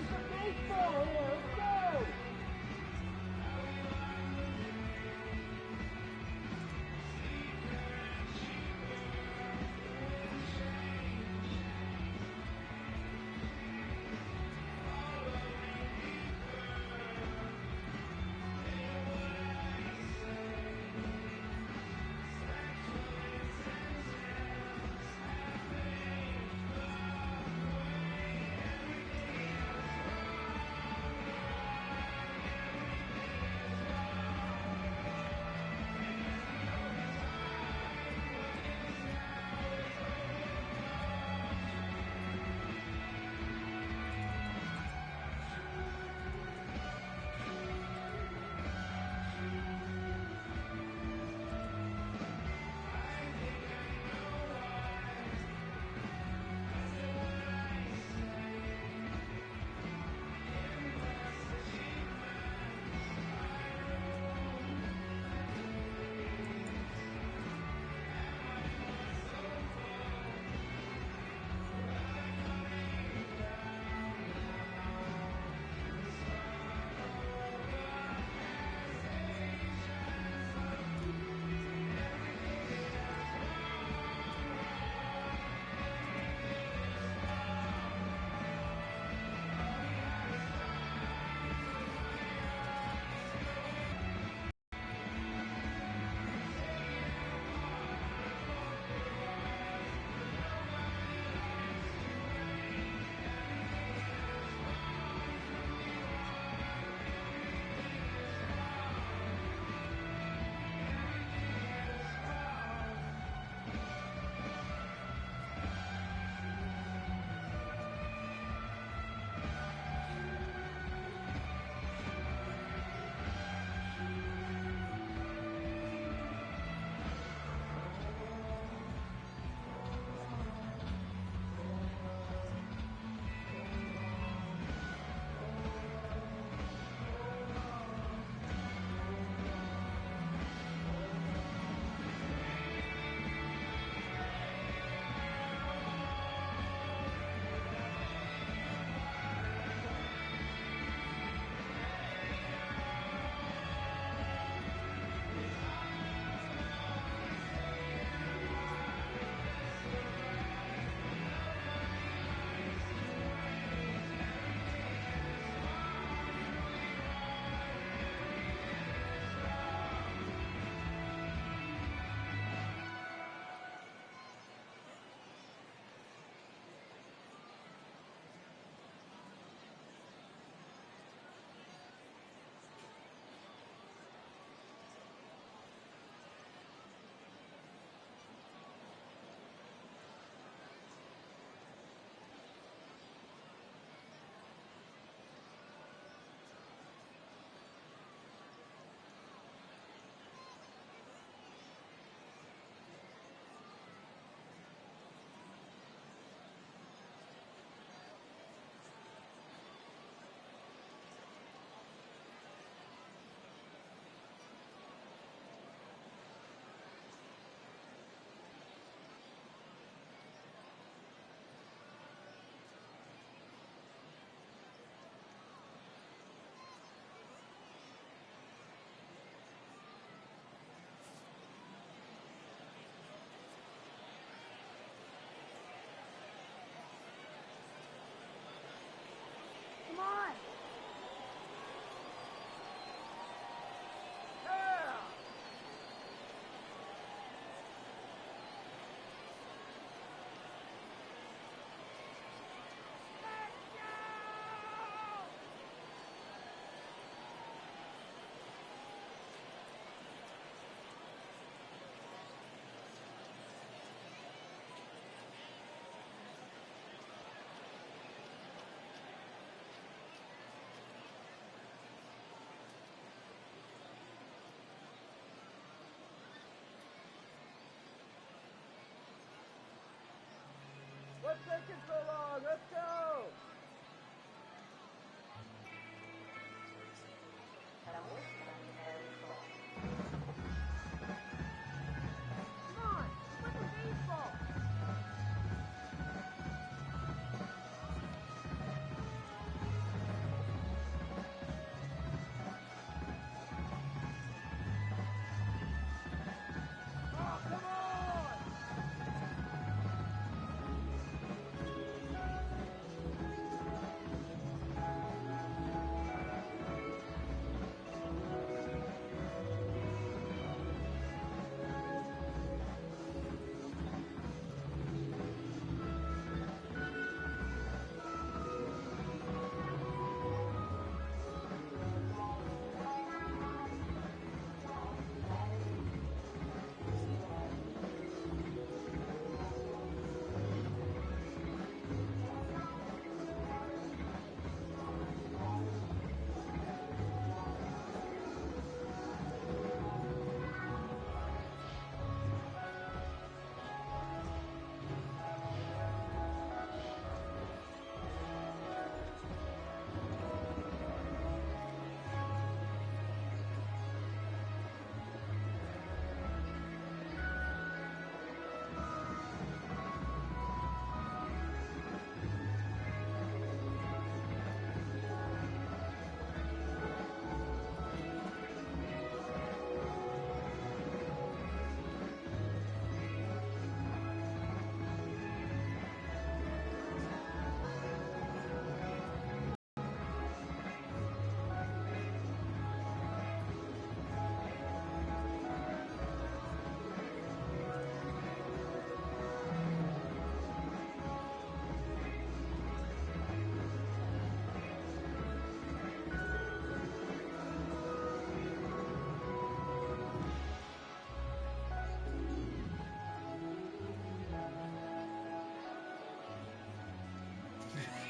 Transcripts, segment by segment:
Baseball here. Let's go.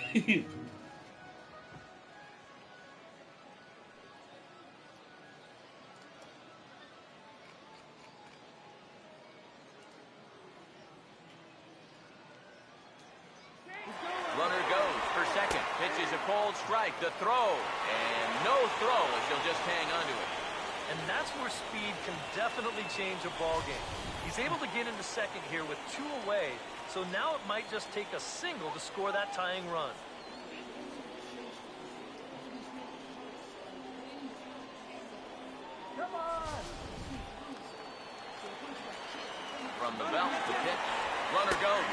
Runner goes for second. Pitches a cold strike. The throw. And no throw as he'll just hang onto it. And that's where speed can definitely change a ball game. He's able to get into second here with 2 away, so now it might just take a single to score that tying run. Come on! From the belt, the pitch. Runner goes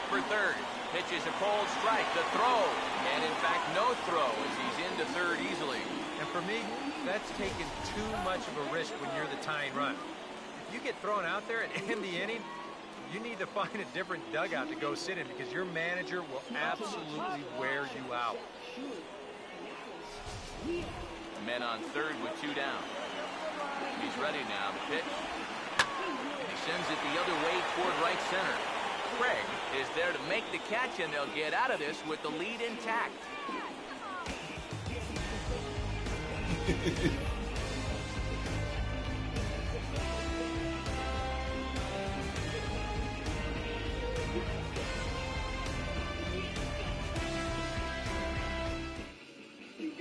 for third. Pitches a cold strike. The throw. And in fact, no throw as he's into third easily. And for me, that's taking too much of a risk when you're the tying run. If you get thrown out there and end the inning, you need to find a different dugout to go sit in because your manager will absolutely wear you out. Men on third with 2 down. He's ready now. The pitch. And he sends it the other way toward right center. Craig is there to make the catch, and they'll get out of this with the lead intact.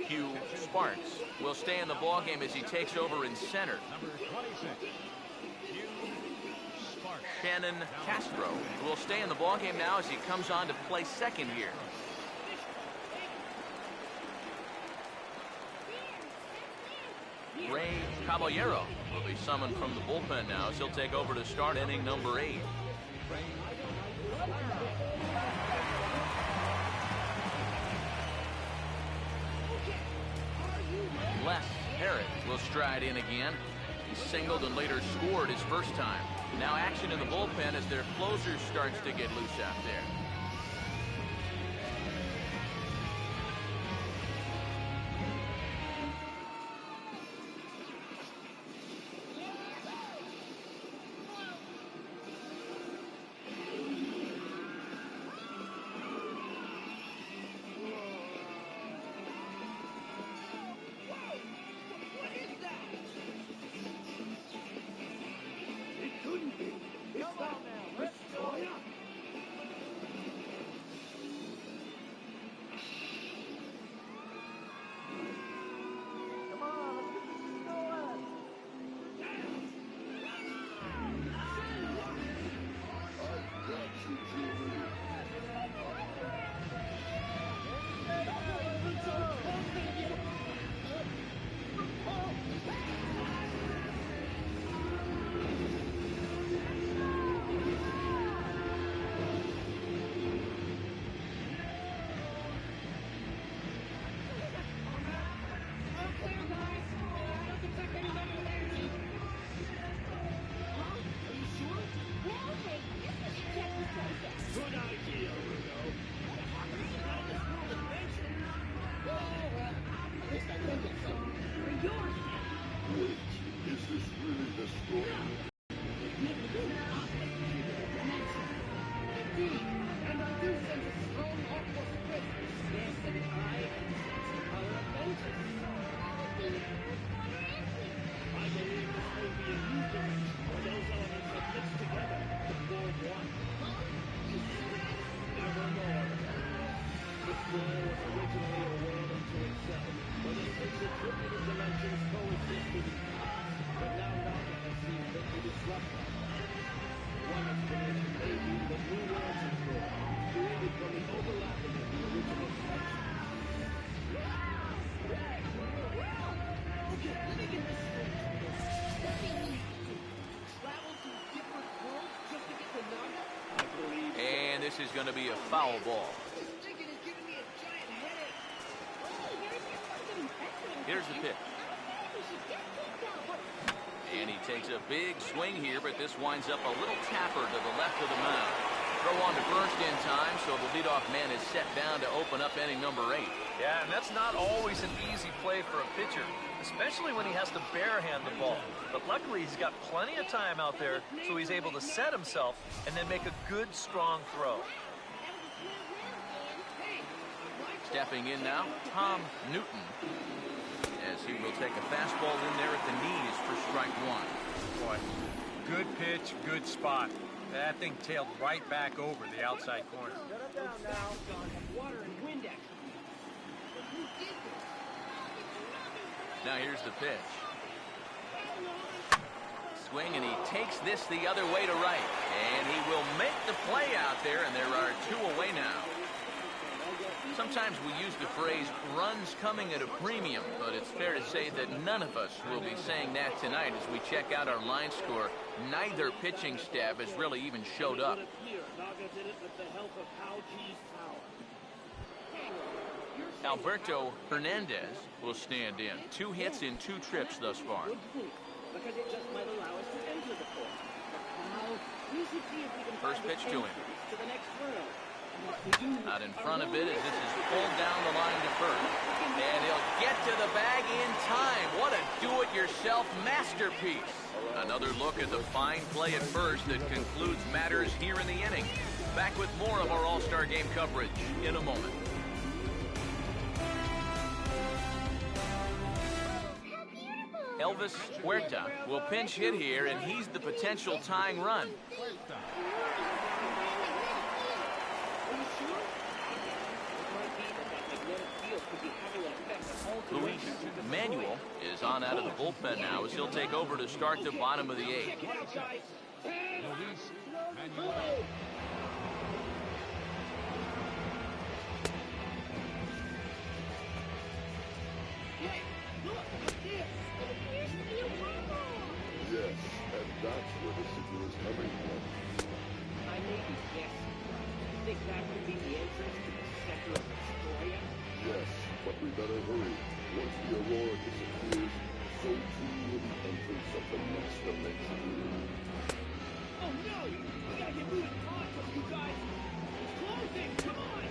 Hugh Sparks will stay in the ballgame as he takes over in center. Number 26. Shannon Castro will stay in the ballgame now as he comes on to play second here. Ray Caballero will be summoned from the bullpen now as he'll take over to start inning number 8. Les Harris will stride in again. He singled and later scored his first time. Now action in the bullpen as their closer starts to get loose out there. And this is going to be a foul ball. Here's the pitch. And he takes a big swing here, but this winds up a little tapper to the left of the mound. Throw on to first in time, so the leadoff man is set down to open up inning number 8. Yeah, and that's not always an easy play for a pitcher, especially when he has to barehand the ball. But luckily, he's got plenty of time out there, so he's able to set himself and then make a good, strong throw. Hey, why Stepping in now, Tom Newton, as he will take a fastball in there at the knees for strike one. Boy, good pitch, good spot. That thing tailed right back over the outside corner. Now here's the pitch. Swing, and he takes this the other way to right. And he will make the play out there, and there are two away now. Sometimes we use the phrase runs coming at a premium, but it's fair to say that none of us will be saying that tonight as we check out our line score. Neither pitching staff has really even showed up. Alberto Hernandez will stand in. 2 hits in 2 trips thus far. First pitch to him. Out in front of it as this is pulled down the line to first. And he'll get to the bag in time. What a do-it-yourself masterpiece. Another look at the fine play at first that concludes matters here in the inning. Back with more of our All-Star Game coverage in a moment. Elvis Huerta will pinch hit here, and he's the potential tying run. Luis Manuel is on out of the bullpen now as he'll take over to start the bottom of the 8th. Yes, and that's where the signal is coming from. I may be guessing. You think that could be the entrance to the center of Destroya? Yes, but we better hurry. Once the Aurora disappears, so too will the entrance of the next dimension. Oh no! We gotta get moving on, you guys! It's closing! Come on!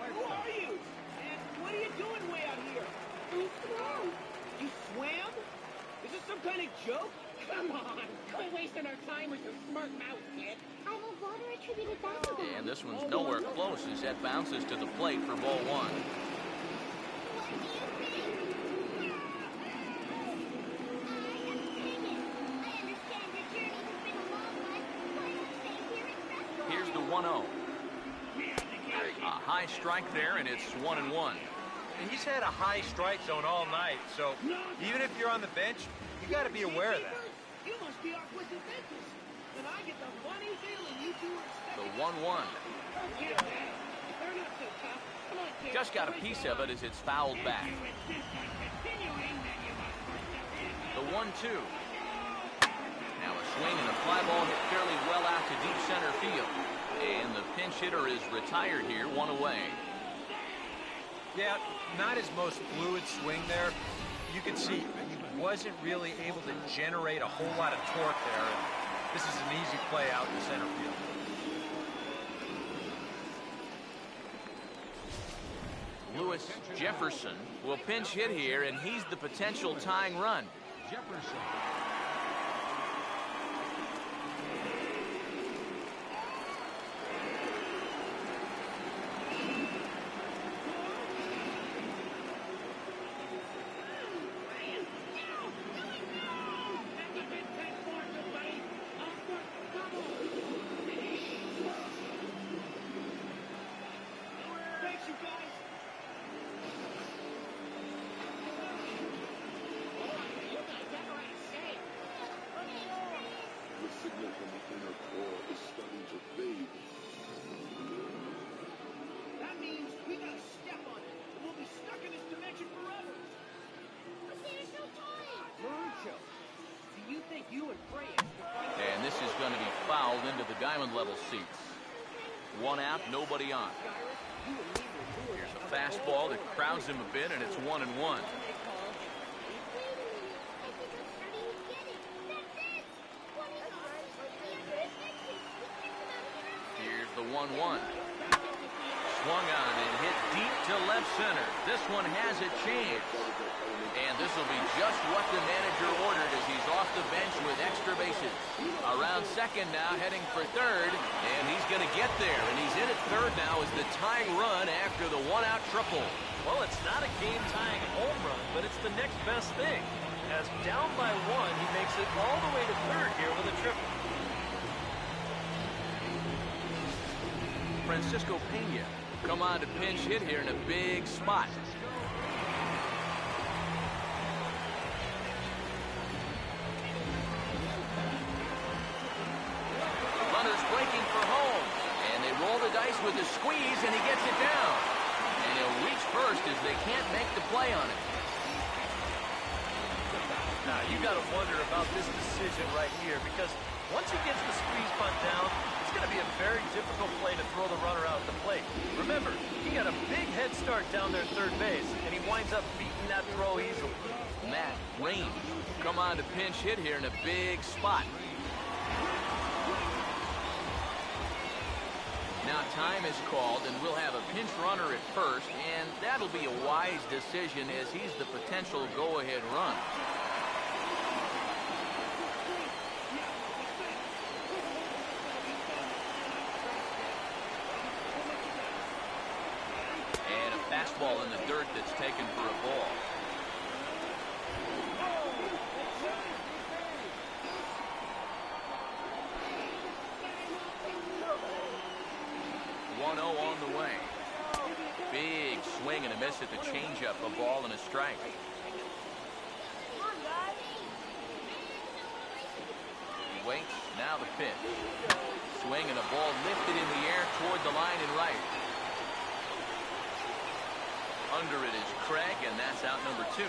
Who are you? And what are you doing way out here? I swam. You swam? Is this some kind of joke? Come on! Quit wasting our time with your smart mouth, kid! I'm a water-attributed basketball. And this one's nowhere close as that bounces to the plate for ball 1. What do you think? I understand your journey has been a long one. Why not stay here and rest? Here's the 1-0. A high strike there, and it's 1-1. He's had a high strike zone all night, so even if you're on the bench, you got to be aware of that. You must be our twisted dentist. And I get the funny feeling you two are The expecting... 1-1. Yeah, man. They're not so tough. Come on, kid. Just got a piece of it as it's fouled back. The 1-2. Now a swing and a fly ball hit fairly well out to deep center field. And the pinch hitter is retired here, 1 away. Yeah, not his most fluid swing there. You can see he wasn't really able to generate a whole lot of torque there. And this is an easy play out in center field. Lewis Jefferson will pinch hit here, and he's the potential tying run. Jefferson. Thanks, you guys. The signal from the inner core is starting to fade. That means we gotta step on it. We'll be stuck in this dimension forever. But there's no time. Mauricio, do you think you and Freya can find And this is going to be fouled into the diamond level seats. 1 out, nobody on. Here's a fastball that crowds him a bit, and it's 1-1. Wait a minute. I think I'm starting to get it. That's it. 20 yards. The other exit. We kicked him out of the the 1-1. Swung on and hit deep to left center. This one has a chance. And this will be just what the manager ordered as he's off the bench with extra bases. Around second now, heading for third, and he's going to get there. And he's in at third now as the tying run after the one-out triple. Well, it's not a game-tying home run, but it's the next best thing. As down by one, he makes it all the way to third here with a triple. Francisco Pena come on to pinch hit here in a big spot. Runners breaking for home, and they roll the dice with a squeeze, and he gets it down. And he'll reach first as they can't make the play on it. Now, you got to wonder about this decision right here, because once he gets the squeeze punt down, it's going to be a very difficult play to throw the runner out at the plate. Remember, he got a big head start down there at third base, and he winds up beating that throw easily. Matt Rain come on to pinch hit here in a big spot. Now time is called, and we'll have a pinch runner at first, and that'll be a wise decision as he's the potential go-ahead run. And a fastball in the dirt that's taken for a ball. On the way. Big swing and a miss at the changeup, a ball and a strike. He waits, now the pitch. Swing and a ball lifted in the air toward the line and right. Under it is Craig, and that's out number 2.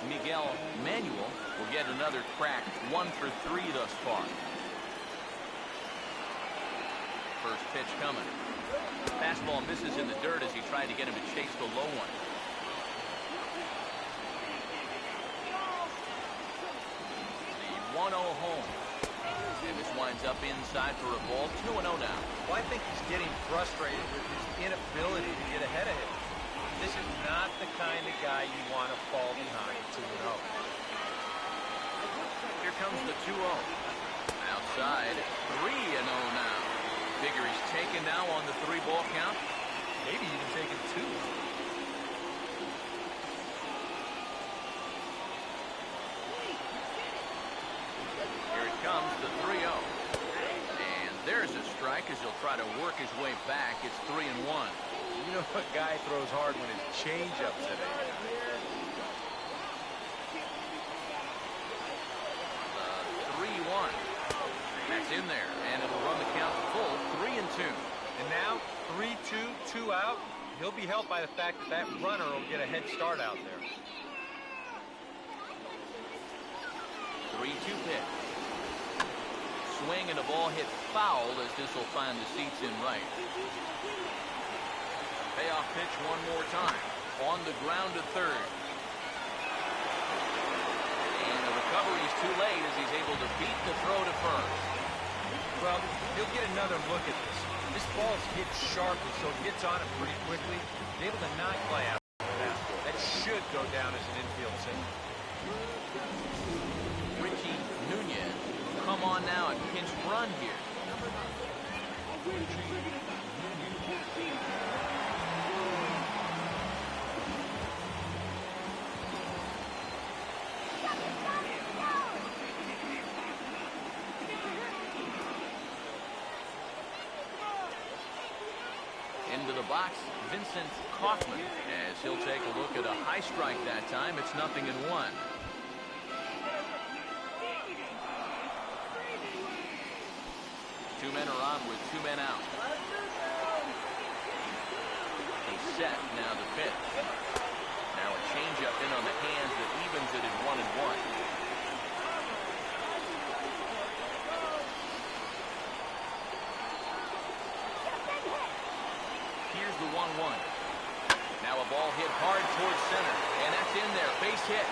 Miguel Manuel will get another crack, 1 for 3 thus far. First pitch coming. Fastball misses in the dirt as he tried to get him to chase the low one. The 1-0 home. And this winds up inside for a ball, 2-0 now. Well, I think he's getting frustrated with his inability to get ahead of him. This is not the kind of guy you want to fall behind 2-0. Here comes the 2-0. Outside, 3-0 now. Figure he's taken now on the 3-ball count. Maybe even taking 2. Here it comes, the 3-0. And there's a strike as he'll try to work his way back. It's 3-1. You know, a guy throws hard when his changeup's at it. 3-1. That's in there, and it'll run the count full, 3-2. And now, 3-2, 2 out. He'll be helped by the fact that that runner will get a head start out there. 3-2 pitch. Swing and a ball hit foul as this will find the seats in right. Payoff pitch one more time. On the ground to third. And the recovery is too late as he's able to beat the throw to first. Well, he'll get another look at this. This ball's hit sharply, so it gets on it pretty quickly. He's able to not fly out of that. That should go down as an infield single. Richie Nunez come on now and pinch run here. Into the box, Vincent Kaufman, as he'll take a look at a high strike that time. It's 0-1. Two men are on with 2 men out. He's set, now the pitch. Now a changeup in on the hands that evens it at 1-1. Here's the 1-1. Now a ball hit hard towards center, and that's in there. Base hit.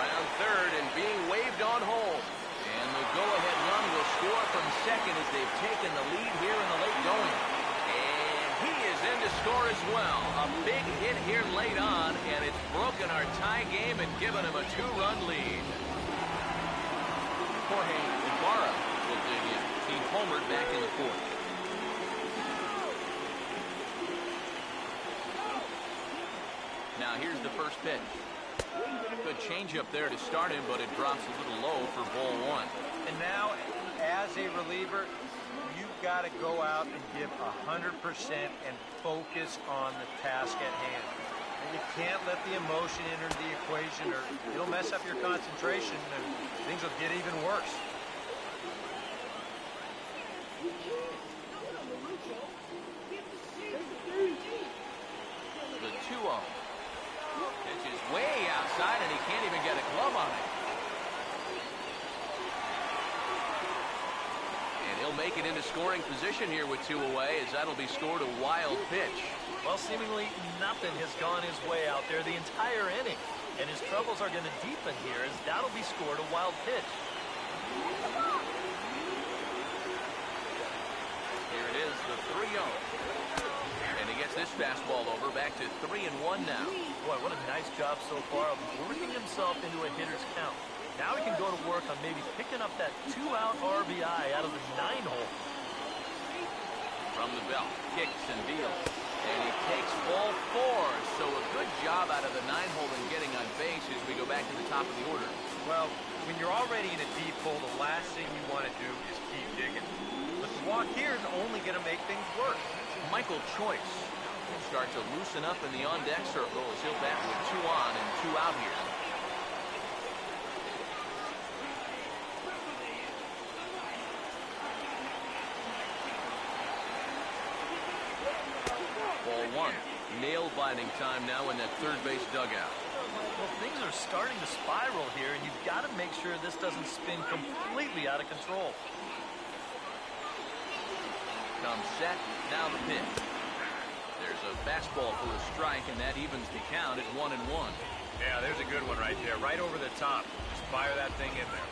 Around third and being waved on home. And the go-ahead run will score from second as they've taken the lead here in the late going. And he is in to score as well. A big hit here late on, and it's broken our tie game and given him a 2-run lead. Jorge Ibarra will dig in. Team homered back in the fourth. Now here's the first pitch. Good changeup there to start him, but it drops a little low for ball one. And now, as a reliever, you've got to go out and give 100% and focus on the task at hand. And you can't let the emotion enter the equation, or it'll mess up your concentration, and things will get even worse. The 2-0. Pitch is way outside, and he can't even get a glove on it. And he'll make it into scoring position here with 2 away, as that'll be scored a wild pitch. Well, seemingly nothing has gone his way out there the entire inning. And his troubles are going to deepen here, as that'll be scored a wild pitch. Here it is, the 3-0. And he gets this fastball over, back to 3-1 now. Boy, what a nice job so far of working himself into a hitter's count. Now he can go to work on maybe picking up that 2-out RBI out of the 9-hole. From the belt, kicks and deals. And he takes ball 4. So a good job out of the 9-hole and getting on base as we go back to the top of the order. Well, when you're already in a deep hole, the last thing you want to do is keep digging. But the walk here is only going to make things worse. Michael Choice will start to loosen up in the on-deck circle as he'll bat with 2 on and 2 out here. Ball 1. Nail-biting time now in that third base dugout. Well, things are starting to spiral here, and you've got to make sure this doesn't spin completely out of control. Comes set, now the pitch. There's a fastball for a strike, and that evens the count at 1-1. Yeah, there's a good one right there, right over the top. Just fire that thing in there.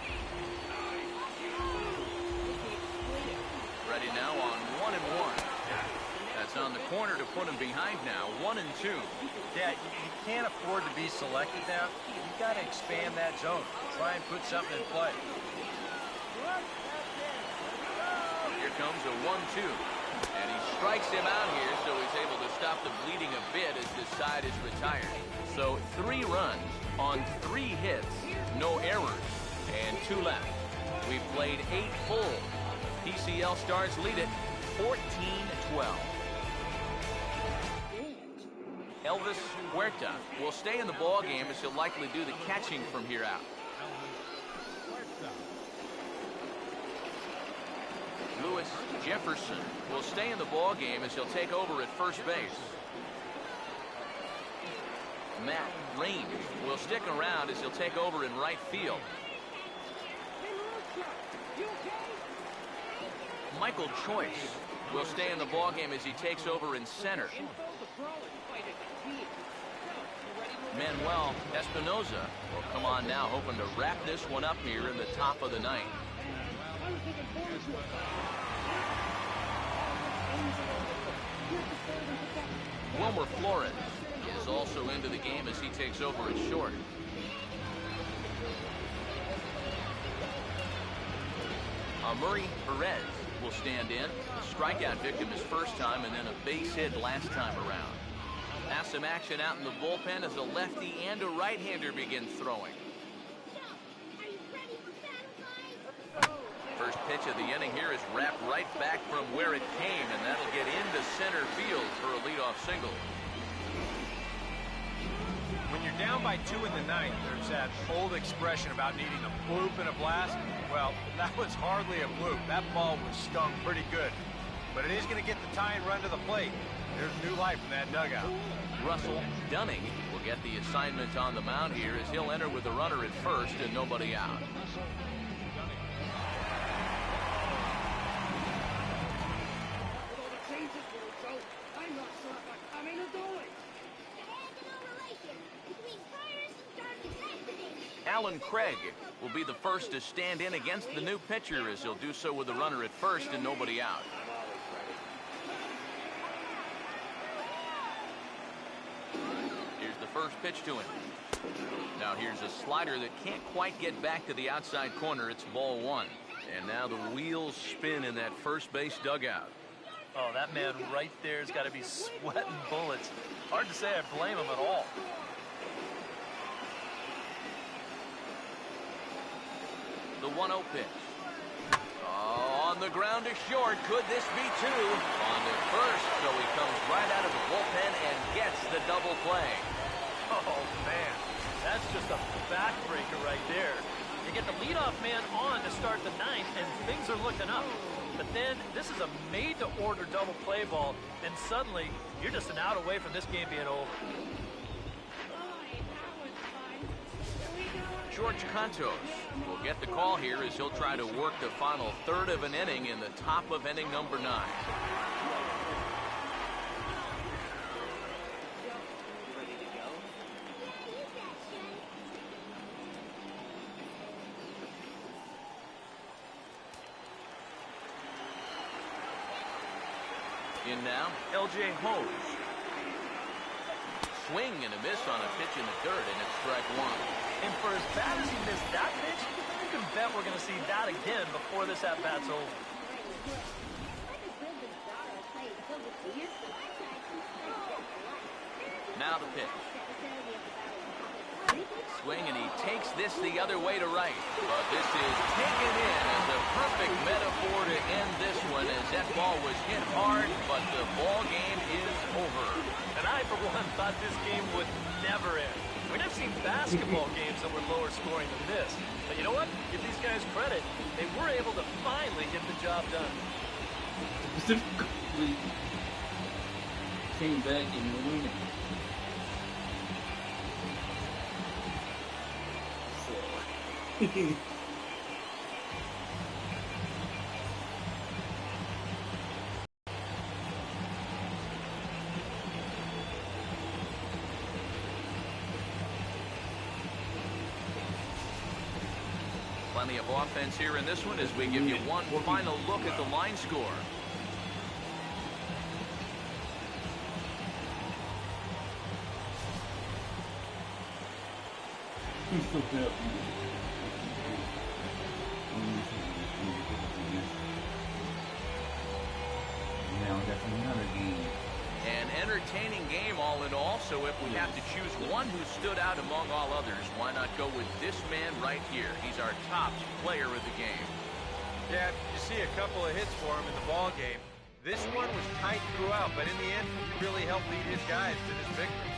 Ready now on 1-1. That's on the corner to put him behind now, 1-2. Yeah, you can't afford to be selected now. You've got to expand that zone. Try and put something in play. Here comes a 1-2. And he strikes him out here, so he's able to stop the bleeding a bit as this side is retired. So 3 runs on 3 hits, no errors, and 2 left. We've played 8 full. PCL Stars lead it 14-12. Elvis Huerta will stay in the ball game as he'll likely do the catching from here out. Lewis Jefferson will stay in the ball game as he'll take over at first base. Matt Range will stick around as he'll take over in right field. Michael Choice will stay in the ball game as he takes over in center. Manuel Espinoza will come on now, hoping to wrap this one up here in the top of the 9th. Wilmer Flores is also into the game as he takes over at short. Murray Perez will stand in. A strikeout victim his first time, and then a base hit last time around. Now some action out in the bullpen as a lefty and a right-hander begin throwing. First pitch of the inning here is wrapped right back from where it came, and that'll get into center field for a leadoff single. When you're down by 2 in the 9th, there's that old expression about needing a bloop and a blast. Well, that was hardly a bloop. That ball was stung pretty good. But it is going to get the tying run to the plate. There's new life in that dugout. Russell Dunning will get the assignment on the mound here as he'll enter with the runner at first and nobody out. I'm not sure if I'm coming or going. Alan Craig will be the first to stand in against the new pitcher, as he'll do so with a runner at first and nobody out. Here's the first pitch to him. Now here's a slider that can't quite get back to the outside corner. It's ball one. And now the wheels spin in that first base dugout. Oh, that man right there has got to be sweating bullets. Hard to say I blame him at all. The 1-0 pitch. Oh, on the ground to short. Could this be two? On to first, so he comes right out of the bullpen and gets the double play. Oh, man. That's just a backbreaker right there. You get the leadoff man on to start the ninth, and things are looking up. But then this is a made-to-order double play ball, and suddenly you're just an out away from this game being over. George Contos will get the call here as he'll try to work the final third of an inning in the top of inning number 9. In now, L.J. Hose. Swing and a miss on a pitch in the dirt, and it's strike one. And for as bad as he missed that pitch, you can bet we're going to see that again before this at-bat's over. Now the pitch. Swing, and he takes this the other way to right. But this is taken in as a perfect metaphor to end this one, as that ball was hit hard, but the ball game is over. And I, for one, thought this game would never end. I mean, I've seen basketball games that were lower scoring than this. But you know what? Give these guys credit. They were able to finally get the job done. Specifically came back and won it. So. Plenty of offense here in this one as we give you one final look at the line score. Now that's another game. An entertaining game all in all, so if we have to choose one who stood out among all others, why not go with this man right here? He's our top player of the game. Yeah, you see a couple of hits for him in the ball game. This one was tight throughout, but in the end, he really helped lead his guys to this victory.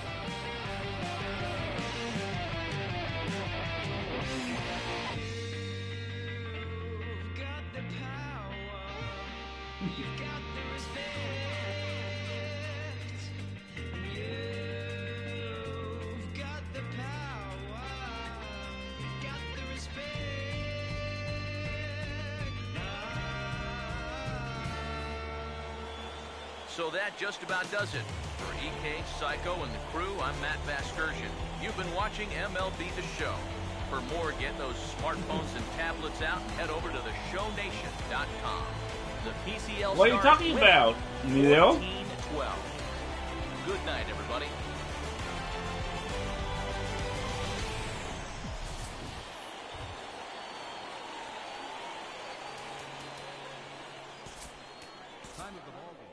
So that just about does it. For EK, Psycho, and the crew, I'm Matt Vasgersian. You've been watching MLB The Show. For more, get those smartphones and tablets out and head over to theshownation.com. The PCL What are you talking about, Emilio? 14-12. Good night, everybody. Time of the ball game.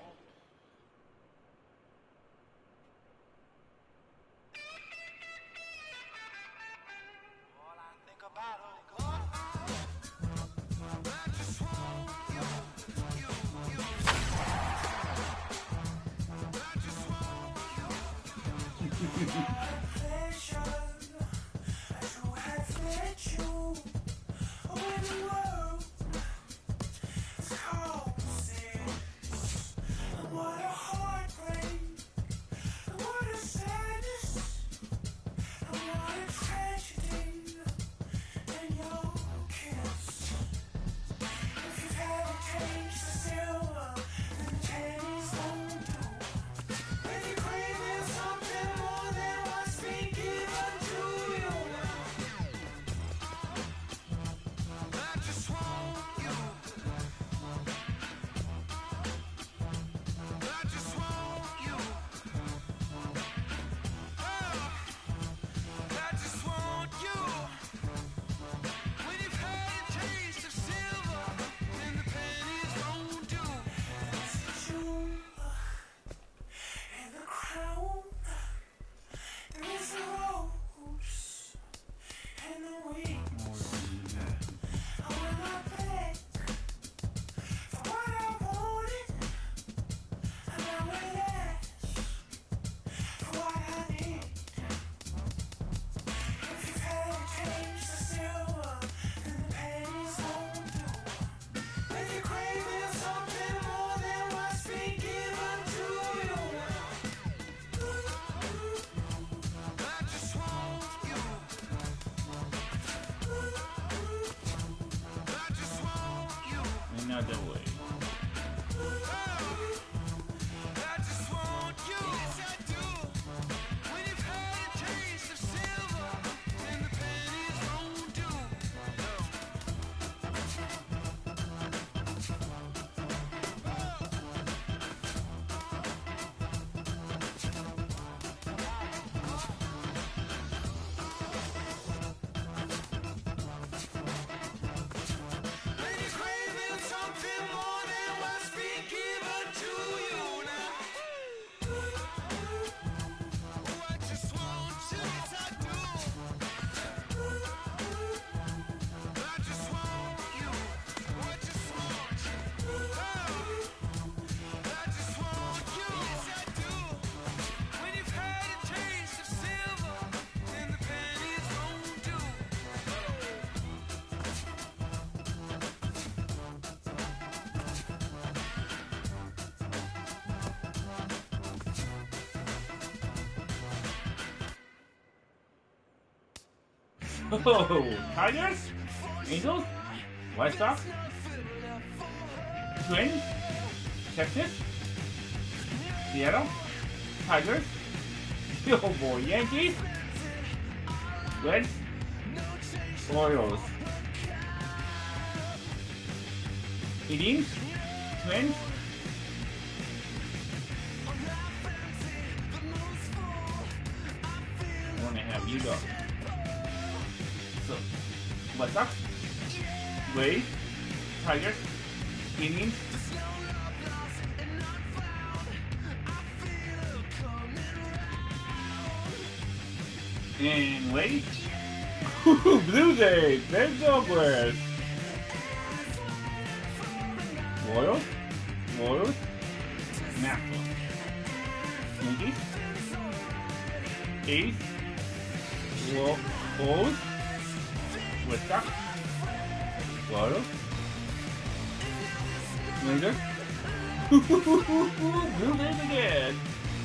another way. Oh, Tigers, Angels, White Sox, Twins, Texas, Seattle, Tigers, oh boy, Yankees, Reds, Orioles, Indians, Twins, I want to have you go. So, White Sox, Rays, Tigers, Indians, and Rays, Blue Jays, there's Douglas, Royals, Nationals, Yankees, A's, Bulls, Red Sox, Royals, Rangers, Blue Jays again.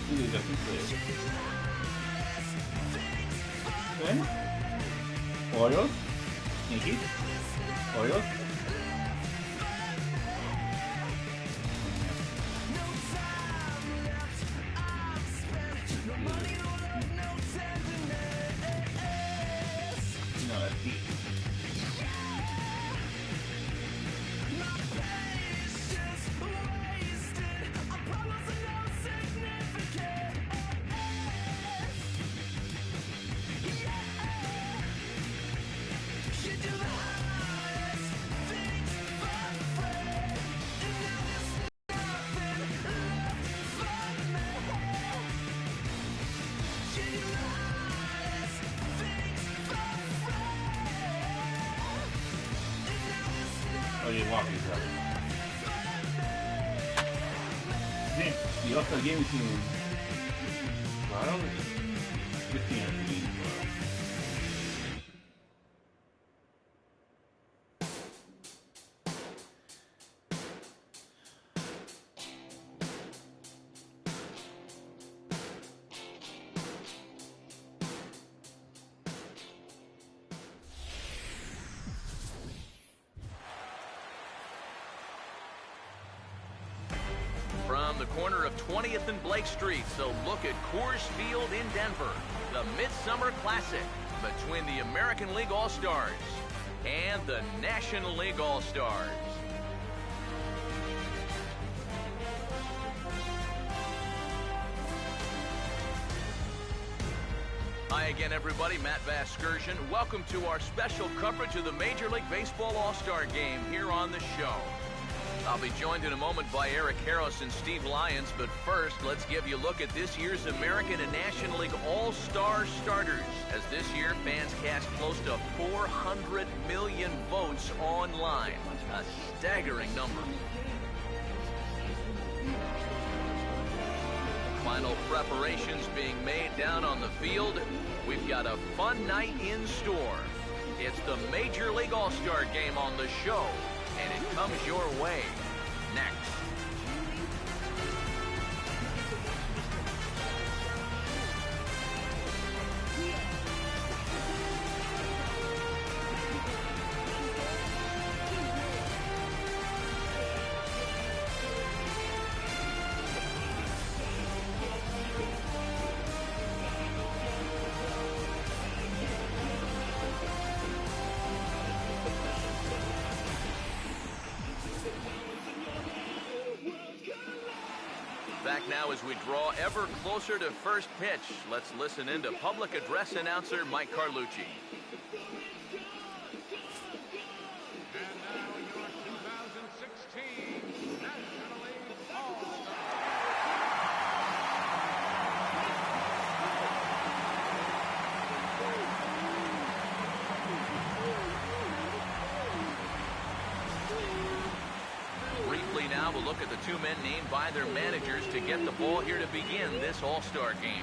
Blue Jays are good. Twins, Orioles, Yankees, Orioles, no, that's deep. Oh, you're walking, so. Then, you also gave me some. Well, I don't. 15 or 15. From the corner of 20th and Blake Street, so look at Coors Field in Denver, the Midsummer Classic between the American League All-Stars and the National League All-Stars. Hi again, everybody. Matt Vasgersian. Welcome to our special coverage of the Major League Baseball All-Star Game here on the show. I'll be joined in a moment by Eric Harris and Steve Lyons, but first, let's give you a look at this year's American and National League All-Star starters, as this year fans cast close to 400 million votes online, a staggering number. Final preparations being made down on the field. We've got a fun night in store. It's the Major League All-Star Game on the show, and it comes your way next. back now as we draw ever closer to first pitch. Let's listen in to public address announcer Mike Carlucci. And now your 2016 National League All-Star. Briefly now, we'll look at the two men named by their managers to get the ball here to begin this All-Star game.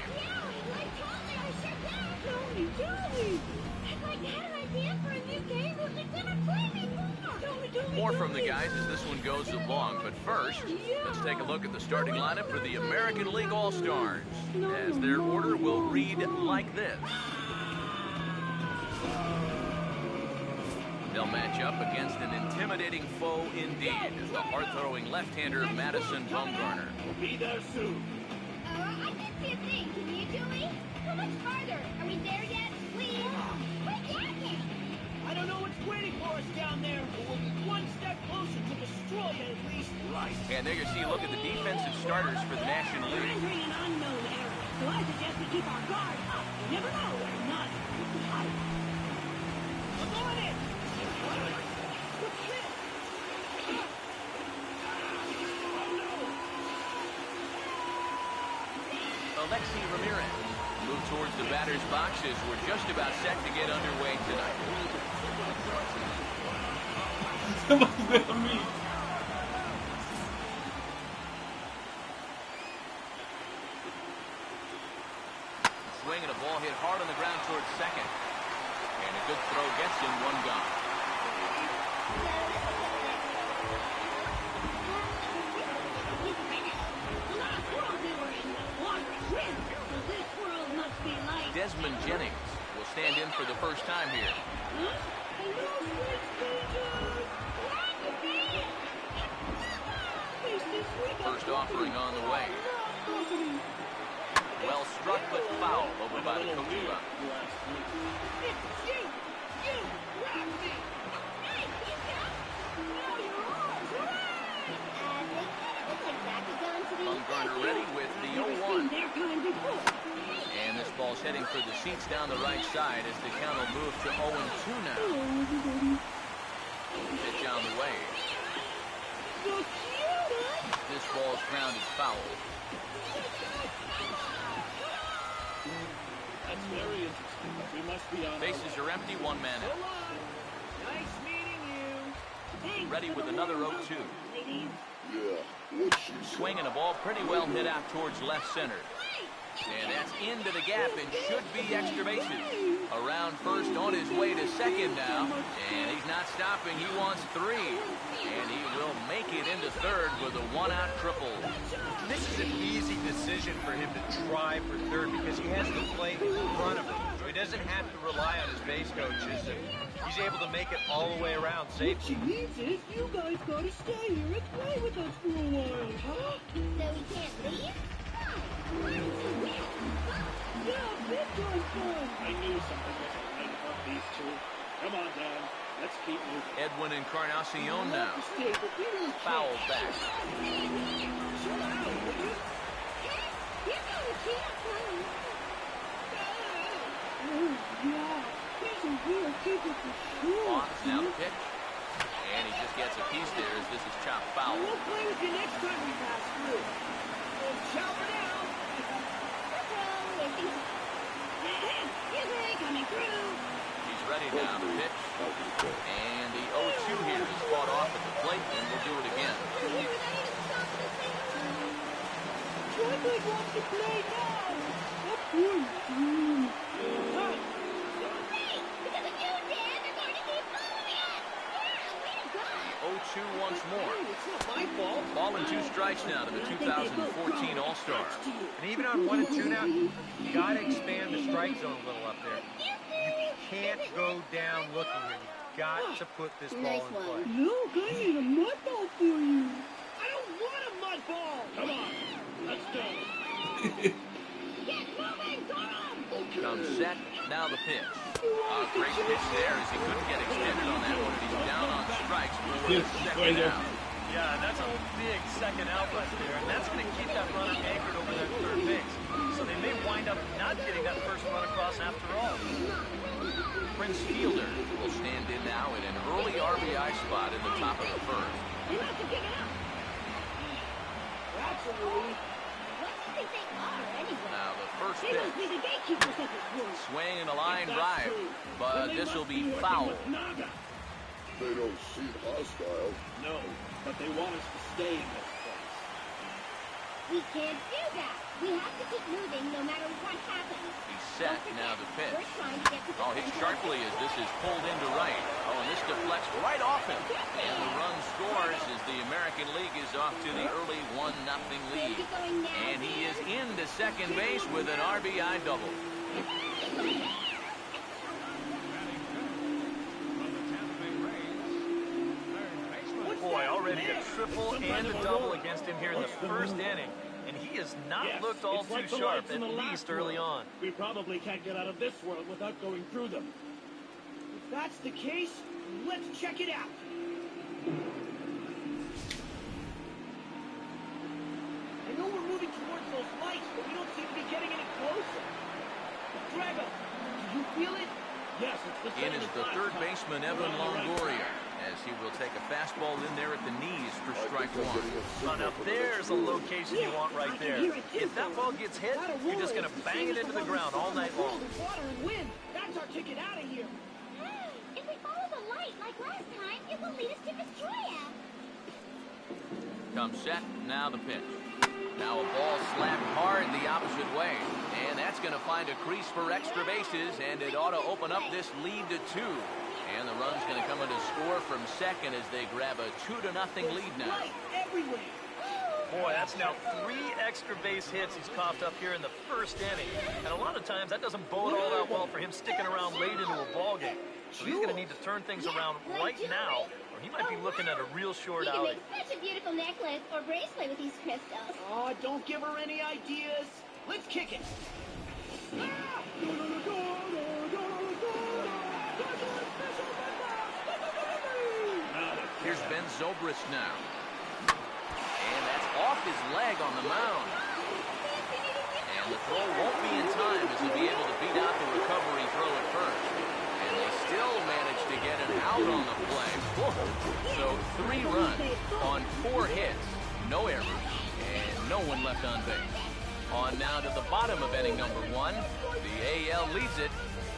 More from the guys as this one goes along, but first, let's take a look at the starting lineup for the American League All-Stars, as their order will read like this. They'll match up against an intimidating foe indeed, the hard-throwing left-hander Madison Bumgarner. We'll be there soon. I can't see a thing. Can you, Julie? How much farther? Are we there yet? Please? We're getting. I don't know what's waiting for us down there, but we'll be one step closer to destroy it at least. Right. And there you see a look at the defensive starters for the National We're League. entering an unknown area, so I suggest we keep our guard up. You never know where not to hide. I'm on it. What's this? Alexi Ramirez moved towards the batter's boxes. We're just about set to get underway tonight. What's me? Swing and a ball hit hard on the ground towards second. And a good throw gets him one gone. Desmond Jennings will stand in for the first time here. First offering on the way. Well struck but foul over by the coaching box. Bumgarner ready with the 0-1. And this ball's heading for the seats down the right side as the count will move to 0-2 now. Pitch on the way. This ball's grounded foul. That's very interesting. We must be on. Bases are empty, one man out. Nice meeting you. Ready with another 0-2. Yeah, what she Swinging a ball pretty well hit out towards left center. And that's into the gap and should be extra bases. Around first on his way to second now. And he's not stopping. He wants 3. And he will make it into third with a one-out triple. This is an easy decision for him to try for third because he has the plate in front of him. So he doesn't have to rely on his base coaches. And he's able to make it all the way around safely. What she means is you guys gotta stay here and play with us for a while, huh? So we can't leave? Yeah, big time fun. I knew something wasn't right about these two. Come on, Dan. Let's keep moving. Edwin Encarnacion now. Stay, but we don't Foul care. back. Chill out, will you? Oh, yeah. He's a real keeper for sure. Fox now the pitch. And he just gets a piece there as this is chopped foul. We'll play with you next time we pass through. We'll chop it out. Coming through. He's ready now to pitch. And the 0-2 here is fought off at the plate, and we'll do it again. Troy wants to play now. Of course. Huh? Hey, because of you, Dan, they're going to keep following us. Yeah, way to go. 0-2 once more. Hey, it's not my fault. Ball and 2 strikes now to the 2014 All-Star. And even on 1 and 2 now, you got to expand the strike zone a little up there. You can't go down looking here. You got to put this ball Nice in one. play. Look, I made a mud ball for you. I don't want a mud ball. Come on, let's go. Get moving, Gorham! Comes set, now the pitch. Great pitch there as he couldn't get extended on that one. He's down on strikes for the second out. Yeah, and that's a big second out right there, and that's going to keep that runner anchored over that third base. So they may wind up not getting that first run across after all. Prince Fielder will stand in now in an early RBI spot in the top of the first. He must have given up. That's a relief. What do they think are, anyway? Now the first They must pitch. be the gatekeepers of this world. Swing and a line If that's drive, true, but then they this will must be working foul. with Naga. They don't seem hostile. No, but they want us to stay in this place. We can't do that. We have to keep moving no matter what happens. He's set, now the pitch. We're trying to get to the Oh, hit sharply as this is pulled into right. Oh, and this deflects right off him. And the run scores as the American League is off to the early 1-0 lead. And he is into second base with an RBI double. Boy, already a triple and a double against him here in the first inning. And he has not looked all it's like too the sharp, lights in at the last least early world. on. We probably can't get out of this world without going through them. If that's the case, let's check it out. I know we're moving towards those lights, but we don't seem to be getting any closer. Drago, do you feel it? Yes, it's the In same is as the last third time. baseman, We're Evan on the right Longoria, track. as he will take a fastball in there at the knees for I strike think I'm one. getting a Oh, signal now for the there's next a move. location you want right there. If that ball gets hit, you're just going to bang it into the ground all night long. Water and wind. That's our ticket out of here. If we follow the light like last time, it will lead us to Destroya. Comes set, now the pitch. Now a ball slapped hard the opposite way. And that's going to find a crease for extra bases, and it ought to open up this lead to 2. And the run's going to come in to score from second as they grab a 2-0 lead now. Light everywhere. Boy, that's now 3 extra base hits he's coughed up here in the first inning. And a lot of times that doesn't bode all that well for him sticking around late into a ball game. So he's going to need to turn things around right now, or he might be looking at a real short You can outing. make such a beautiful necklace or bracelet with these crystals. Oh, don't give her any ideas. Let's kick it. Here's Ben Zobrist now. And that's off his leg on the mound. And the throw won't be in time as he'll be able to beat out the recovery throw at first. And they still manage to get an out on the play. Whoa. So 3 runs on 4 hits, no errors, and no one left on base. On now to the bottom of inning number 1. The AL leads it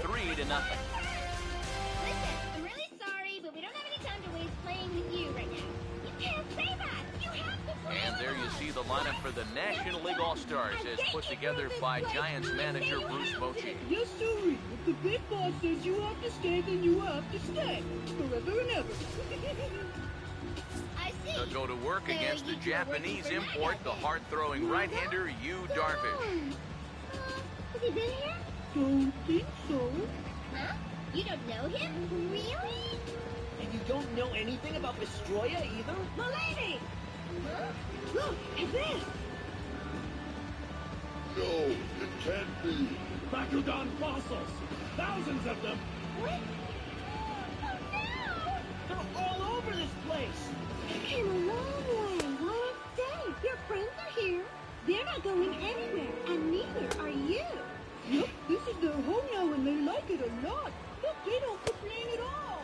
3-0. Listen, I'm really sorry, but we don't have any time to waste playing with you right now. You can't say that. You have to play. And there you see the lineup for the National League All-Stars as put together by Giants manager Bruce Bochy. Yes, sir. If the big boss says you have to stay, then you have to stay. Forever and ever. I see. They'll go to work So against the you two are working Japanese for import, Naga, the then. hard-throwing right-hander Yu Darvish. Has he been here? Don't think so. Huh? You don't know him? Really? And you don't know anything about Destroya either? Milady! Huh? Look at this! No, it can't be. Bakugan fossils! Thousands of them! What? Oh, no! They're all over this place! You came a long way. Well, stay. Your friends are here. They're not going anywhere, and neither are you. Yep, this is their home now and they like it a lot. Look, they don't complain at all.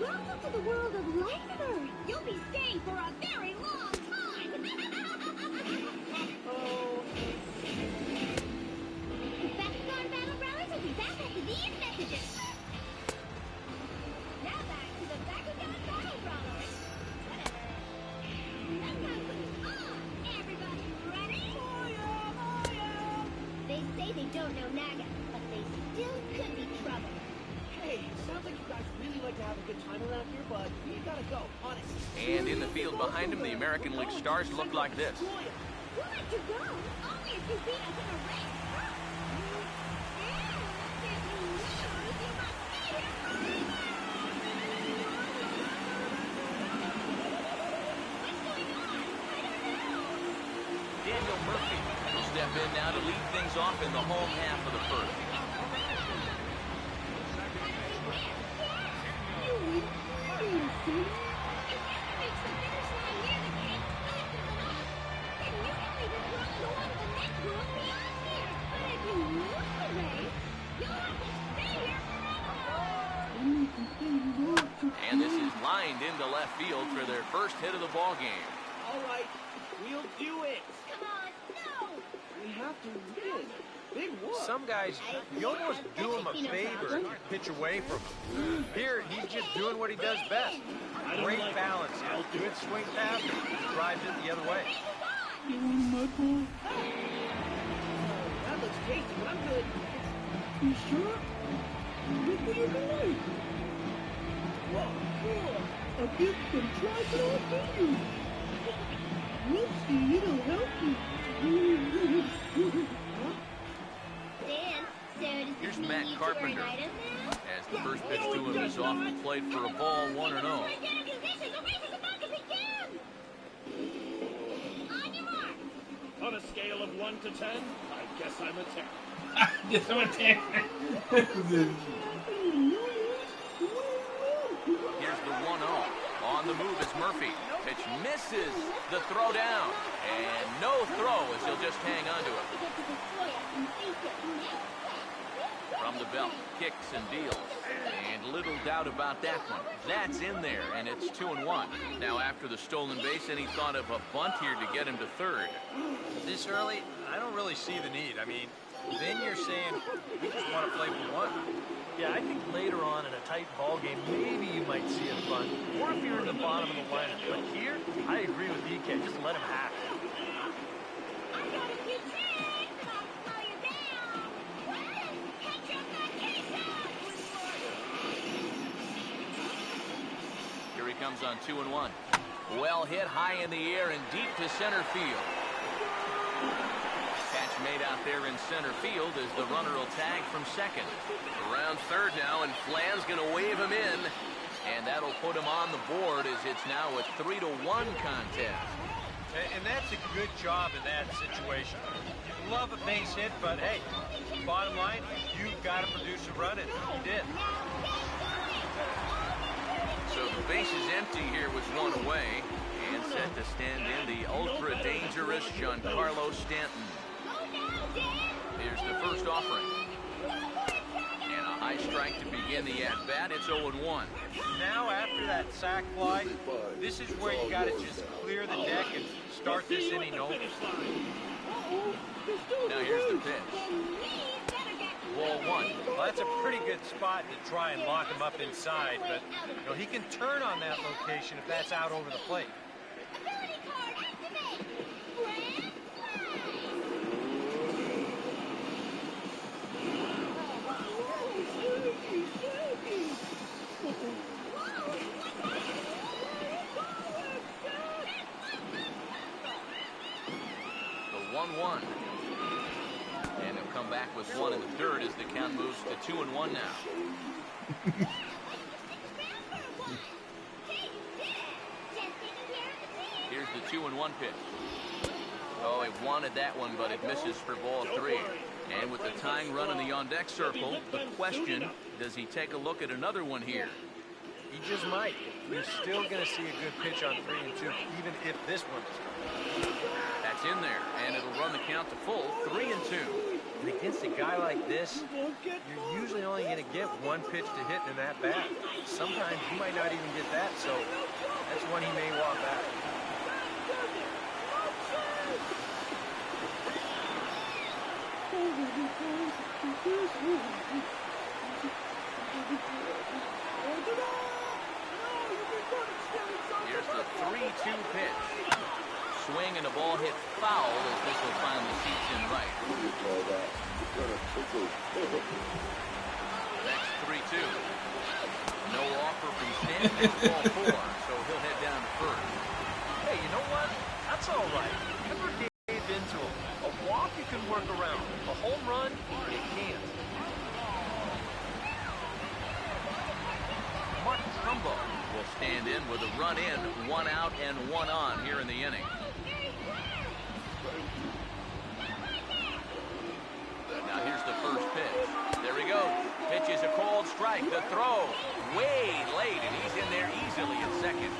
Welcome to the world of life and earth. You'll be staying for a very long time. Oh, The Bakugan Battle Brothers will be back after these messages. Now back to the Bakugan Battle Brothers. Whatever. Let's go. Everybody ready? They say they don't know Naga, but they still could be trouble. hey, it sounds like you guys really like to have a good time around here, but we gotta go, honest. And in the field behind him, the American League stars look like this. We'll let you go, only if you beat us in a race first. And if you lose, you must stay here forever. What's going on? I don't know. Daniel Murphy will step in now to lead things off in the home half of the first. You win. If you reach the finish line here, lined into left field for their first hit of the ball game. All right, we'll do it. Come on, no! We have to win. Big one. Some guys, you almost do them a favor and pitch away from them. Here, he's just doing what he does best. Great balance. Good swing pass. Drives it the other way. You want my ball? That looks tasty, but I'm good. You sure? Look what you can like. Whoa, cool. A gift from Tri-Floor for you. Whoopsie, it'll help you. Huh? Dan, so does this Here's mean Matt you Carpenter. two are an item now? As the first pitch to him is off the plate for a ball, 1-0. Get in position. The race is about to begin. On your mark. On a scale of 1 to 10, I guess I'm a 10. Guess I'm a 10. Here's the 1-0. On the move is Murphy. Pitch misses the throw down. And no throw as he'll just hang on to it. From the belt, kicks and deals. And little doubt about that one. That's in there, and it's 2-1. Now after the stolen base, any thought of a bunt here to get him to third? This early, I don't really see the need. I mean, then you're saying we just want to play for one. Yeah, I think later on in a tight ball game, maybe you might see a bunt, or if you're in the bottom of the lineup. But here, I agree with DK. Just let him hack. I got a few tricks, and I'll slow you down. Catch your vacation. Here he comes on 2-1. Well hit high in the air and deep to center field. Catch made out there in center field as the runner will tag from second. Around third now, and Flan's going to wave him in. And that'll put him on the board as it's now a 3-1 contest. And that's a good job in that situation. You love a base hit, but hey, bottom line, you've got to produce a run, and you did. So the base is empty here with one away. And set to stand in the ultra-dangerous Giancarlo Stanton. Here's the first offering. And a high strike to begin the at-bat. It's 0-1. Now after that sac fly, this is where you got to just clear the deck and start this inning over. Now here's the pitch. Ball 1. Well, that's a pretty good spot to try and lock him up inside, but you know, he can turn on that location if that's out over the plate. Ability card activate. Grand The 1-1. And he'll come back with one in the third as the count moves to 2-1 now. Here's the 2-1 pitch. Oh, he wanted that one, but it misses for ball 3. And with the tying run in the on-deck circle, the question, does he take a look at another one here? He just might. You're still going to see a good pitch on 3 and 2, even if this one is. That's in there, and it'll run the count to full, 3 and 2. And against a guy like this, you're usually only going to get one pitch to hit in that bat. Sometimes you might not even get that, so that's when he may walk back. Here's the 3-2 pitch. Swing and a ball hit foul as this will find the seats in right. Next 3-2. No offer from Stanton. It's ball 4, so he'll head down to first. Hey, you know what? That's all right. Never gave into him. A walk you can work around. A home run, you can't. Mark Trumbo will stand in with a run in, 1 out and 1 on here in the inning. Now here's the first pitch. There he goes. Pitch is a cold strike. The throw way late, and he's in there easily at second.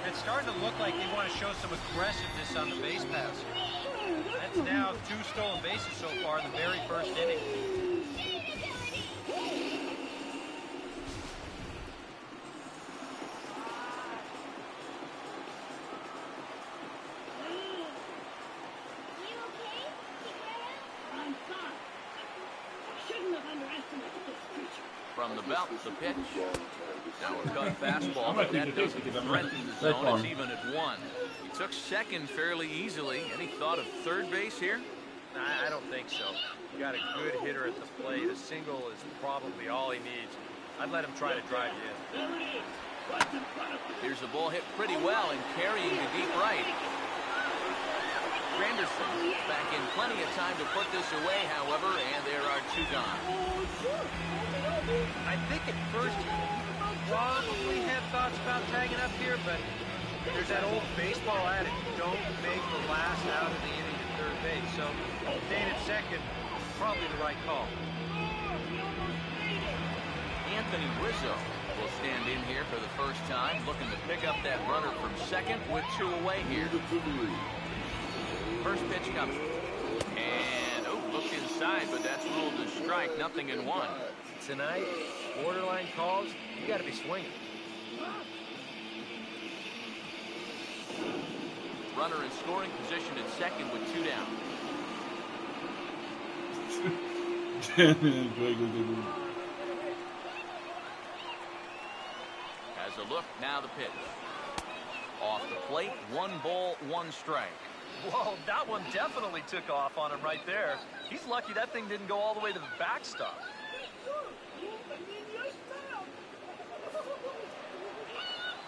It's starting to look like they want to show some aggressiveness on the base pass. That's now 2 stolen bases so far in the very first inning. about the pitch. Now a cut fastball, but that doesn't threaten the That's zone. fine. It's even at 1. He took second fairly easily. Any thought of third base here? I don't think so. You got a good hitter at the plate. A single is probably all he needs. I'd let him try to drive you in. There it is. Right in front of you. Here's the ball hit pretty well and carrying to deep right. Granderson back in plenty of time to put this away, however, and there are 2 gone. I think at first he probably had thoughts about tagging up here, but there's that old baseball adage, don't make the last out of the inning at third base. So staying at second, probably the right call. Anthony Rizzo will stand in here for the first time, looking to pick up that runner from second with 2 away here. First pitch coming. And, looked inside, but that's ruled a strike. Nothing in 1. Tonight, borderline calls, you got to be swinging. Runner in scoring position at second with 2 down. Has a look, now the pitch. Off the plate, 1 ball, 1 strike. Whoa, that one definitely took off on him right there. He's lucky that thing didn't go all the way to the backstop.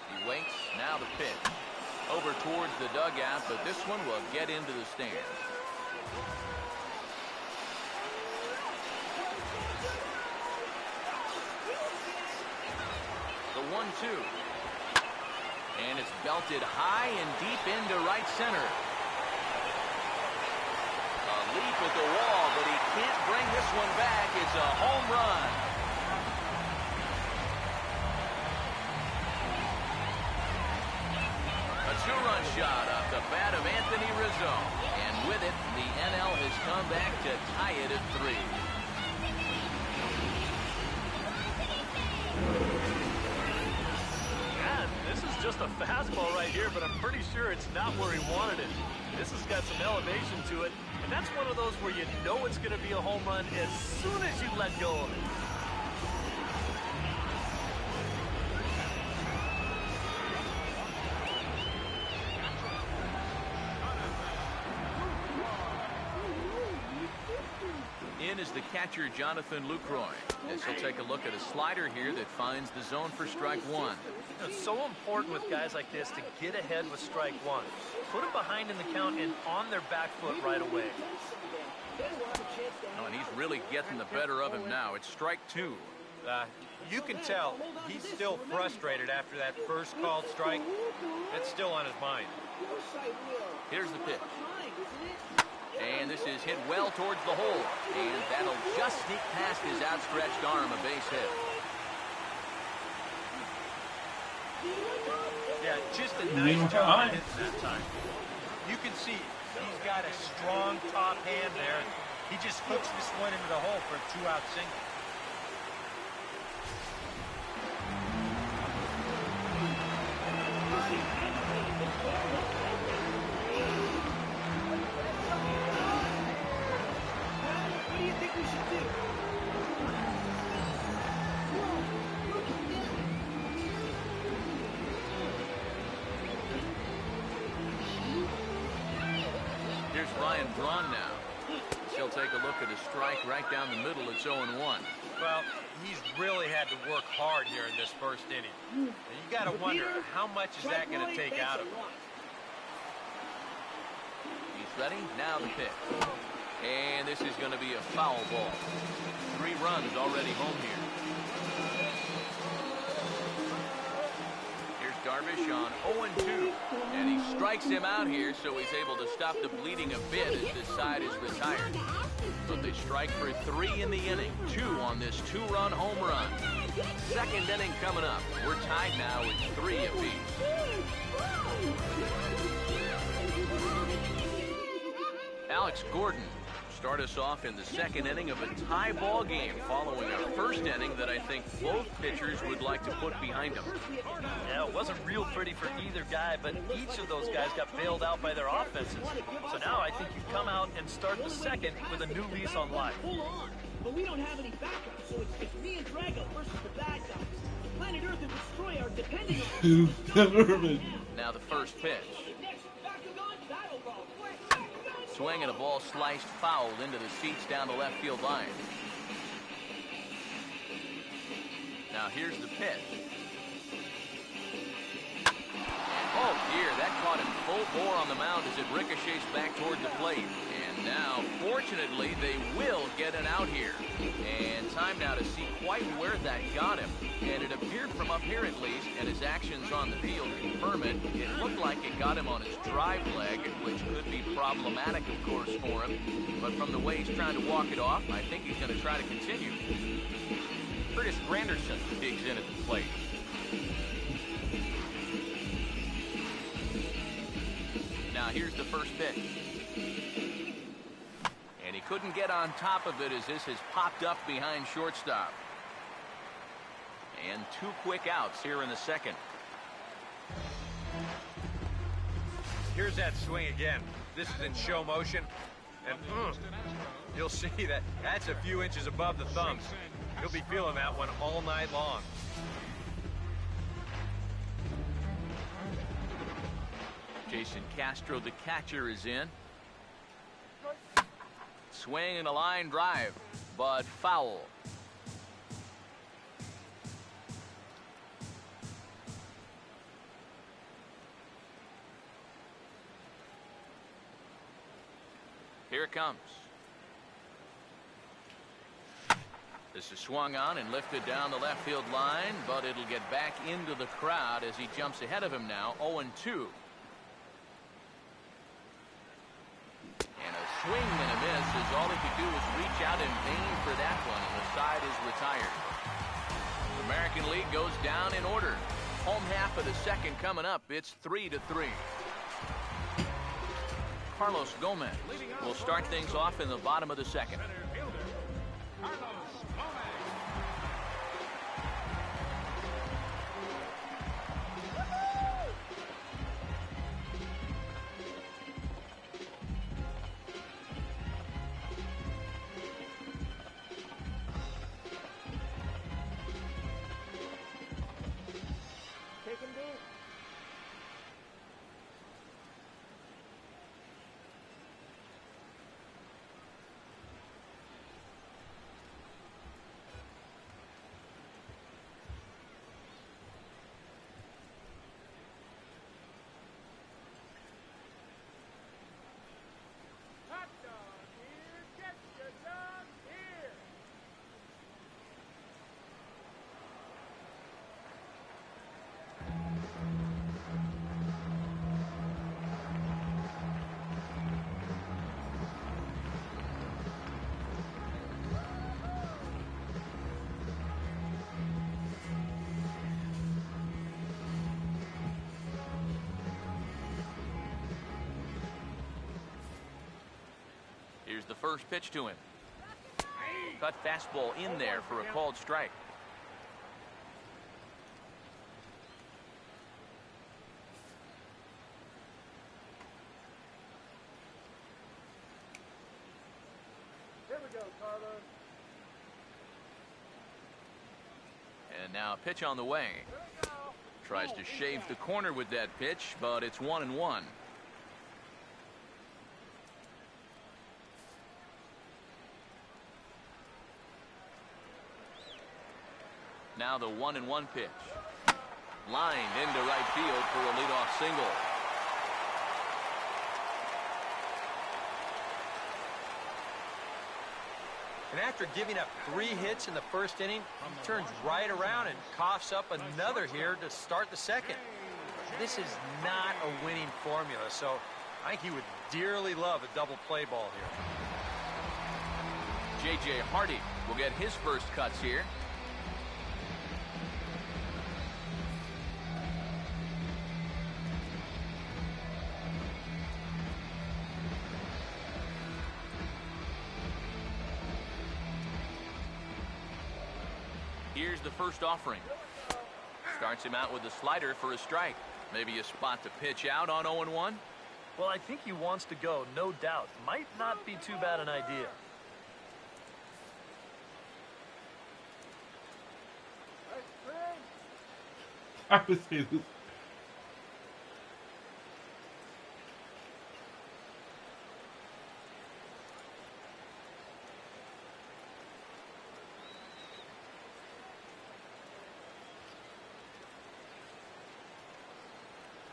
He waits, now the pitch. Over towards the dugout, but this one will get into the stands. The 1-2. And it's belted high and deep into right center. A leap at the wall, but he can't bring this one back. It's a home run. A 2-run shot off the bat of Anthony Rizzo. And with it, the NL has come back to tie it at 3. This is just a fastball right here, but I'm pretty sure it's not where he wanted it. This has got some elevation to it, and that's one of those where you know it's going to be a home run as soon as you let go of it. In is the catcher, Jonathan Lucroy, as he'll take a look at a slider here that finds the zone for strike 1. It's so important with guys like this to get ahead with strike 1. Put them behind in the count and on their back foot right away. Oh, and he's really getting the better of him now. It's strike 2. You can tell he's still frustrated after that first called strike. It's still on his mind. Here's the pitch. And this is hit well towards the hole. And that'll just sneak past his outstretched arm, a base hit. Yeah, just a nice job of hitting that time. You can see he's got a strong top hand there. He just hooks this one into the hole for a 2-out single. What do you think we should do? Here's Ryan Braun now. He'll take a look at a strike right down the middle. It's 0-1. Well, he's really had to work hard here in this first inning. And you got to wonder, how much is that going to take out of him? He's ready. Now the pitch. And this is going to be a foul ball. 3 runs already home here. Here's Darvish on 0-2. And he strikes him out here, so he's able to stop the bleeding a bit as this side is retired. But they strike for 3 in the inning. 2 on this 2-run home run. Second inning coming up. We're tied now at 3 apiece. Alex Gordon start us off in the second inning of a tie ball game following a first inning that I think both pitchers would like to put behind them. Yeah, it wasn't real pretty for either guy, but each of those guys got bailed out by their offenses. So now I think you come out and start the second with a new lease on life. but we don't have any backup, so it's me and Drago versus the bad guys. Planet Earth and Destroyer are depending on us. Now the first pitch. Next, Bakugan battle ball. Swing and a ball sliced foul into the seats down the left field line. Now here's the pitch. Oh dear, that caught him full bore on the mound as it ricochets back toward the plate. And now, fortunately, they will get it out here. And time now to see quite where that got him. And it appeared from up here at least, and his actions on the field confirm it. It looked like it got him on his drive leg, which could be problematic, of course, for him. But from the way he's trying to walk it off, I think he's going to try to continue. Curtis Granderson digs in at the plate. Now here's the first pitch. And he couldn't get on top of it as this has popped up behind shortstop. And 2 quick outs here in the second. Here's that swing again. This is in show motion. And you'll see that that's a few inches above the thumbs. He'll be feeling that one all night long. Jason Castro, the catcher, is in. Swing and a line drive, but foul. Here it comes. This is swung on and lifted down the left field line, but it'll get back into the crowd as he jumps ahead of him now, 0-2. And a swing and a miss as all he could do was reach out in vain for that one, and the side is retired. The American League goes down in order. Home half of the second coming up. It's 3-3. Carlos Gomez will start things off in the bottom of the second. Here's the first pitch to him. Cut fastball in there for a called strike. Here we go, Carlos. And now a pitch on the way. Tries to shave the corner with that pitch, but it's 1-1. Now the 1-1 pitch. Lined into right field for a leadoff single. And after giving up 3 hits in the first inning, he turns right around and coughs up another here to start the second. This is not a winning formula, so I think he would dearly love a double play ball here. J.J. Hardy will get his first cuts here. Here's the first offering. Starts him out with a slider for a strike. Maybe a spot to pitch out on 0-1. Well, I think he wants to go, no doubt. Might not be too bad an idea. I would say this.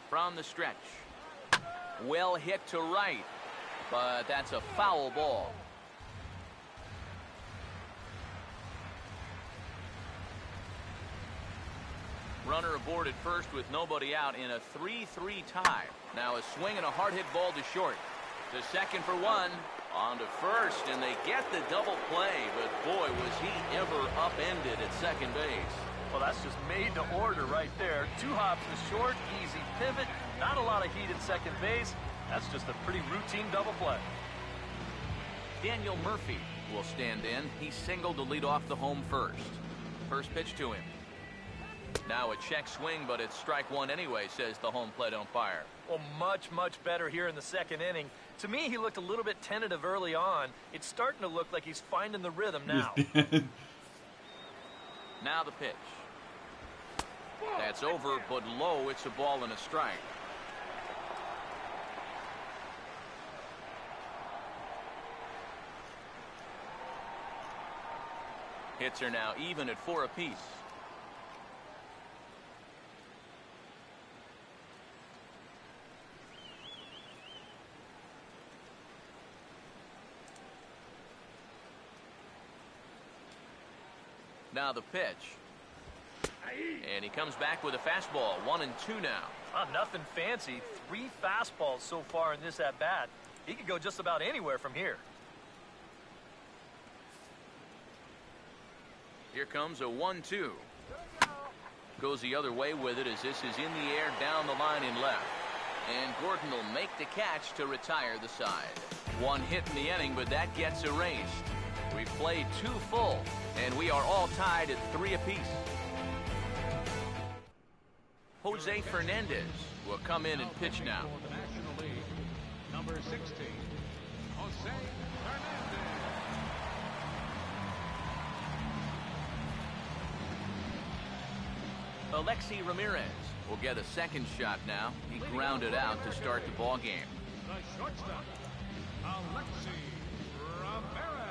From the stretch. Well hit to right, but that's a foul ball. Runner aboard at first with nobody out in a 3-3 tie. Now a swing and a hard hit ball to short. To second for one. On to first, and they get the double play, but boy, was he ever upended at second base. Well, that's just made to order right there. 2 hops to short, easy pivot, not a lot of heat at second base. That's just a pretty routine double play. Daniel Murphy will stand in. He singled to lead off the home first. First pitch to him. Now a check swing, but it's strike one anyway, says the home plate umpire. Well, much, much better here in the second inning. To me, he looked a little bit tentative early on. It's starting to look like he's finding the rhythm now. Now the pitch. That's over, but low. It's a ball and a strike. Hits are now even at 4 apiece. Now the pitch. And he comes back with a fastball. 1-2 now. Nothing fancy. 3 fastballs so far in this at-bat. He could go just about anywhere from here. Here comes a 1-2. Goes the other way with it as this is in the air down the line in left. And Gordon will make the catch to retire the side. 1 hit in the inning, but that gets erased. We've played 2 full, and we are all tied at 3 apiece. Jose Fernandez will come in and pitch now. For the National League, number 16, Jose Fernandez. Alexi Ramirez will get a second shot now. He grounded out to start the ball game. The shortstop, Alexi Ramirez.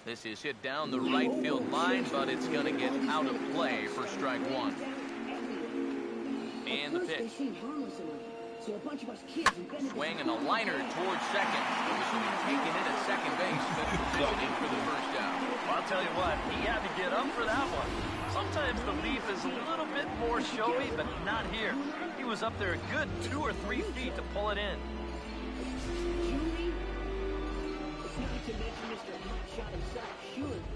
This is hit down the right field line, but it's going to get out of play for strike one. And the pitch. Swing and a liner towards second. This will be taken in at second base, but positioning for the first out. Well, I'll tell you what, he had to get up for that one. Sometimes the leaf is a little bit more showy, but not here. He was up there a good 2 or 3 feet to pull it in.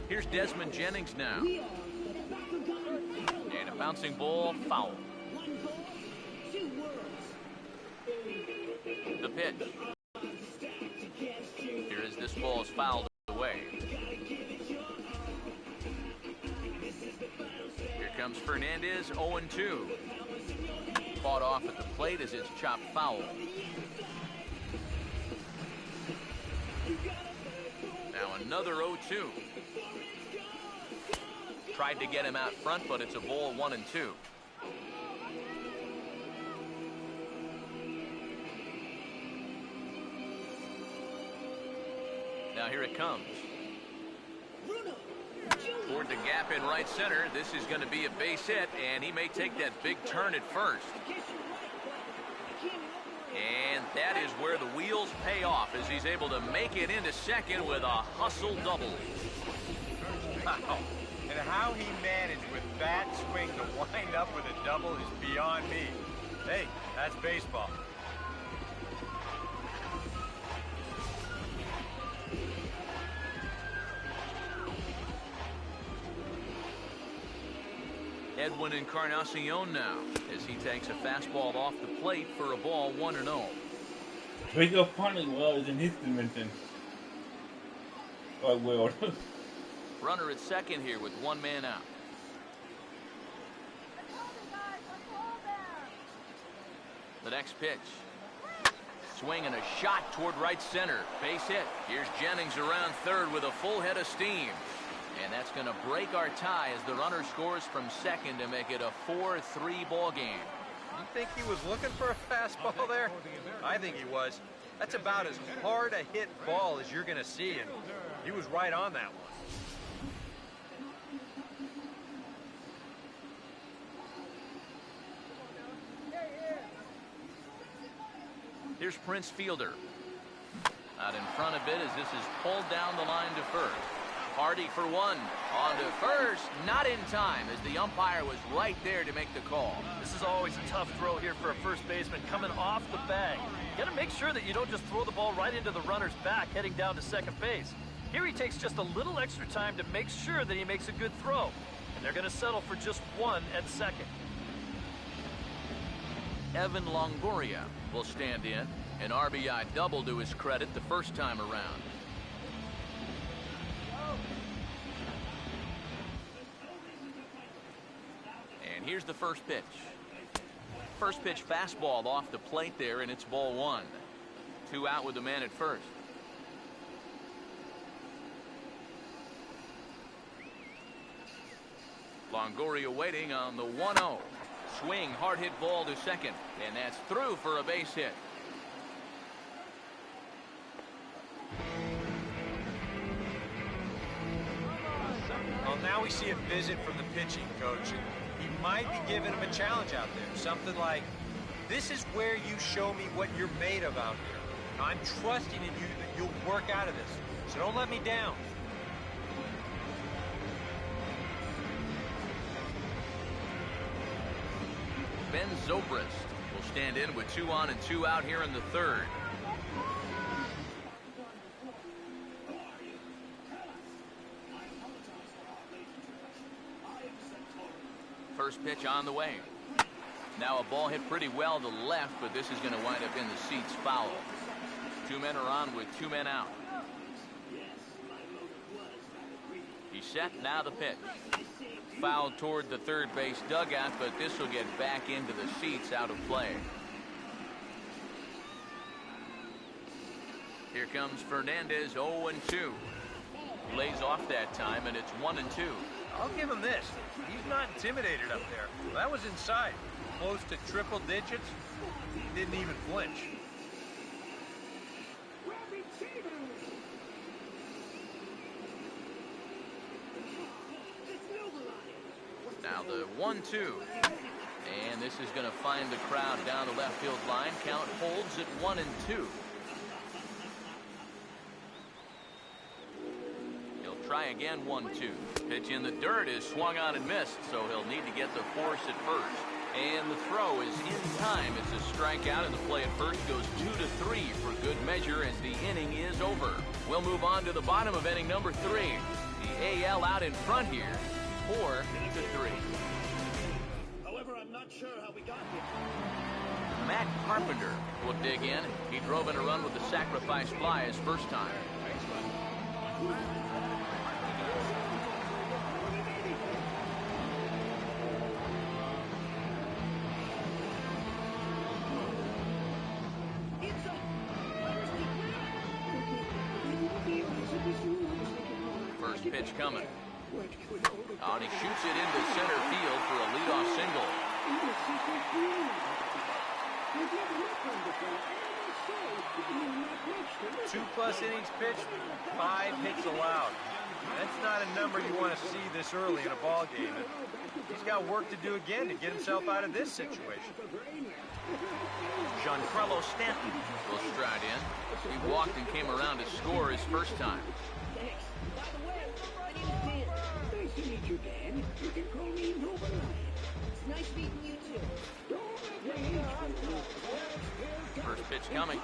Here's Desmond Jennings now. And a bouncing ball, foul. The pitch. Here as this ball is fouled away. Here comes Fernandez, 0-2. Fought off at the plate as it's chopped foul. Now another 0-2. Tried to get him out front, but it's a ball, 1-2. Now here it comes. Toward the gap in right center. This is going to be a base hit, and he may take that big turn at first. And that is where the wheels pay off as he's able to make it into second with a hustle double. Wow. And how he managed with that swing to wind up with a double is beyond me. Hey, that's baseball. Edwin Encarnacion now as he takes a fastball off the plate for a ball, 1-0. Rico finally was in his dimension. Oh, well. Runner at second here with 1 man out. The next pitch. Swing and a shot toward right center. Base hit. Here's Jennings around third with a full head of steam. And that's going to break our tie as the runner scores from second to make it a 4-3 ball game. You think he was looking for a fastball there? I think he was. That's about as hard a hit ball as you're going to see, and he was right on that one. Here's Prince Fielder. Out in front a bit as this is pulled down the line to first. Hardy for one. On to first. Not in time as the umpire was right there to make the call. This is always a tough throw here for a first baseman coming off the bag. You got to make sure that you don't just throw the ball right into the runner's back heading down to second base. Here he takes just a little extra time to make sure that he makes a good throw. And they're going to settle for just one at second. Evan Longoria will stand in. An RBI double to his credit the first time around. And here's the first pitch. First pitch fastball off the plate there, and it's ball one. 2 out with the man at first. Longoria waiting on the 1-0. Swing, hard hit ball to second, and that's through for a base hit. Well, now we see a visit from the pitching coach. He might be giving him a challenge out there. Something like, this is where you show me what you're made of out here. Now, I'm trusting in you that you'll work out of this, so don't let me down. Ben Zobrist will stand in with 2 on and 2 out here in the third. First pitch on the way. Now a ball hit pretty well to left, but this is going to wind up in the seats foul. 2 men are on with 2 men out. He's set, now the pitch. Foul toward the third base dugout, but this will get back into the seats out of play. Here comes Fernandez, 0-2. Lays off that time, and it's 1-2. I'll give him this. He's not intimidated up there. That was inside. Close to triple digits. He didn't even flinch. Now the 1-2. And this is going to find the crowd down the left field line. Count holds at 1-2. He'll try again, 1-2. Pitch in the dirt is swung on and missed, so he'll need to get the force at first. And the throw is in time. It's a strikeout, and the play at first goes 2-3 for good measure as the inning is over. We'll move on to the bottom of inning number 3. The AL out in front here, 4-3. However, I'm not sure how we got here. Matt Carpenter will dig in. He drove in a run with the sacrifice fly his first time. First pitch coming. Oh, and he shoots it into center field for a leadoff single. 2+ innings pitched, 5 hits allowed. That's not a number you want to see this early in a ball game. He's got work to do again to get himself out of this situation. Giancarlo Stanton will stride in. He walked and came around to score his first time. Thanks. By the way, my name is Dan. Nice to meet you, Dan. You can call me Nova Lion. It's nice meeting you, too. First pitch coming.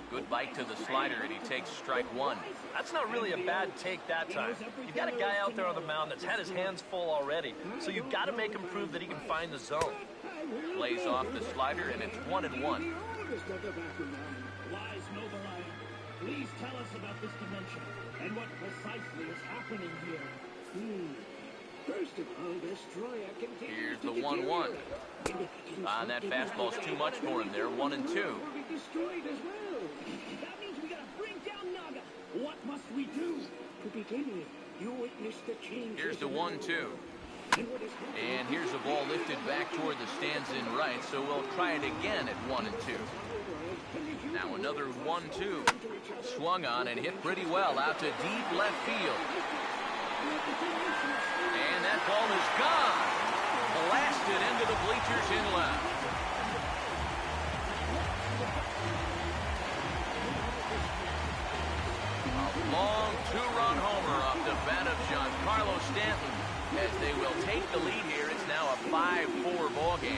Good bite to the slider, and he takes strike 1. That's not really a bad take that time. You've got a guy out there on the mound that's had his hands full already, so you've got to make him prove that he can find the zone. Plays off the slider, and it's 1-1. Wise Nova Lion, please tell us about this dimension and what precisely is happening here. First of all, Destroyer continues. Here's the 1-1. That fastball's too much for him there. 1-2. Will be destroyed as well. That means we gotta bring down Naga. What must we do? To begin with, You witnessed the change. Here's the 1-2. And here's a ball lifted back toward the stands in right, so we'll try it again at 1-2. Now another 1-2. Swung on and hit pretty well out to deep left field. And that ball is gone. Blasted into the bleachers in left. A long two-run homer off the bat of Giancarlo Stanton. As they will take the lead here, it's now a 5-4 ball game.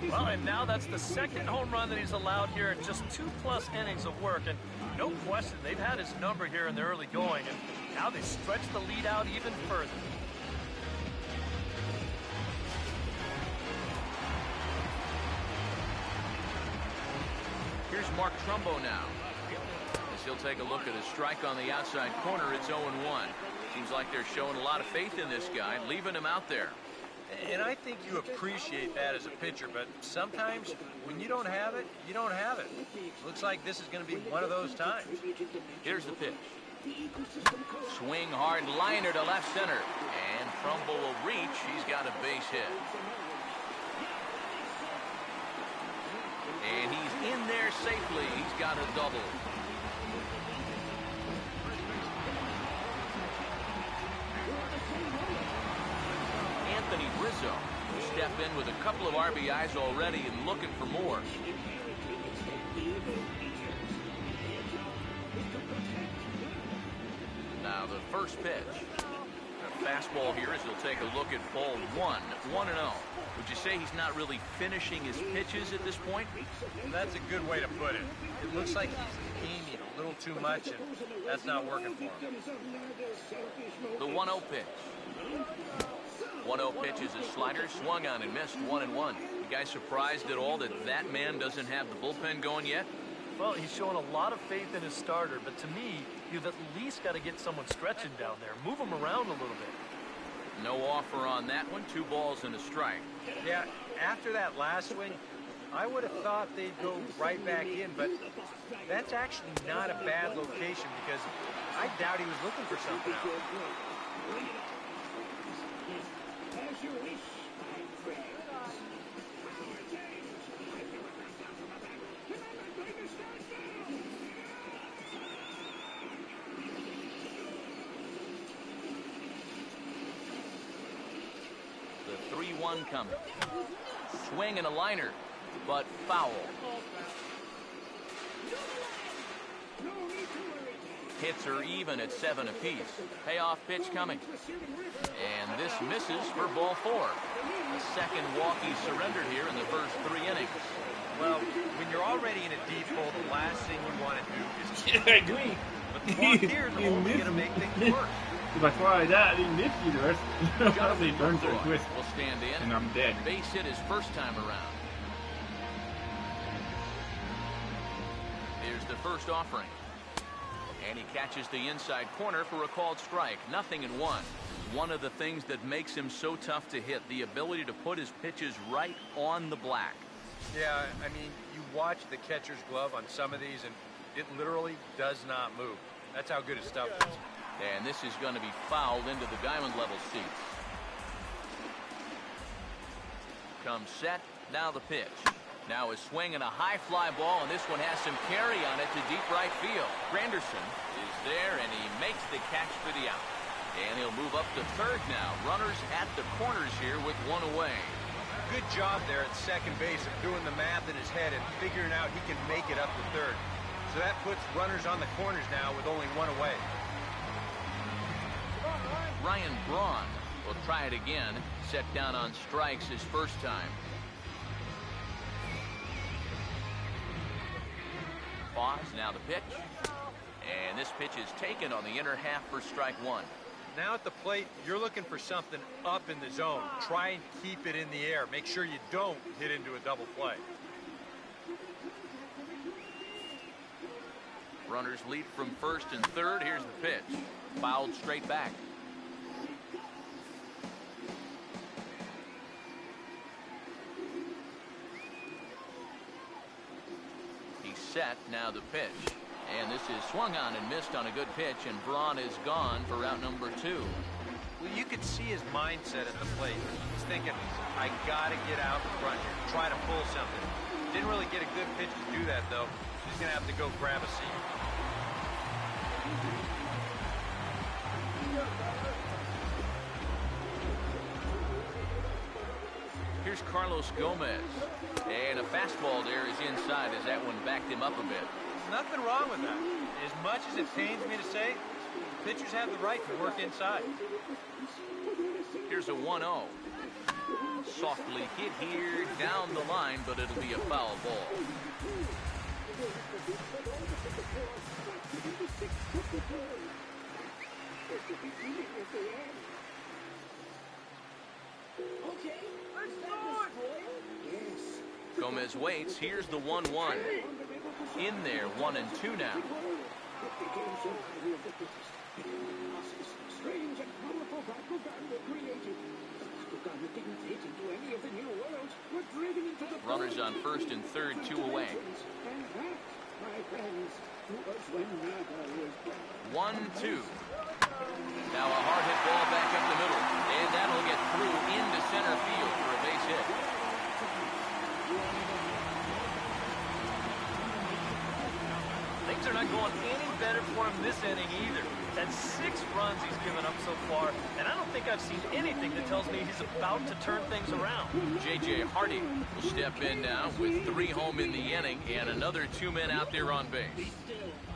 Well, and now that's the second home run that he's allowed here in just 2+ innings of work. And no question, they've had his number here in the early going, and now they stretch the lead out even further. Here's Mark Trumbo now. As he'll take a look at a strike on the outside corner, it's 0-1. Seems like they're showing a lot of faith in this guy, leaving him out there. And I think you appreciate that as a pitcher, but sometimes when you don't have it, you don't have it. Looks like this is going to be one of those times. Here's the pitch. Swing hard liner to left center. And Trumbo will reach. He's got a base hit. And he's in there safely. He's got a double. Anthony Rizzo will step in with a couple of RBIs already and looking for more. Now the first pitch. A fastball here as he'll take a look at ball 1, 1-0. Would you say he's not really finishing his pitches at this point? That's a good way to put it. It looks like he's aiming a little too much, and that's not working for him. The 1-0 pitch. 1-0 pitch is a slider, swung on and missed, 1-1. You guys surprised at all that that man doesn't have the bullpen going yet? Well, he's showing a lot of faith in his starter, but to me, you've at least got to get someone stretching down there. Move him around a little bit. No offer on that one. 2 balls and a strike. Yeah, after that last swing, I would have thought they'd go right back in, but that's actually not a bad location because I doubt he was looking for something else. The 3-1 coming. Swing and a liner, but foul. Hits are even at 7 apiece. Payoff pitch coming. And this misses for ball 4. The second walk he surrendered here in the first 3 innings. Well, when you're already in a deep hole, the last thing you want to do is... Yeah, I agree. But the walk here is only going to make things worse. If I fly that, I didn't miss you the rest. They burn to a twist. Will stand in. And I'm dead. Base hit his first time around. Here's the first offering. And he catches the inside corner for a called strike. 0-1. One of the things that makes him so tough to hit, the ability to put his pitches right on the black. Yeah, I mean, you watch the catcher's glove on some of these, and it literally does not move. That's how good his stuff is. And this is going to be fouled into the diamond level seats. Comes set. Now the pitch. Now a swing and a high fly ball, and this one has some carry on it to deep right field. Granderson is there, and he makes the catch for the out. And he'll move up to third now. Runners at the corners here with 1 away. Good job there at second base of doing the math in his head and figuring out he can make it up to third. So that puts runners on the corners now with only 1 away. Ryan Braun will try it again. Set down on strikes his first time. Pause, now the pitch. And this pitch is taken on the inner half for strike 1. Now at the plate, you're looking for something up in the zone. Try and keep it in the air. Make sure you don't hit into a double play. Runners lead from first and third. Here's the pitch. Fouled straight back. He's set. Now the pitch. And this is swung on and missed on a good pitch, and Braun is gone for out number 2. Well, you could see his mindset at the plate. He's thinking, I got to get out in front here, try to pull something. Didn't really get a good pitch to do that, though. He's going to have to go grab a seat. Here's Carlos Gomez. And a fastball there is inside as that one backed him up a bit. Nothing wrong with that. As much as it pains me to say, pitchers have the right to work inside. Here's a 1-0. Softly hit here down the line, but it'll be a foul ball. Gomez waits. Here's the 1-1. In there, 1-2 now. Strange and powerful Bakugan were created. Bakugan who didn't fit into any of the new worlds were driven into the runners on first and third, 2 away. And that, my friends, was when Naga was born. 1-2. Now a hard hit ball back up the middle, and that'll get through into center field for a base hit. Things are not going any better for him this inning either. That's 6 runs he's given up so far, and I don't think I've seen anything that tells me he's about to turn things around. J.J. Hardy will step in now with 3 home in the inning and another 2 men out there on base.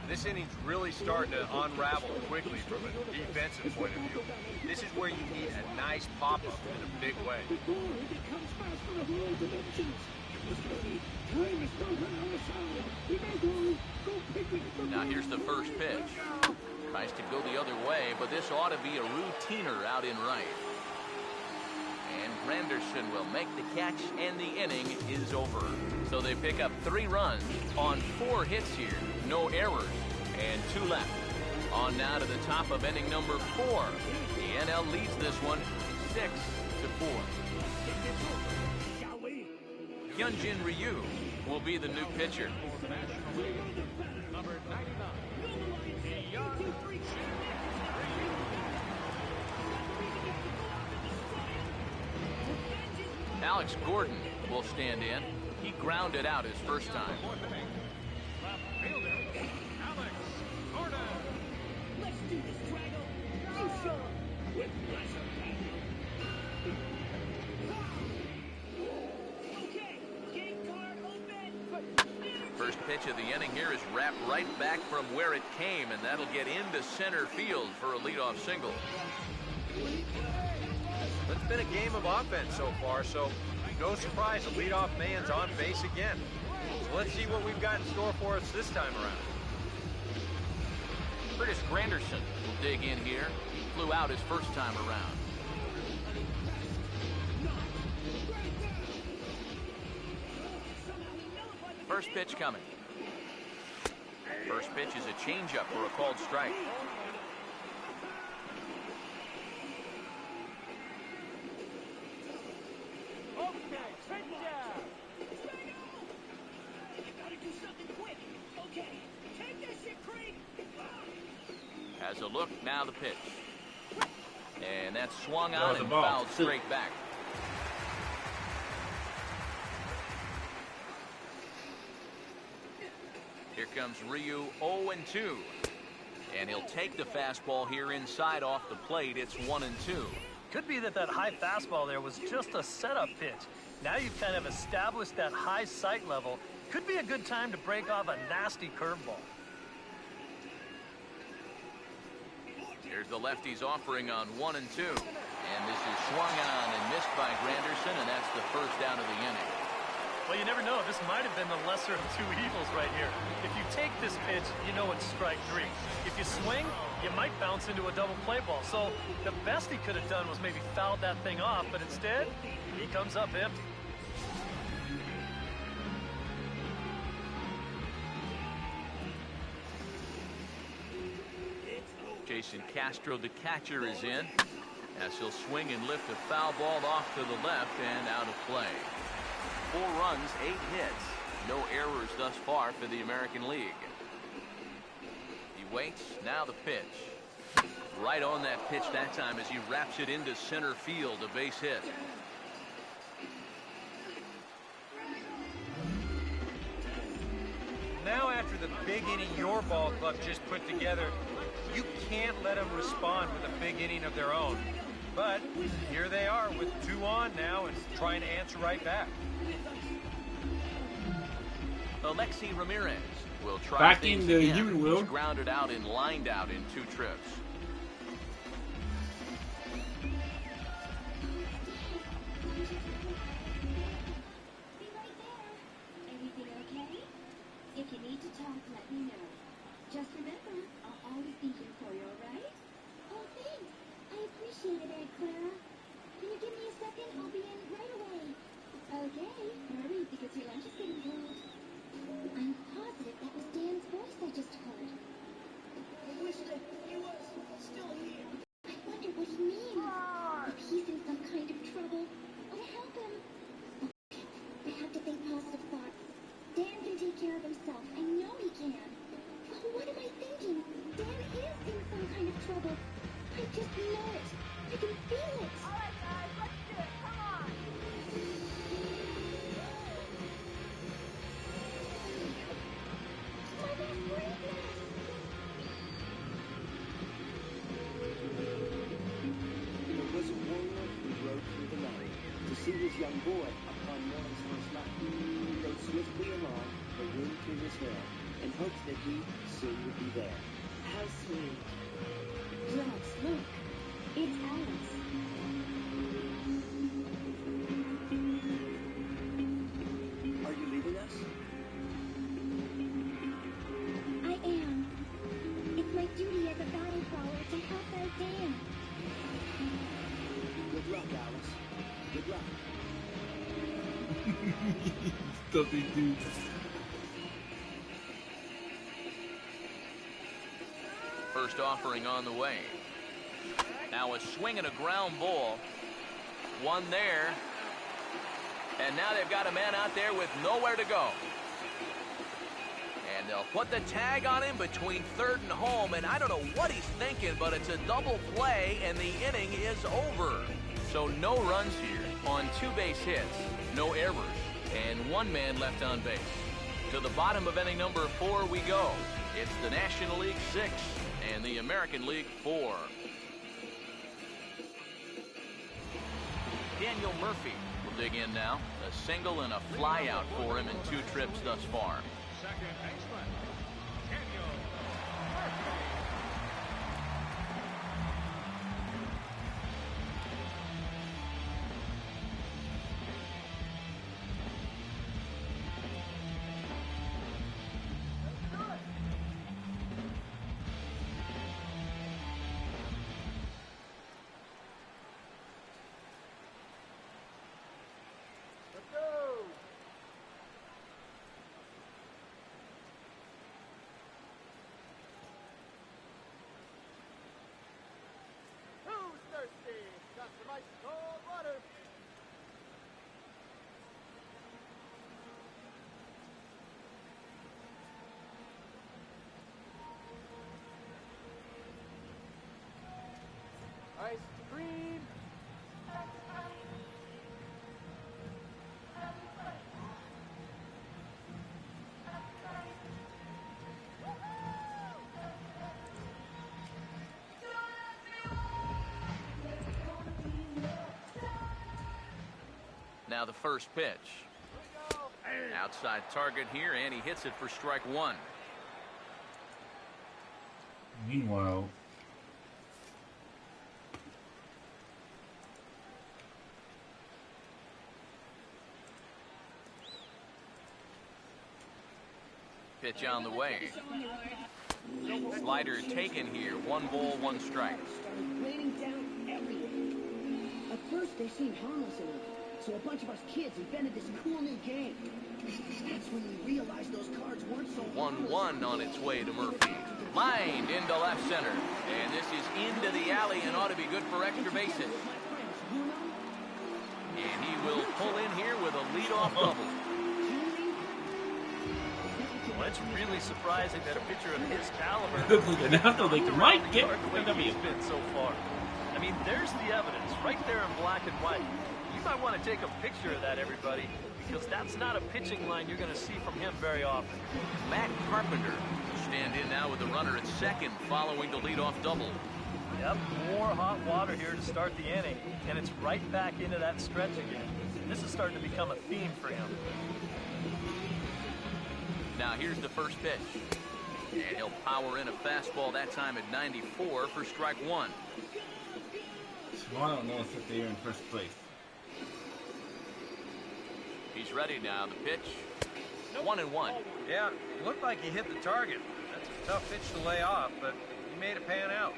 This inning's really starting to unravel quickly from a defensive point of view. This is where you need a nice pop-up in a big way. Now here's the first pitch. Tries to go the other way, but this ought to be a routiner out in right. And Granderson will make the catch, and the inning is over. So they pick up 3 runs on 4 hits here. No errors, and 2 left. On now to the top of inning number 4. The NL leads this one 6-4. Hyunjin Ryu will be the new pitcher. Number 99, Alex Gordon will stand in. He grounded out his first time. fielder, Alex Gordon. Let's do this, Drago. You show 'em with pleasure. Okay, game card open. First pitch of the inning here is wrapped right back from where it came, and that'll get into center field for a leadoff single. It's been a game of offense so far, so no surprise the leadoff man's on base again. So let's see what we've got in store for us this time around. Curtis Granderson will dig in here. He flew out his first time around. First pitch coming. First pitch is a changeup for a called strike. Has a look, now the pitch. And that's swung on and fouled straight back. Here comes Ryu 0-2. And he'll take the fastball here inside off the plate. It's 1-2. Could be that high fastball there was just a setup pitch. Now you've kind of established that high sight level. Could be a good time to break off a nasty curveball. Here's the lefty's offering on 1-2. And this is swung on and missed by Granderson, and that's the first out of the inning. Well, you never know. This might have been the lesser of 2 evils right here. If you take this pitch, you know it's strike 3. If you swing, you might bounce into a double play ball. So the best he could have done was maybe fouled that thing off, but instead, he comes up empty. Jason Castro, the catcher, is in, as he'll swing and lift a foul ball off to the left and out of play. 4 runs, 8 hits. No errors thus far for the American League. He waits. Now the pitch. Right on that pitch that time as he wraps it into center field, a base hit. Now after the big inning your ball club just put together, you can't let them respond with a big inning of their own. But here they are with 2 on now and trying to answer right back. Alexi Ramirez will try back things in the again. human world. He's grounded out and lined out in 2 trips. Be right there. Everything okay? If you need to talk, let me know. Just remember, I'll always be here for you, alright? Oh, thanks. I appreciate it, Aunt Clara. Can you give me a second? I'll be in right away. Okay, hurry because your lunch is getting cold. I'm positive that was Dan's voice I just heard. I wish that he was still here. I wonder what he means. If he's in some kind of trouble, or to help him. Okay, I have to think positive thoughts. Dan can take care of himself. I know he can. Oh, what am I thinking? Dan is in some kind of trouble. I just know it. I can feel it. All right, guys, let's do it. Come on. My best friend. There was a warrior who rode through the night to see his young boy upon morning's first light. He rode swiftly along, the wind to his hair, in hopes that he soon would be there. How sweet. Drax, look. It's Alice. Are you leaving us? I am. It's my duty as a battle crawler to help out Dan. Good luck, Alice. Good luck. Stupid dude. First offering on the way. Now a swing and a ground ball. One there. And now they've got a man out there with nowhere to go. And they'll put the tag on him between third and home. And I don't know what he's thinking, but it's a double play, and the inning is over. So no runs here on 2 base hits, no errors, and 1 man left on base. To the bottom of inning number 4 we go. It's the National League 6 and the American League 4. Daniel Murphy will dig in now. A single and a fly out for him in 2 trips thus far. Second baseman, Daniel Murphy. Ice cream. Now the first pitch. Outside target here, and he hits it for strike 1. Meanwhile, Pitch on the way. Slider taken here. 1 ball, 1 strike. Started raining down everywhere. At first, they seemed harmless enough, so a bunch of us kids invented this cool new game. That's when we realized those cards weren't so 1-1 on its way to Murphy. Lined into left center. And This is into the alley and ought to be good for extra bases. And he will pull in here with a leadoff double. Well, it's really surprising that a pitcher of his caliber the way he's been so far. I mean, there's the evidence right there in black and white. You might want to take a picture of that, everybody, because that's not a pitching line you're going to see from him very often. Matt Carpenter will stand in now with the runner at second following the leadoff double. Yep, more hot water here to start the inning, and it's right back into that stretch again. This is starting to become a theme for him. Now here's the first pitch. And he'll power in a fastball that time at 94 for strike one. Smile knows that they're in first place. He's ready now. The pitch. 1-1. Yeah, looked like he hit the target. That's a tough pitch to lay off, but he made it pan out.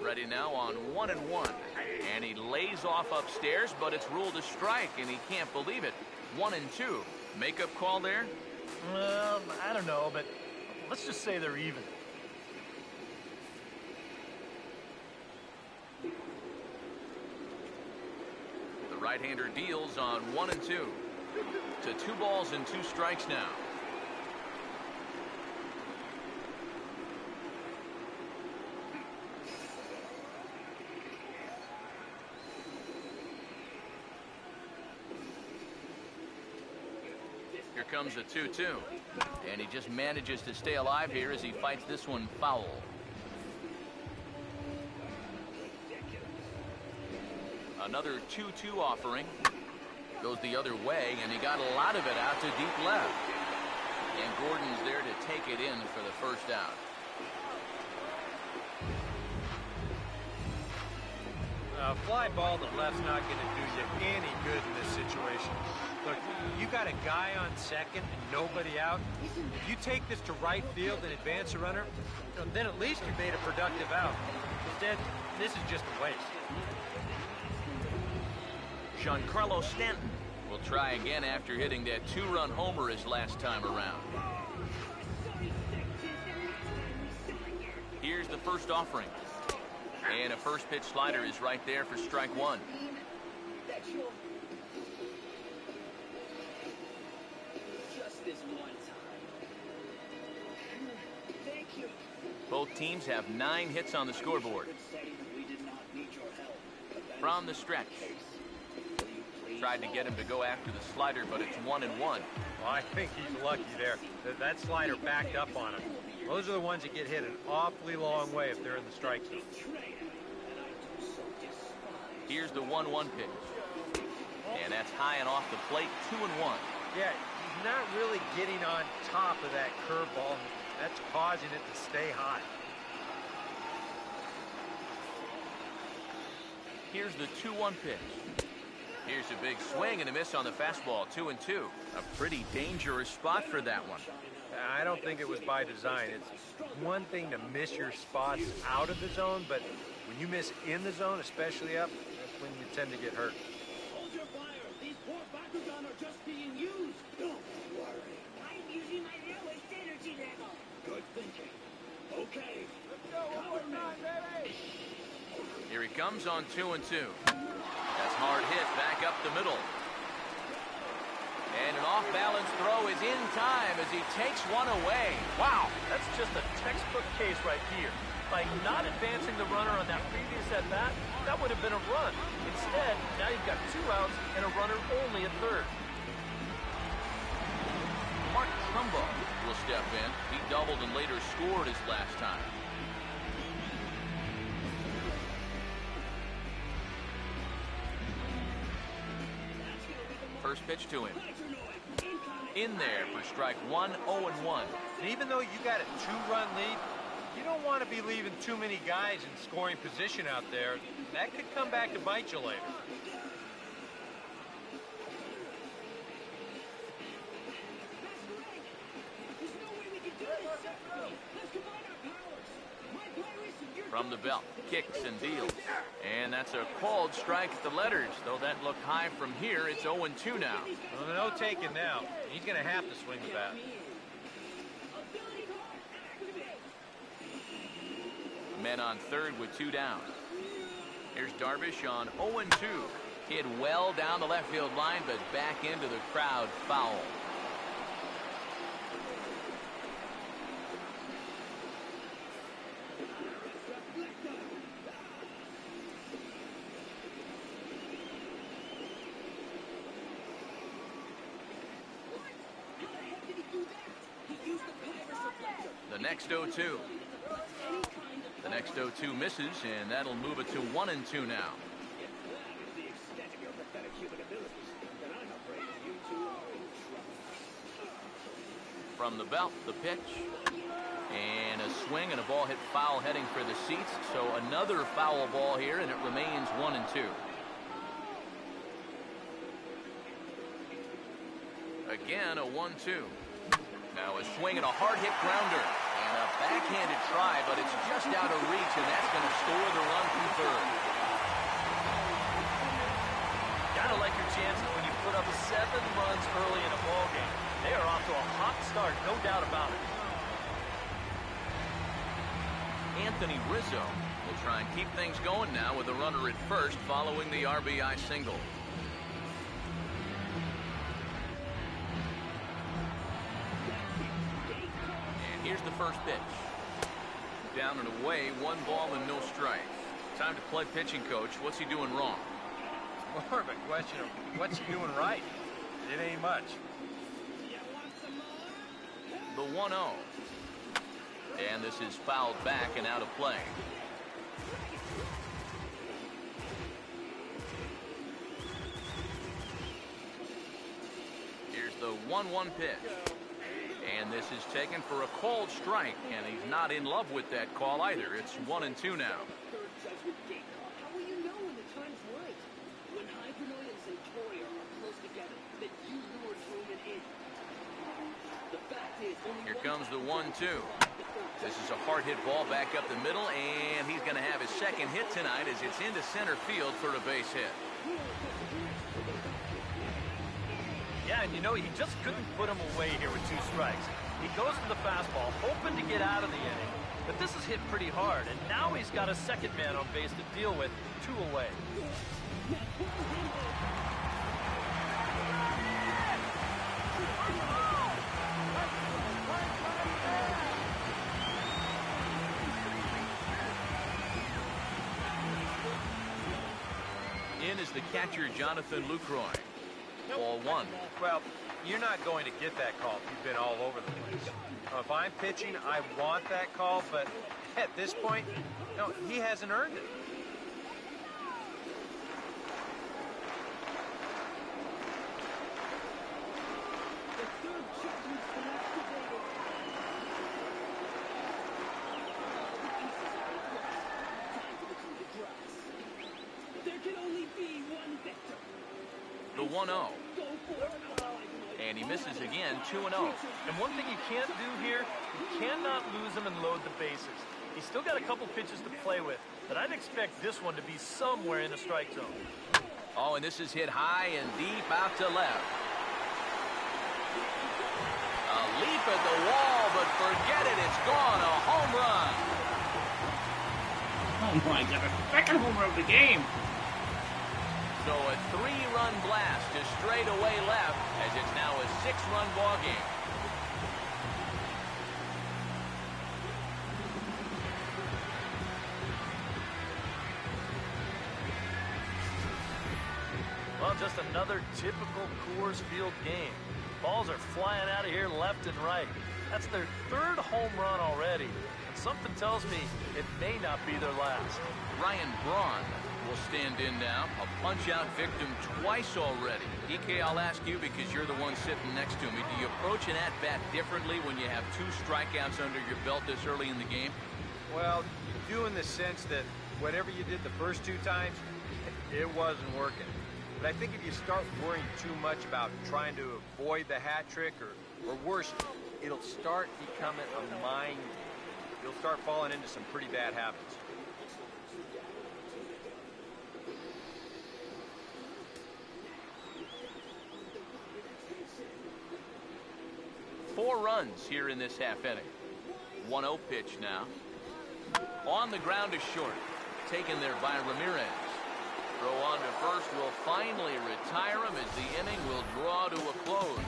Ready now on 1-1. And he lays off upstairs, but it's ruled a strike, and he can't believe it. 1-2. Makeup call there? I don't know, but let's just say they're even. The right-hander deals on 1-2. To 2 balls and 2 strikes now. Here comes a 2-2. And he just manages to stay alive here as he fights this one foul. Another 2-2 offering. Goes the other way, and he got a lot of it out to deep left. And Gordon's there to take it in for the first out. A fly ball to left's not going to do you any good in this situation. Look, you got a guy on second and nobody out. If you take this to right field and advance a runner, then at least you made a productive out. Instead, this is just a waste. Giancarlo Stanton will try again after hitting that 2-run homer his last time around. Here's the first offering. And a first pitch slider is right there for strike one. Both teams have 9 hits on the scoreboard. From the stretch. Tried to get him to go after the slider, but it's 1-1. Well, I think he's lucky there. That slider backed up on him. Those are the ones that get hit an awfully long way if they're in the strike zone. Here's the 1-1 pitch. And that's high and off the plate, 2-1. Yeah, he's not really getting on top of that curveball. That's causing it to stay high. Here's the 2-1 pitch. Here's a big swing and a miss on the fastball, 2-2. A pretty dangerous spot for that one. I don't think it was by design. It's one thing to miss your spots out of the zone, but when you miss in the zone, especially up, that's when you tend to get hurt. Hold your fire. These poor Bakugan are just being used. Don't worry. I'm using my lowest energy level. Good thinking. Okay. Let's go. One more time, baby. Here he comes on 2-2. That's hard hit back up the middle. And an off-balance throw is in time as he takes one away. Wow, that's just a textbook case right here. By not advancing the runner on that previous at-bat, that would have been a run. Instead, now you've got 2 outs and a runner only at third. Mark Trumbo will step in. He doubled and later scored his last time. First pitch to him. In there for strike one, 0-1. And even though you got a 2-run lead, you don't want to be leaving too many guys in scoring position out there. That could come back to bite you later. From from the belt. Kicks and deals. And that's a called strike at the letters. Though that looked high from here, it's 0-2 now. Well, no taking now. He's going to have to swing the bat. Men on third with 2 down. Here's Darvish on 0-2. Hit well down the left field line, but back into the crowd, foul. The next 0-2. The next 0-2 misses, and that'll move it to 1-2 now. From the belt, the pitch. And a swing and a ball hit foul heading for the seats. So another foul ball here, and it remains 1-2. Again, a 1-2. Now a swing and a hard hit grounder. And a backhanded try, but it's just out of reach, and that's going to score the run from third. Gotta like your chances when you put up 7 runs early in a ball game. They are off to a hot start, no doubt about it. Anthony Rizzo will try and keep things going now with a runner at first following the RBI single. Here's the first pitch. Down and away, 1 ball and no strikes. Time to play pitching coach. What's he doing wrong? It's more of a question of what's he doing right. It ain't much. The 1-0. And this is fouled back and out of play. Here's the 1-1 pitch. And this is taken for a called strike, and he's not in love with that call either. It's 1-2 now. How will you know when the time's right? When Hydronoid and Centauria are close together, then you lure Truman in. The fact is, Here comes the 1-2. This is a hard hit ball back up the middle, and he's going to have his second hit tonight as it's into center field for a base hit. Yeah, and you know, he just couldn't put him away here with 2 strikes. He goes to the fastball, hoping to get out of the inning. But this is hit pretty hard, and now he's got a second man on base to deal with, 2 away. In is the catcher, Jonathan Lucroy. Ball 1. Well, you're not going to get that call if you've been all over the place. If I'm pitching, I want that call, but at this point, no, he hasn't earned it. There can only be one victor. The 1-0. And he misses again, 2-0. And one thing you can't do here, you cannot lose him and load the bases. He's still got a couple pitches to play with, but I'd expect this one to be somewhere in the strike zone. Oh, and this is hit high and deep out to left. A leap at the wall, but forget it, it's gone, a home run. Oh my God, the second home run of the game. So a 3-run blast to straightaway left as it's now a 6-run ball game. Well, just another typical Coors Field game. Balls are flying out of here left and right. That's their 3rd home run already. And something tells me it may not be their last. Ryan Braun will stand in now. A punch-out victim twice already. DK, I'll ask you because you're the one sitting next to me. Do you approach an at-bat differently when you have 2 strikeouts under your belt this early in the game? Well, you do in the sense that whatever you did the first 2 times, it wasn't working. But I think if you start worrying too much about trying to avoid the hat trick, or worse, it'll start becoming a mind. You'll start falling into some pretty bad habits. 4 runs here in this half inning. 1-0 pitch now. On the ground is short. Taken there by Ramirez. Throw on to first will finally retire him as the inning will draw to a close.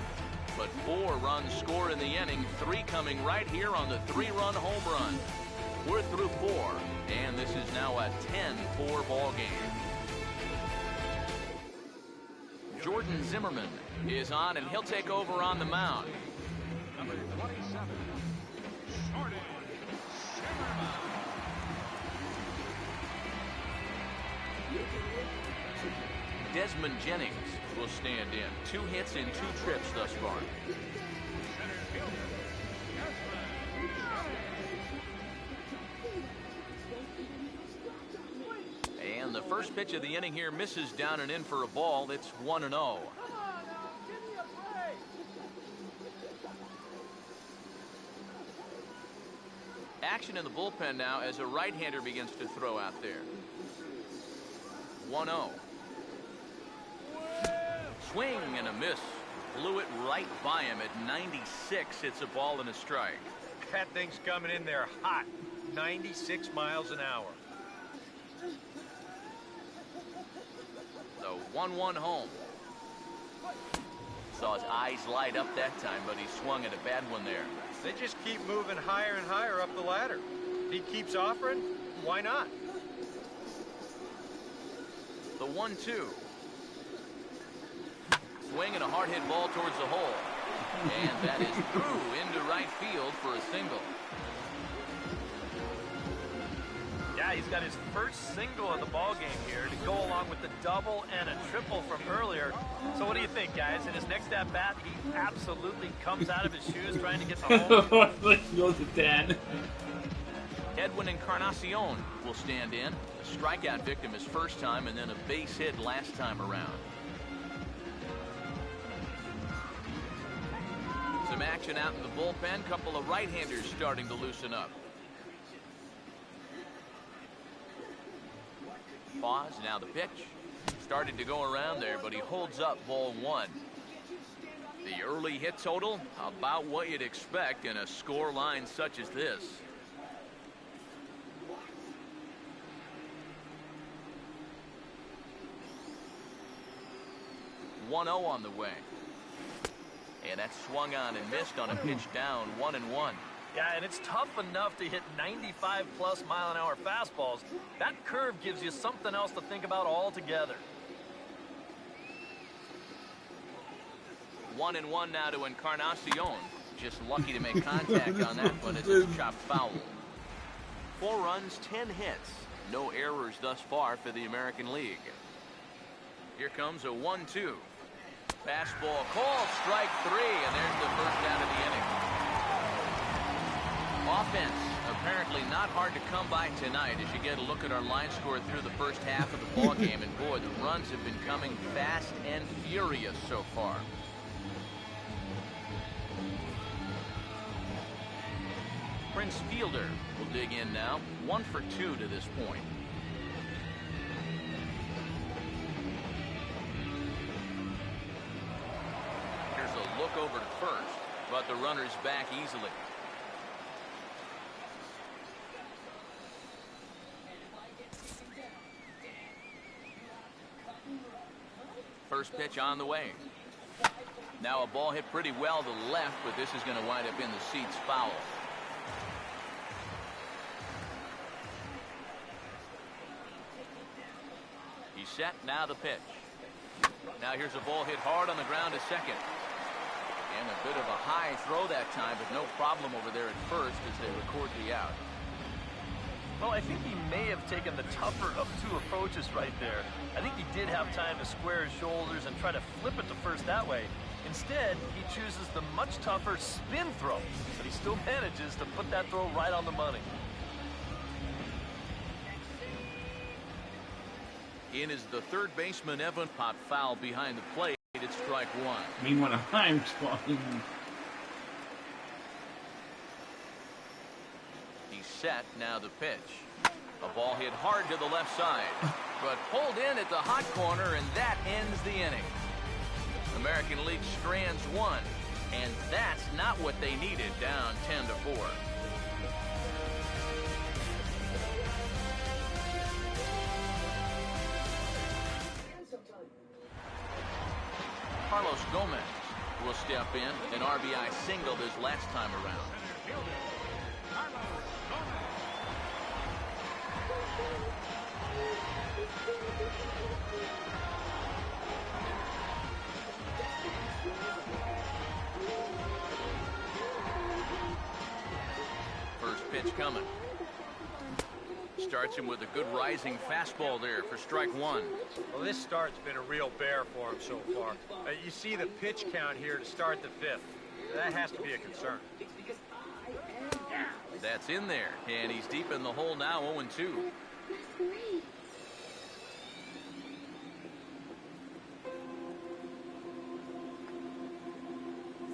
But 4 runs score in the inning, 3 coming right here on the 3-run home run. We're through 4, and this is now a 10-4 ball game. Jordan Zimmerman is on, and he'll take over on the mound. Number 27, Jordan Zimmerman. Desmond Jennings will stand in. 2 hits in 2 trips thus far. And the first pitch of the inning here misses down and in for a ball. It's 1-0. Action in the bullpen now as a right-hander begins to throw out there. 1-0. Swing and a miss. Blew it right by him at 96. It's a ball and a strike. That thing's coming in there hot. 96 miles an hour. The 1-1 home. Saw his eyes light up that time, but he swung at a bad one there. They just keep moving higher and higher up the ladder. He keeps offering, why not? The 1-2. Swing and a hard hit ball towards the hole. And that is through into right field for a single. Yeah, he's got his first single of the ball game here to go along with the double and a triple from earlier. So what do you think, guys? In his next at-bat, he absolutely comes out of his shoes trying to get to home. Let's go to 10. Edwin Encarnacion will stand in. A strikeout victim his first time, and then a base hit last time around. Some action out in the bullpen. Couple of right-handers starting to loosen up. Pause, now the pitch. Started to go around there, but he holds up ball 1. The early hit total, about what you'd expect in a score line such as this. .1-0 on the way. And that swung on and missed on a pitch down, 1-1. Yeah, and it's tough enough to hit 95-plus mile-an-hour fastballs. That curve gives you something else to think about altogether. 1-1 now to Encarnacion. Just lucky to make contact on that one as it's chopped foul. 4 runs, 10 hits. No errors thus far for the American League. Here comes a 1-2. Fastball called, strike 3, and there's the first out of the inning. Offense apparently not hard to come by tonight as you get a look at our line score through the first half of the ball game, and boy, the runs have been coming fast and furious so far. Prince Fielder will dig in now. 1 for 2 to this point. Here's a look over to first, but the runner's back easily. First pitch on the way. Now a ball hit pretty well to the left, but this is going to wind up in the seats foul. He's set, now the pitch. Now here's a ball hit hard on the ground to second. And a bit of a high throw that time, but no problem over there at first as they record the out. Well, I think he may have taken the tougher of 2 approaches right there. I think he did have time to square his shoulders and try to flip it to first that way. Instead, he chooses the much tougher spin throw, but he still manages to put that throw right on the money. In is the third baseman, Evan. Pop foul behind the plate. It's strike 1. Meanwhile, I'm swung. He's set, now the pitch. A ball hit hard to the left side, but pulled in at the hot corner, and that ends the inning. American League strands 1, And that's not what they needed, down 10-4. Carlos Gomez will step in, an RBI single his last time around. First pitch coming. Starts him with a good rising fastball there for strike one. Well, this start's been a real bear for him so far. You see the pitch count here to start the fifth. That has to be a concern. That's in there, and he's deep in the hole now, 0-2. That's great.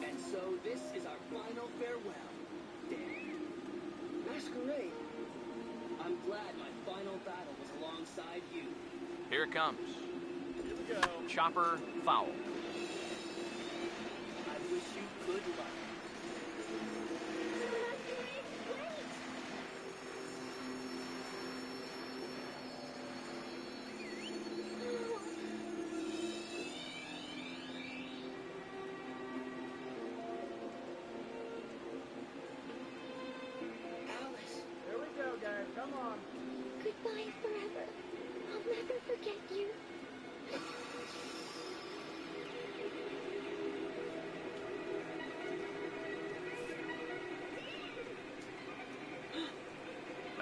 And so this is our final farewell. Masquerade. I'm glad my final battle was alongside you. Here it comes. Here we go. Chopper foul. I wish you good luck. Goodbye forever. I'll never forget you.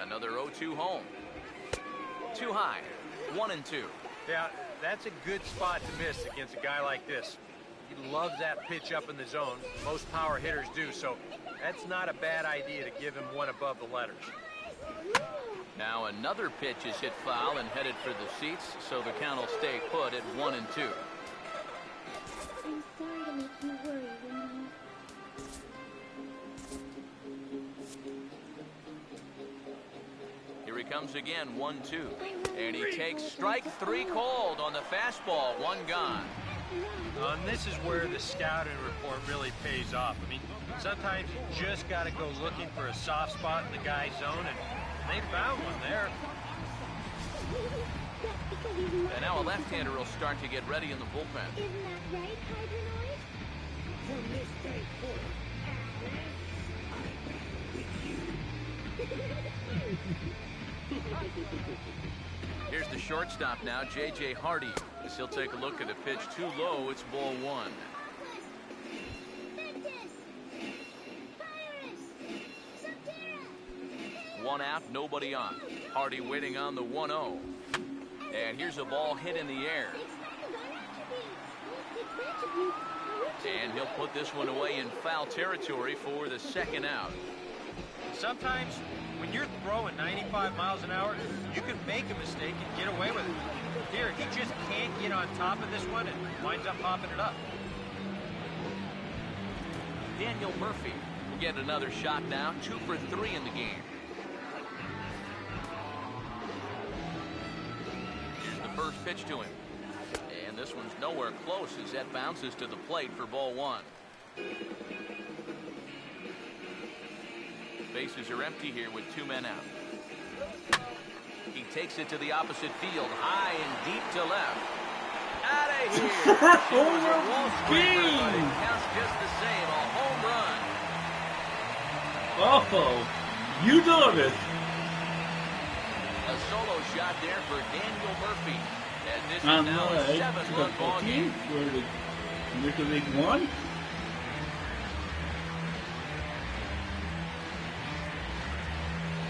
Another 0-2 home. Too high. 1-2. Yeah, that's a good spot to miss against a guy like this. He loves that pitch up in the zone. Most power hitters do, so that's not a bad idea to give him one above the letters. Now another pitch is hit foul and headed for the seats, so the count will stay put at 1-2. I'm sorry to make you worry, Winnie. Here he comes again, 1-2. And he takes strike three called on the fastball, one gone. And this is where the scouting report really pays off. I mean, sometimes you just got to go looking for a soft spot in the guy's zone, and they found one there. And now a left-hander will start to get ready in the bullpen. Isn't that right, Hydronoid? From this day forward, Here's the shortstop now, J.J. Hardy. As he'll take a look at a pitch too low, it's ball one. One out, nobody on. Hardy waiting on the 1-0. And here's a ball hit in the air. And he'll put this one away in foul territory for the second out. Sometimes when you're throwing 95 miles an hour, you can make a mistake and get away with it. Here, he just can't get on top of this one and winds up popping it up. Daniel Murphy will get another shot now, 2 for 3 in the game. Here's the first pitch to him. And this one's nowhere close as that bounces to the plate for ball one. Bases are empty here with 2 men out. He takes it to the opposite field, high and deep to left. Out of here! It was a wall scraper, but it counts just the same, a home run. Oh, you done it. A solo shot there for Daniel Murphy. And this is I'm now a right. 7-run ball game. For the American League One.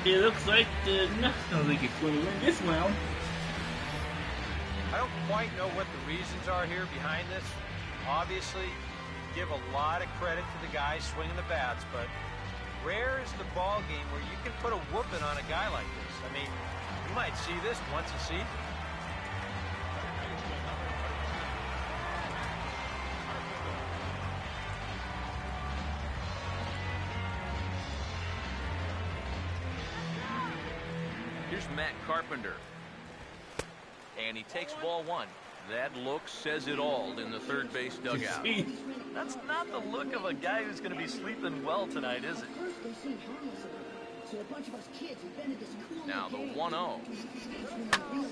It looks like the National League is going to win this round. I don't quite know what the reasons are here behind this. Obviously, give a lot of credit to the guys swinging the bats, but rare is the ball game where you can put a whooping on a guy like this. I mean, you might see this once a season. Here's Matt Carpenter. And he takes ball one. That look says it all in the third base dugout. That's not the look of a guy who's going to be sleeping well tonight, is it? Now the 1-0.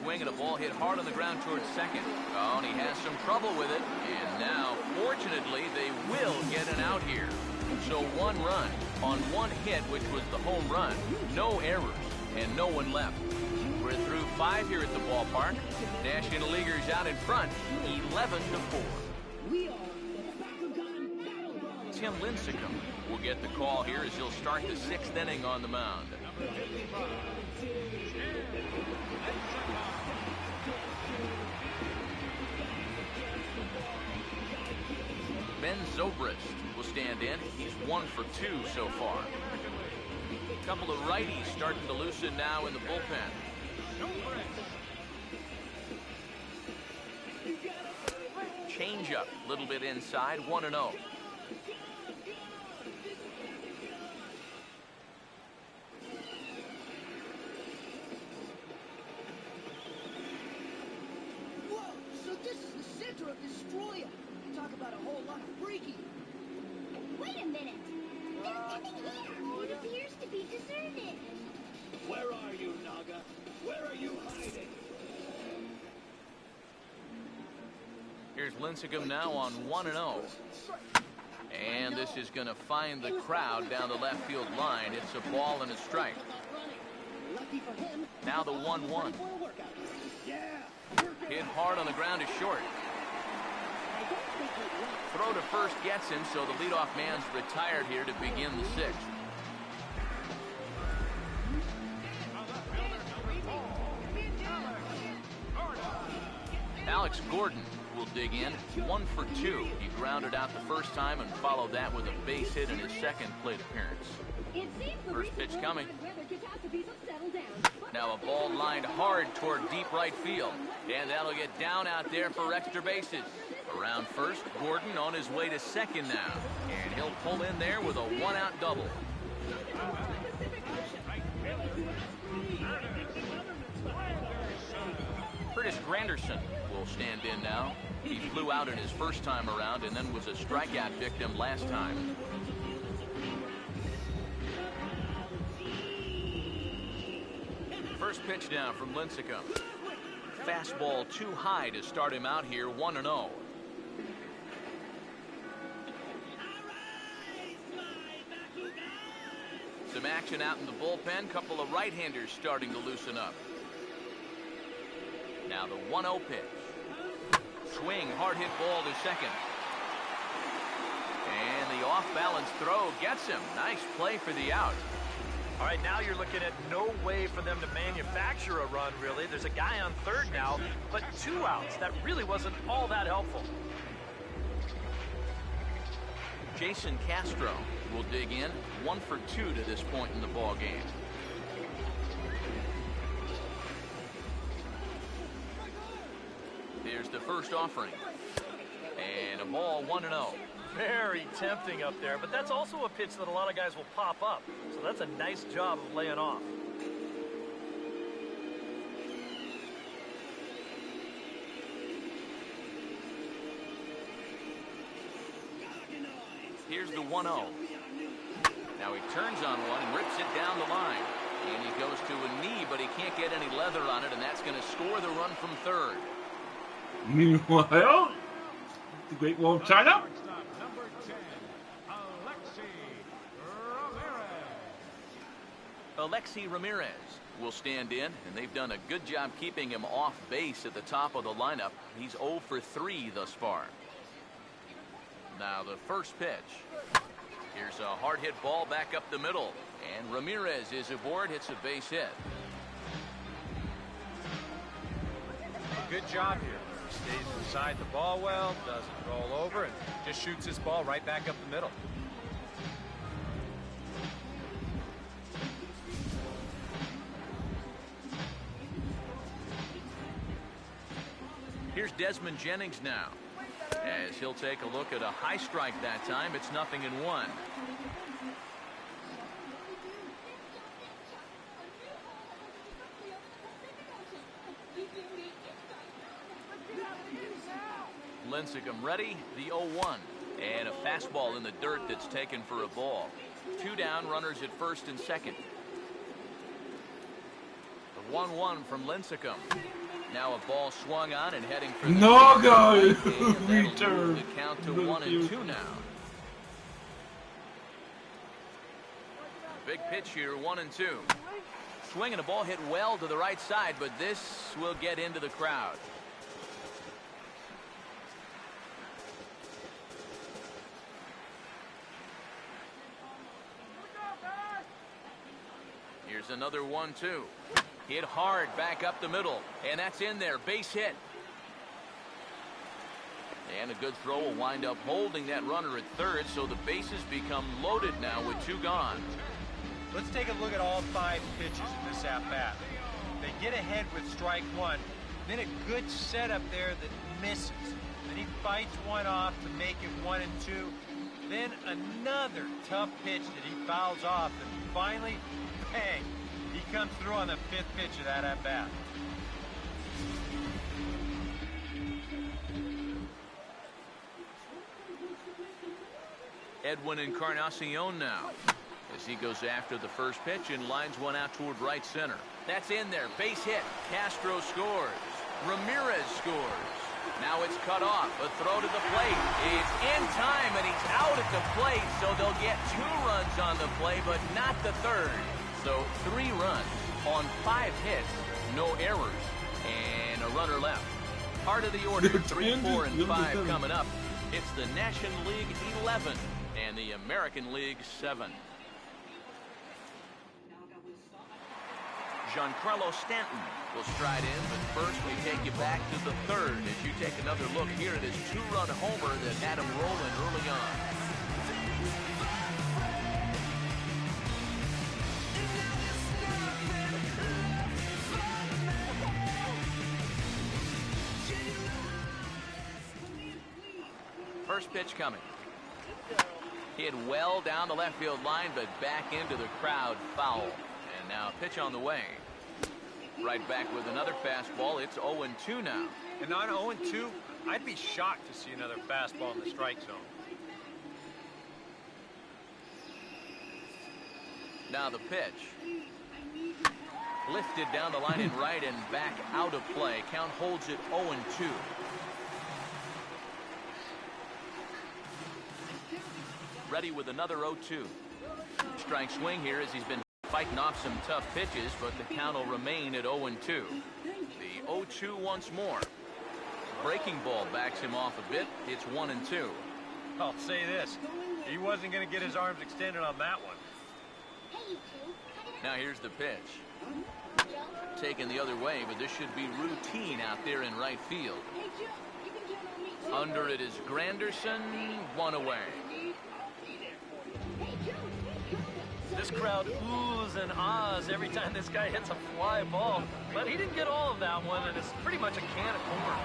Swinging a ball hit hard on the ground towards second. Oh, and he has some trouble with it. And now, fortunately, they will get an out here. So 1 run on 1 hit, which was the home run. No errors and no one left. We're through 5 here at the ballpark. National Leaguers out in front, 11-4. Tim Lincecum will get the call here as he'll start the 6th inning on the mound. Ben Zobrist will stand in. He's 1 for 2 so far. A couple of righties starting to loosen now in the bullpen. Change up, a little bit inside, 1-0. Whoa, so this is the center of Destroyer. Talk about a whole lot of freaky. Wait a minute. There's nothing here. It appears to be deserted. Where are you, Naga? Where are you hiding? Here's Lincecum now on 1-0. And this is going to find the crowd down the left field line. It's a ball and a strike. Now the 1-1. Hit hard on the ground is short. Throw to first gets him, so the leadoff man's retired here to begin the 6th. Alex Gordon will dig in, 1 for 2. He grounded out the first time and followed that with a base hit in his 2nd plate appearance. First pitch coming. Now a ball lined hard toward deep right field. And that'll get down out there for extra bases. Around first, Gordon on his way to 2nd now. And he'll pull in there with a 1-out double. Curtis Granderson will stand in now. He flew out in his first time around and then was a strikeout victim last time. First pitch down from Lincecum. Fastball too high to start him out here, 1-0. Some action out in the bullpen. Couple of right-handers starting to loosen up. Now the 1-0 pitch. Swing, hard hit ball to second. And the off-balance throw gets him. Nice play for the out. All right, now you're looking at no way for them to manufacture a run, really. There's a guy on third now, but 2 outs. That really wasn't all that helpful. Jason Castro will dig in, 1 for 2 to this point in the ball game. Here's the first offering. And a ball, 1-0. Very tempting up there, but that's also a pitch that a lot of guys will pop up. So that's a nice job of laying off. Here's the 1-0. Now he turns on one and rips it down the line. And he goes to a knee, but he can't get any leather on it, and that's going to score the run from third. Meanwhile, the Great Wall of China. Alexi Ramirez will stand in, and they've done a good job keeping him off base at the top of the lineup. He's 0 for 3 thus far. Now the first pitch. Here's a hard hit ball back up the middle, and Ramirez is aboard, hits a base hit. Good job here. Stays inside the ball well, doesn't roll over, and just shoots this ball right back up the middle. Here's Desmond Jennings now, as he'll take a look at a high strike that time. It's 0-1. Lincecum ready, the 0-1. And a fastball in the dirt that's taken for a ball. 2 down, runners at first and second. The 1-1 from Lincecum. Now a ball swung on and heading for the No go! Return. The count to 1-2 now. Big pitch here, 1-2. Swing and a ball hit well to the right side, but this will get into the crowd. Here's another 1-2. Hit hard back up the middle, and that's in there. Base hit. And a good throw will wind up holding that runner at third, so the bases become loaded now with 2 gone. Let's take a look at all 5 pitches in this at-bat. They get ahead with strike 1, then a good setup there that misses. Then he fights one off to make it 1-2. Then another tough pitch that he fouls off, and finally, bang, he comes through on the 5th pitch of that at-bat. Edwin Encarnacion now, as he goes after the first pitch and lines one out toward right center. That's in there. Base hit. Castro scores. Ramirez scores. Now it's cut off. A throw to the plate. It's in time, and he's out at the plate, so they'll get 2 runs on the play, but not the third. So 3 runs on 5 hits, no errors, and a runner left. Part of the order, 3, 4, and 5 coming up. It's the National League 11 and the American League 7. Giancarlo Stanton will stride in, but first we take you back to the 3rd as you take another look here at his 2-run homer that had him rolling early on. First pitch coming. Hit well down the left field line, but back into the crowd, foul. And now pitch on the way. Right back with another fastball. It's 0-2 now. And on 0-2, I'd be shocked to see another fastball in the strike zone. Now the pitch. Lifted down the line in right and back out of play. Count holds it 0-2. Ready with another 0-2. Strike swing here as he's been fighting off some tough pitches, but the count will remain at 0-2. The 0-2 once more. Breaking ball backs him off a bit. It's 1-2. I'll say this. He wasn't going to get his arms extended on that one. Now here's the pitch. Taken the other way, but this should be routine out there in right field. Under it is Granderson. 1 away. This crowd oohs and ahs every time this guy hits a fly ball. But he didn't get all of that one, and it's pretty much a can of corn.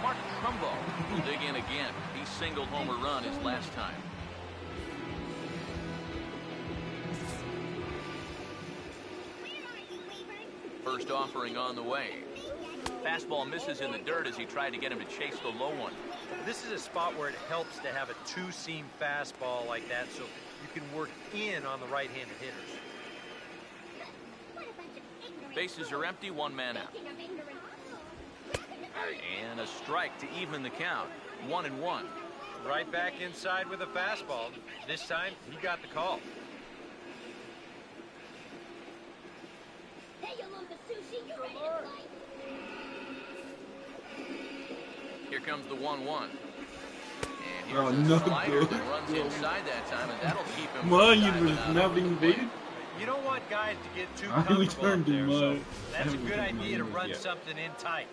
Mark Trumbo will dig in again. He singled home a run his last time. First offering on the way. Fastball misses in the dirt as he tried to get him to chase the low one. This is a spot where it helps to have a 2-seam fastball like that, so you can work in on the right-handed hitters. Bases are empty, 1 man out. And a strike to even the count. 1-1. Right back inside with a fastball. This time, he got the call. Hey, you lump of sushi, you ready to play? Here comes the 1-1. And Oh, here's no a slider good. that runs inside that time, and that'll keep him. Mine diving was out not of the being plate. invaded. You don't want guys to get too I comfortable returned up there, him, so I that's a haven't good returned idea to mine run yet. something in tight.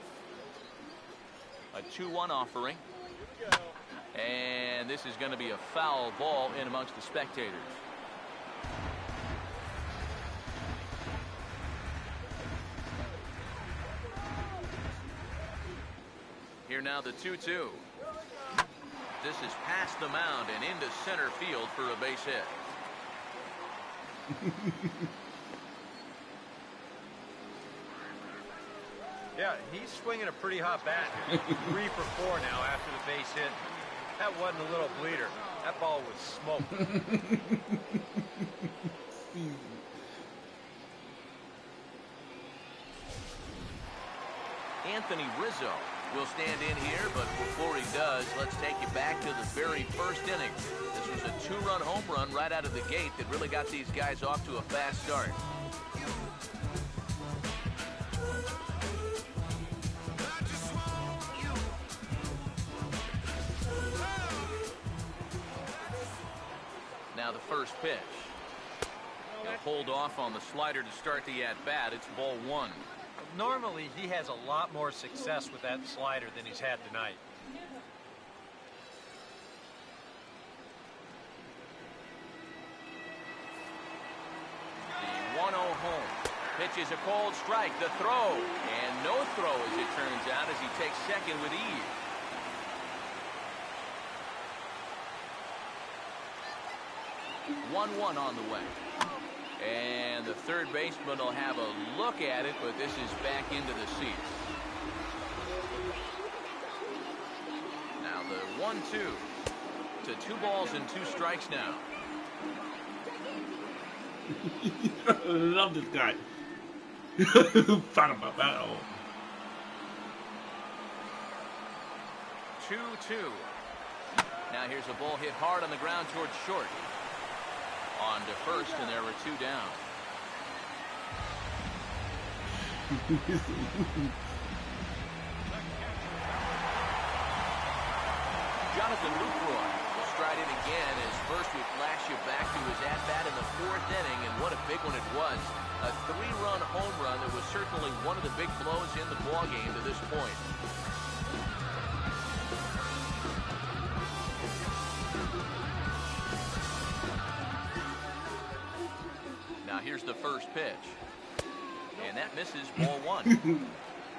A 2-1 offering. And this is going to be a foul ball in amongst the spectators. Here now the 2-2. This is past the mound and into center field for a base hit. Yeah, he's swinging a pretty hot bat. 3 for 4 now after the base hit. That wasn't a little bleeder. That ball was smoked. Anthony Rizzo will stand in here, but before he does, let's take you back to the very first inning. This was a 2-run home run right out of the gate that really got these guys off to a fast start. Now the first pitch. He'll hold off on the slider to start the at-bat. It's ball 1. Normally, he has a lot more success with that slider than he's had tonight. The 1-0 home. Pitch is a cold strike. The throw. And no throw, as it turns out, as he takes second with ease. One on the way. And the third baseman will have a look at it, but this is back into the seats. Now the 1-2 to 2 balls and 2 strikes now. I love this guy. Thought about that. 2-2. Now here's a ball hit hard on the ground towards short. On to first, and there were 2 down. Jonathan Lucroy will stride in again as first we flash you back to his at-bat in the 4th inning, and what a big one it was. A 3-run home run that was certainly one of the big blows in the ballgame to this point. Now here's the first pitch. And that misses, ball 1.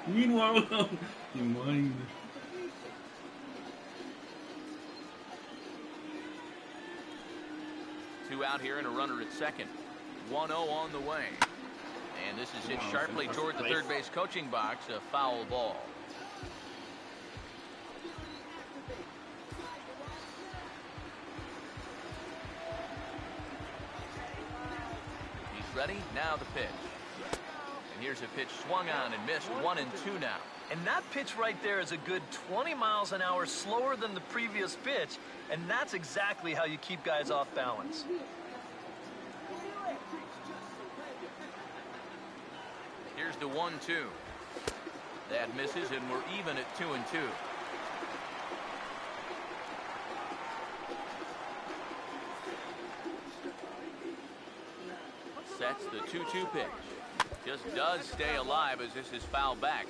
Meanwhile, you mind. Two out here and a runner at second. 1-0 on the way. And this is hit sharply toward the third base coaching box, a foul ball. He's ready, now the pitch. And here's a pitch swung on and missed, 1-2 now. And that pitch right there is a good 20 miles an hour slower than the previous pitch, and that's exactly how you keep guys off balance. Here's the 1-2. That misses, and we're even at 2-2. Sets the 2-2 pitch. Just does stay alive as this is fouled back.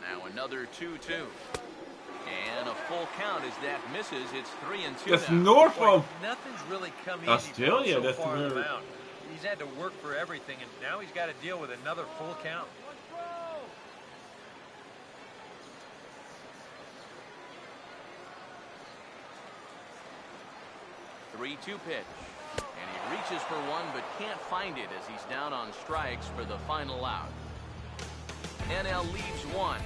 Now another 2-2. And a full count as that misses. It's 3-2 That's now. Norfolk. Nothing's really come easy Australia, for him that's so far on the where- mound. He's had to work for everything, and now he's got to deal with another full count. The 3-2 pitch. And he reaches for one but can't find it as he's down on strikes for the final out. NL leaves one.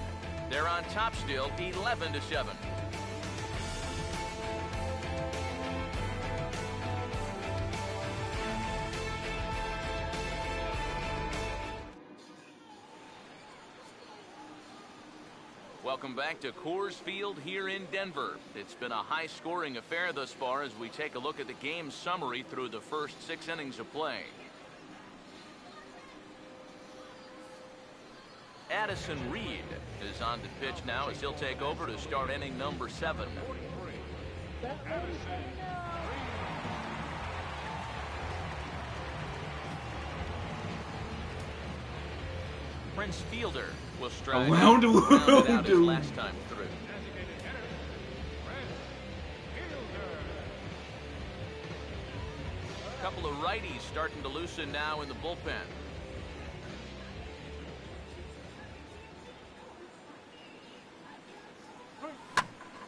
They're on top still, 11-7. Welcome back to Coors Field here in Denver. It's been a high-scoring affair thus far as we take a look at the game summary through the first 6 innings of play. Addison Reed is on to pitch now as he'll take over to start inning number 7. Prince Fielder will stride Around out, the rounded out his world. last time through. A couple of righties starting to loosen now in the bullpen.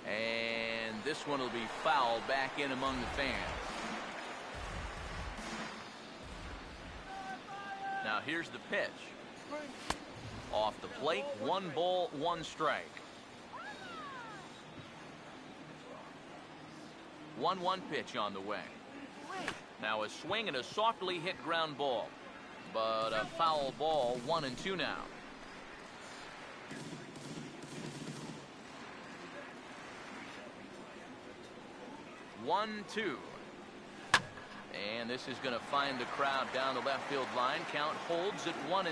And this one will be fouled back in among the fans. Now here's the pitch. Off the plate, 1 ball, 1 strike. 1-1 pitch on the way. Now a swing and a softly hit ground ball. But a foul ball, 1-2 now. 1-2. And this is going to find the crowd down the left field line. Count holds at 1-2.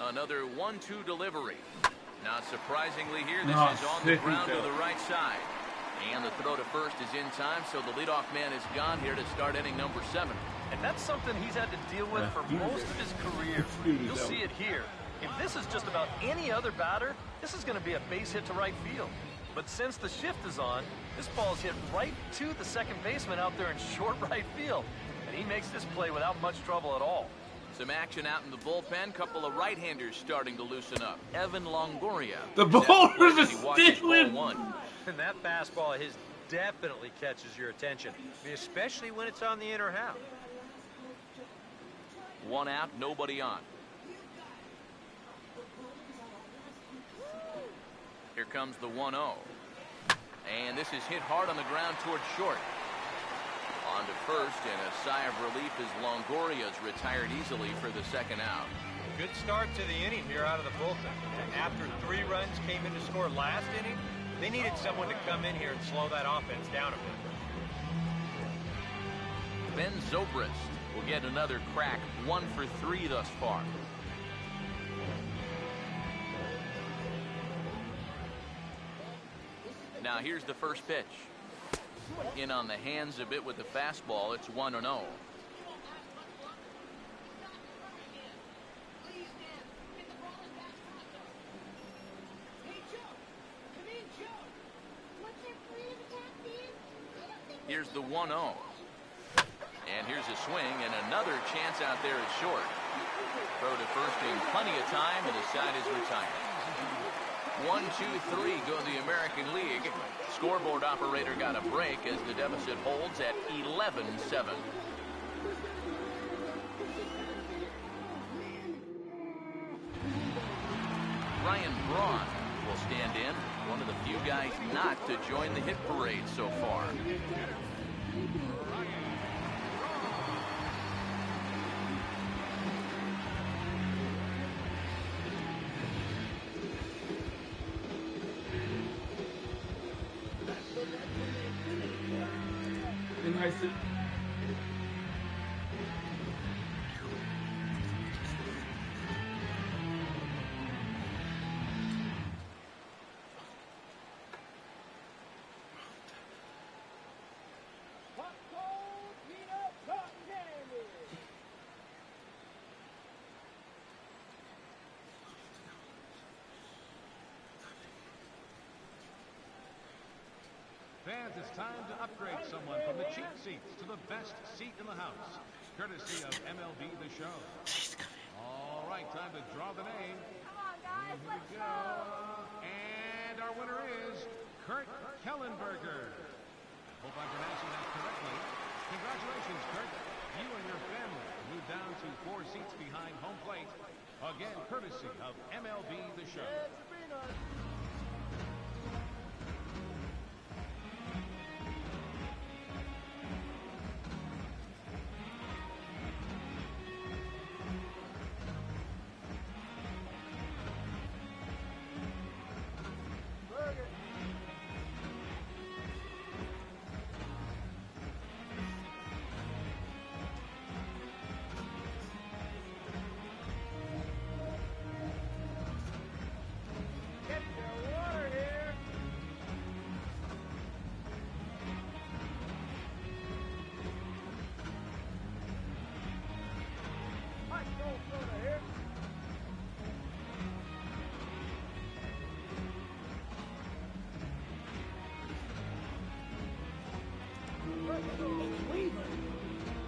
Another 1-2 delivery. Not surprisingly here, this is on the ground to the right side. And the throw to first is in time, so the leadoff man is gone here to start inning number 7. And that's something he's had to deal with for most of his career. You'll see it here. If this is just about any other batter, this is going to be a base hit to right field. But since the shift is on, this ball is hit right to the second baseman out there in short right field. And he makes this play without much trouble at all. Some action out in the bullpen. Couple of right-handers starting to loosen up. Evan Longoria. The bowlers are stealing. And that fastball of his definitely catches your attention, especially when it's on the inner half. 1 out, nobody on. Here comes the 1-0. And this is hit hard on the ground towards short. On to first, and a sigh of relief as Longoria's retired easily for the second out. Good start to the inning here out of the bullpen. After 3 runs came in to score last inning, they needed someone to come in here and slow that offense down a bit. Ben Zobrist will get another crack, 1 for 3 thus far. Now here's the first pitch. In on the hands a bit with the fastball. It's 1-0. Here's the 1-0. And here's a swing, and another chance out there is short. Throw to first in plenty of time, and the side is retired. 1-2-3 go the American League. Scoreboard operator got a break as the deficit holds at 11-7. Ryan Braun will stand in, one of the few guys not to join the hit parade so far. Fans, it's time to upgrade someone from the cheap seats to the best seat in the house, courtesy of MLB The Show. All right, time to draw the name. Come on, guys, let's Here we go. And our winner is Kurt Kellenberger. Hope I'm pronouncing that correctly. Congratulations, Kurt. You and your family moved down to 4 seats behind home plate. Again, courtesy of MLB The Show.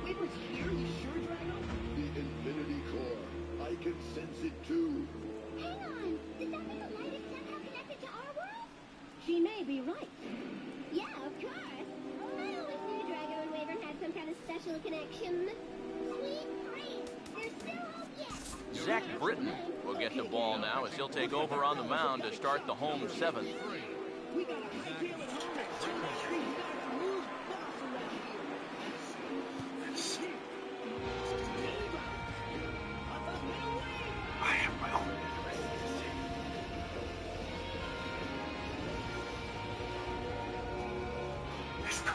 Weaver's here? You sure, Drago? The Infinity Core. I can sense it too. Hang on! Does that mean the light is somehow connected to our Sweet dreams. There's still hope yet. Zach Britton will get the ball now as he'll take over on the mound to start the home seventh. We got a hightail at home. We got a move boss around here. I have my own. Let's go.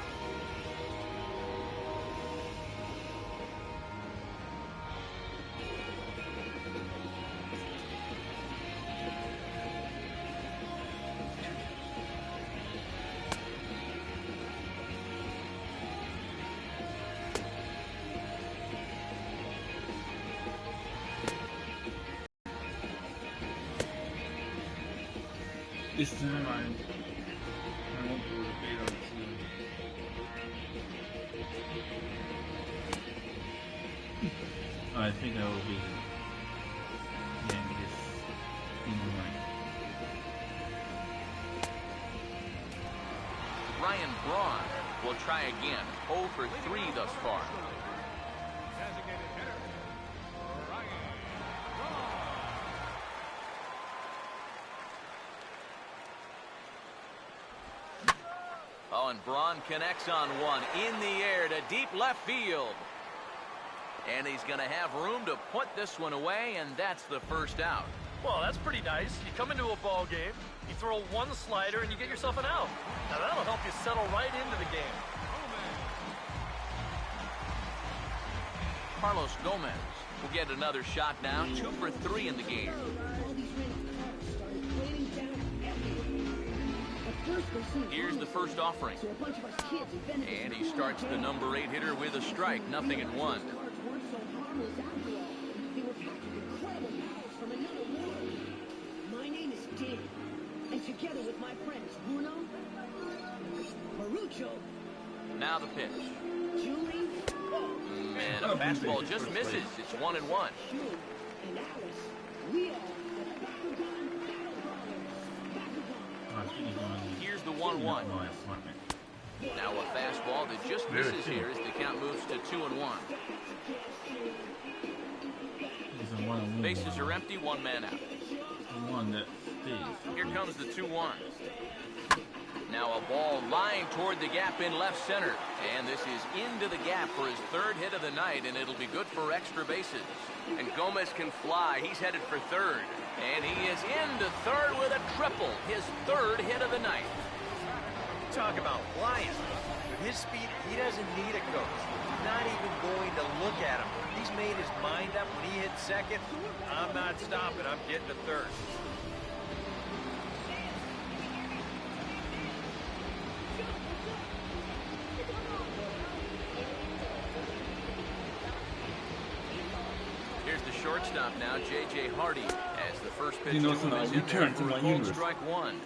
This time I won't do the bait on the team. I think I will be getting this in the line. Ryan Braun will try again. 0 for 3 thus far. Designated hitter, Ryan Braun. Oh, and Braun connects on one in the air to deep left field. And he's going to have room to put this one away, and that's the first out. Well, that's pretty nice. You come into a ball game, you throw one slider, and you get yourself an out. Now, that'll help you settle right into the game. Carlos Gomez will get another shot now. 2 for 3 in the game. All these rental cars started raining down everywhere. At first, they seemed Here's the first offering. so a bunch of us kids invented And he starts the number 8 hitter with a strike. 0-1. cars weren't so harmless after all. They were packed with incredible powers from another world. My name is Dan, and together with my friends Bruno, Marucho, Now the pitch. Julie, And a fastball just misses. It's 1-1. June, and Alice, we are the Bakugan Battle Brothers. Bakugan. Here's the 1-1. My apartment. Now a fastball that just Very misses true. here as the count moves to 2-1. It's a one-on-one. Bases are empty, 1 man out. The one that stays. Here comes the 2-1. Now a ball lined toward the gap in left center. And this is into the gap for his 3rd hit of the night, and it'll be good for extra bases. And Gomez can fly. He's headed for 3rd. And he is into 3rd with a triple. His 3rd hit of the night. Talk about flying. With his speed, he doesn't need a coach. He's not even going to look at him. He's made his mind up. When he hits second, I'm not stopping. I'm getting to 3rd. Here's the shortstop now, J.J. Hardy, as the first pitch You know, to him so is I in there return to for a my called universe. strike 1.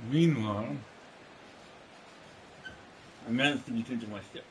Meanwhile, I managed to return to my ship.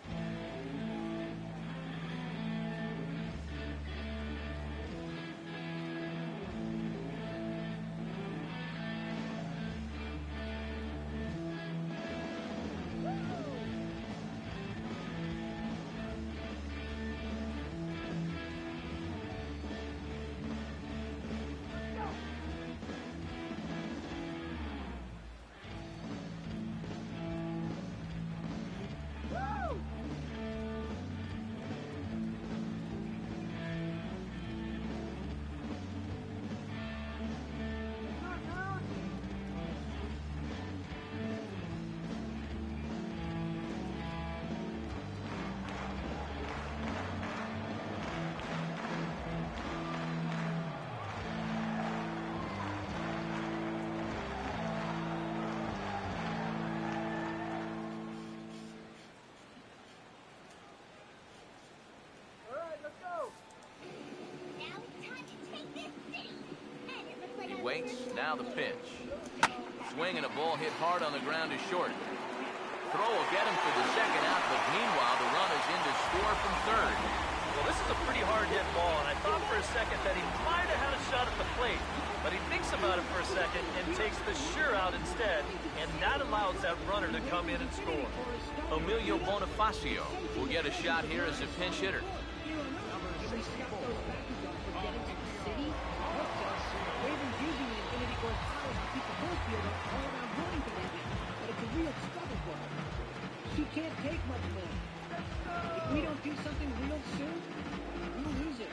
Now the pitch. Swing and a ball hit hard on the ground is short. Throw will get him for the second out, but meanwhile the run is in to score from third. Well, this is a pretty hard hit ball, and I thought for a second that he might have had a shot at the plate. But he thinks about it for a second and takes the sure out instead, and that allows that runner to come in and score. Emilio Bonifacio will get a shot here as a pinch hitter. He can't take much more. If we don't do something real soon, we'll lose it.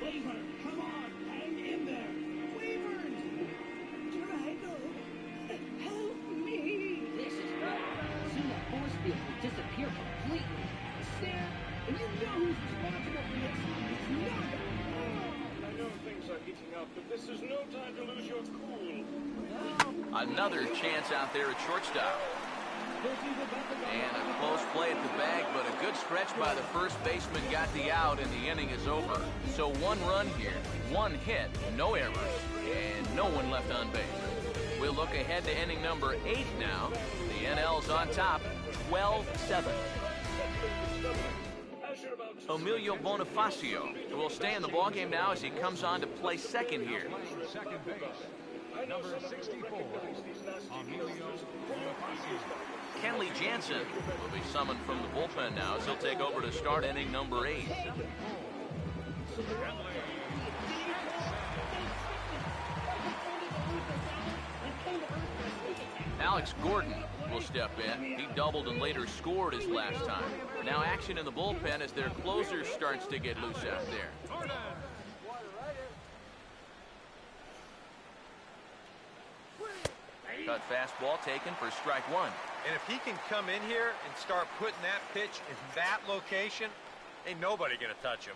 Weaver, come on, hang in there. Weavers! Drago, help me! This is right. Soon that force field will disappear completely. Sam, and you know who's responsible for this. It's not. I know things are heating up, but this is no time to lose your cool. Another chance out there at shortstop. And a close play at the bag, but a good stretch by the first baseman got the out, and the inning is over. So one run here, one hit, no errors, and no one left on base. We'll look ahead to inning number 8 now. The NL's on top, 12-7. Emilio Bonifacio will stay in the ballgame now as he comes on to play second here. Second base, number 64, Emilio Bonifacio. Kenley Jansen will be summoned from the bullpen now as he'll take over to start inning number 8. Alex Gordon will step in. He doubled and later scored his last time. Now action in the bullpen as their closer starts to get loose out there. Cut fastball taken for strike one. And if he can come in here and start putting that pitch in that location, ain't nobody gonna touch him.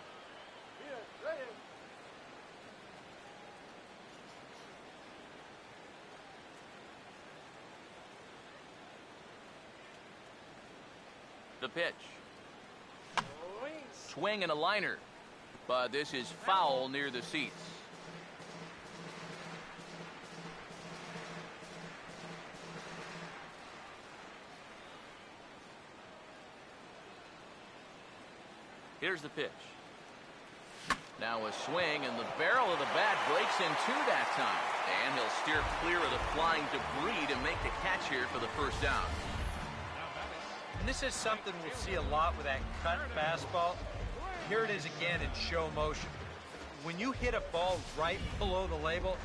The pitch. Swing and a liner. But this is foul near the seats. Here's the pitch. Now a swing, and the barrel of the bat breaks in two that time. And he'll steer clear of the flying debris to make the catch here for the first down. And this is something we'll see a lot with that cut fastball. Here it is again in show motion. When you hit a ball right below the label,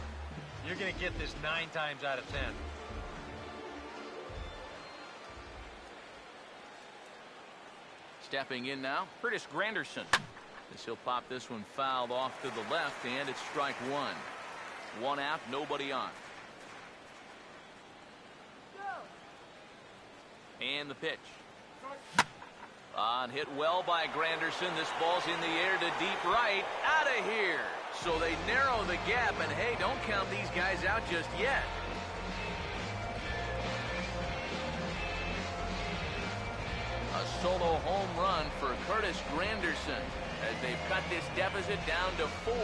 you're going to get this 9 times out of 10. Stepping in now, Curtis Granderson. As he'll pop this one fouled off to the left, and it's strike one. One out, nobody on. And the pitch. On hit well by Granderson. This ball's in the air to deep right. Out of here. So they narrow the gap, and hey, don't count these guys out just yet. A solo home run for Curtis Granderson as they've cut this deficit down to 4.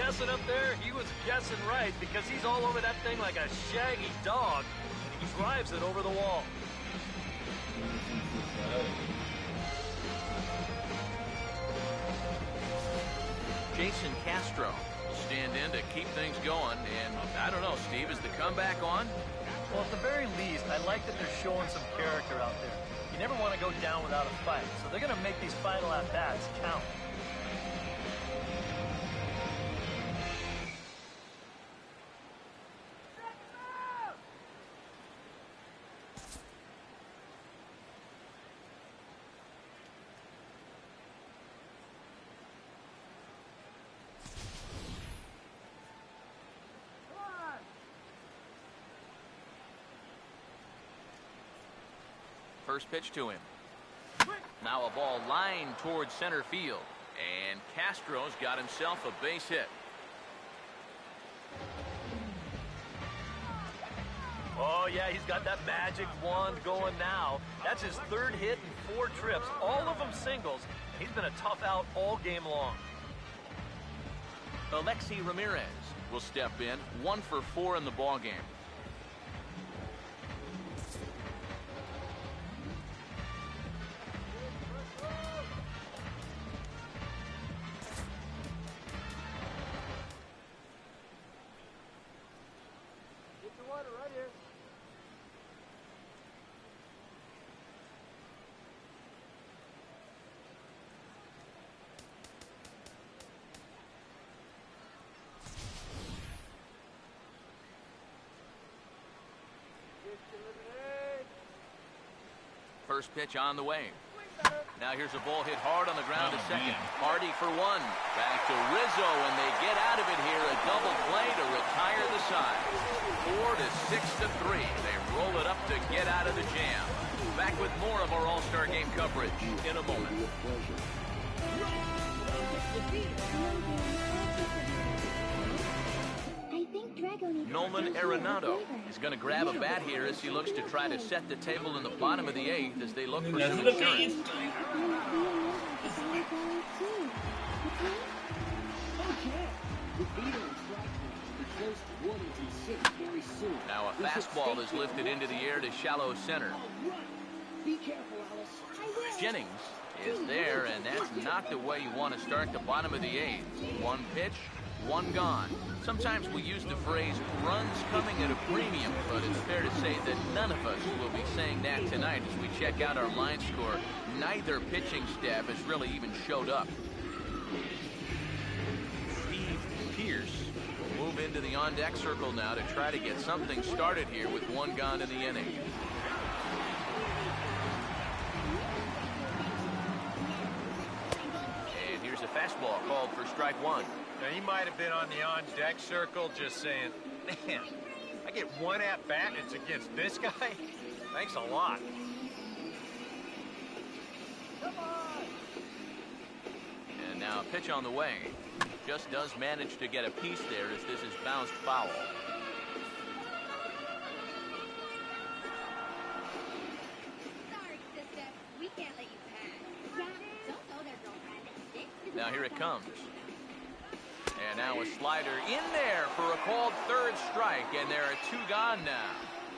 guessing up there, he was guessing right because he's all over that thing like a shaggy dog. He drives it over the wall. Jason Castro will stand in to keep things going. And I don't know, Steve, is the comeback on? Well, at the very least, I like that they're showing some character out there. You never want to go down without a fight, so they're going to make these final at-bats count. First pitch to him. Now a ball lined towards center field. And Castro's got himself a base hit. Oh, yeah, he's got that magic wand going now. That's his third hit in 4 trips, all of them singles. And he's been a tough out all game long. Alexi Ramirez will step in, 1 for 4 in the ballgame. First pitch on the way. Now here's a ball hit hard on the ground to second. Hardy for 1. Back to Rizzo, and they get out of it here. A double play to retire the side. 4 to 6 to 3. They roll it up to get out of the jam. Back with more of our All-Star Game coverage in a moment. Nolan Arenado is going to grab a bat here as he looks to try to set the table in the bottom of the 8th as they look for some insurance. Now a fastball is lifted into the air to shallow center. Jennings is there, and that's not the way you want to start the bottom of the 8th. 1 pitch, 1 gone. Sometimes we use the phrase runs coming at a premium, but it's fair to say that none of us will be saying that tonight as we check out our line score. Neither pitching staff has really even showed up. Steve Pearce will move into the on-deck circle now to try to get something started here with 1 gone in the inning. And here's a fastball called for strike 1. Now, he might have been on the on-deck circle just saying, man, I get 1 at-bat and it's against this guy? Thanks a lot. And now a pitch on the way. Just does manage to get a piece there as this is bounced foul. Sorry, sister. We can't let you pass. Yeah, don't go there, girlfriend. Now here it comes. And now a slider in there for a called 3rd strike, and there are 2 gone now.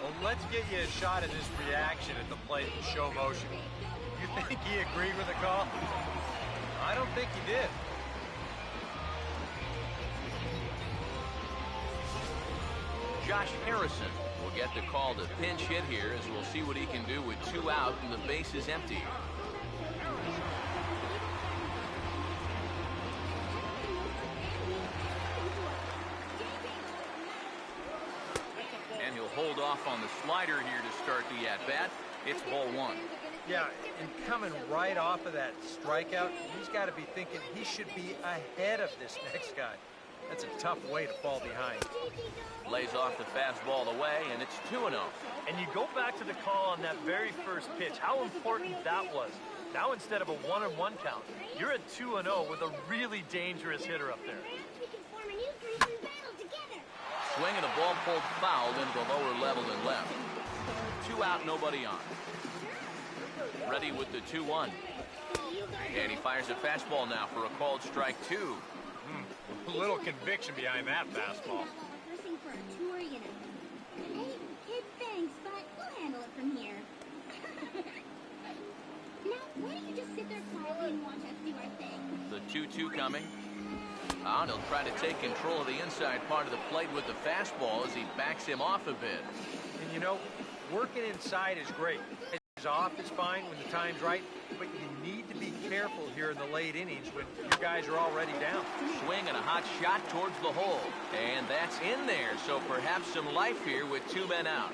Well, let's get you a shot of this reaction at the plate in show motion. You think he agreed with the call? I don't think he did. Josh Harrison will get the call to pinch hit here as we'll see what he can do with 2 out and the base is empty. And he'll hold off on the slider here to start the at-bat. It's ball 1. Yeah, and coming right off of that strikeout, he's got to be thinking he should be ahead of this next guy. That's a tough way to fall behind. Lays off the fastball away, and it's 2-0. And you go back to the call on that very first pitch, how important that was. Now instead of a 1-1 count, you're at 2-0 with a really dangerous hitter up there. Swing and a ball pulled foul into the lower level and left. 2 out, nobody on. Ready with the 2-1. And he fires a fastball now for a called strike 2. A little conviction behind that fastball. Rehearsing for a tour, you know. Hey, thanks, but we'll handle it from here. Now, why don't you just sit there quietly and watch us do our thing? The 2-2 coming. He'll try to take control of the inside part of the plate with the fastball as he backs him off a bit. And you know, working inside is great. It's off is fine when the time's right, but you need to be careful here in the late innings when your guys are already down. Swing and a hot shot towards the hole. And that's in there, so perhaps some life here with 2 men out.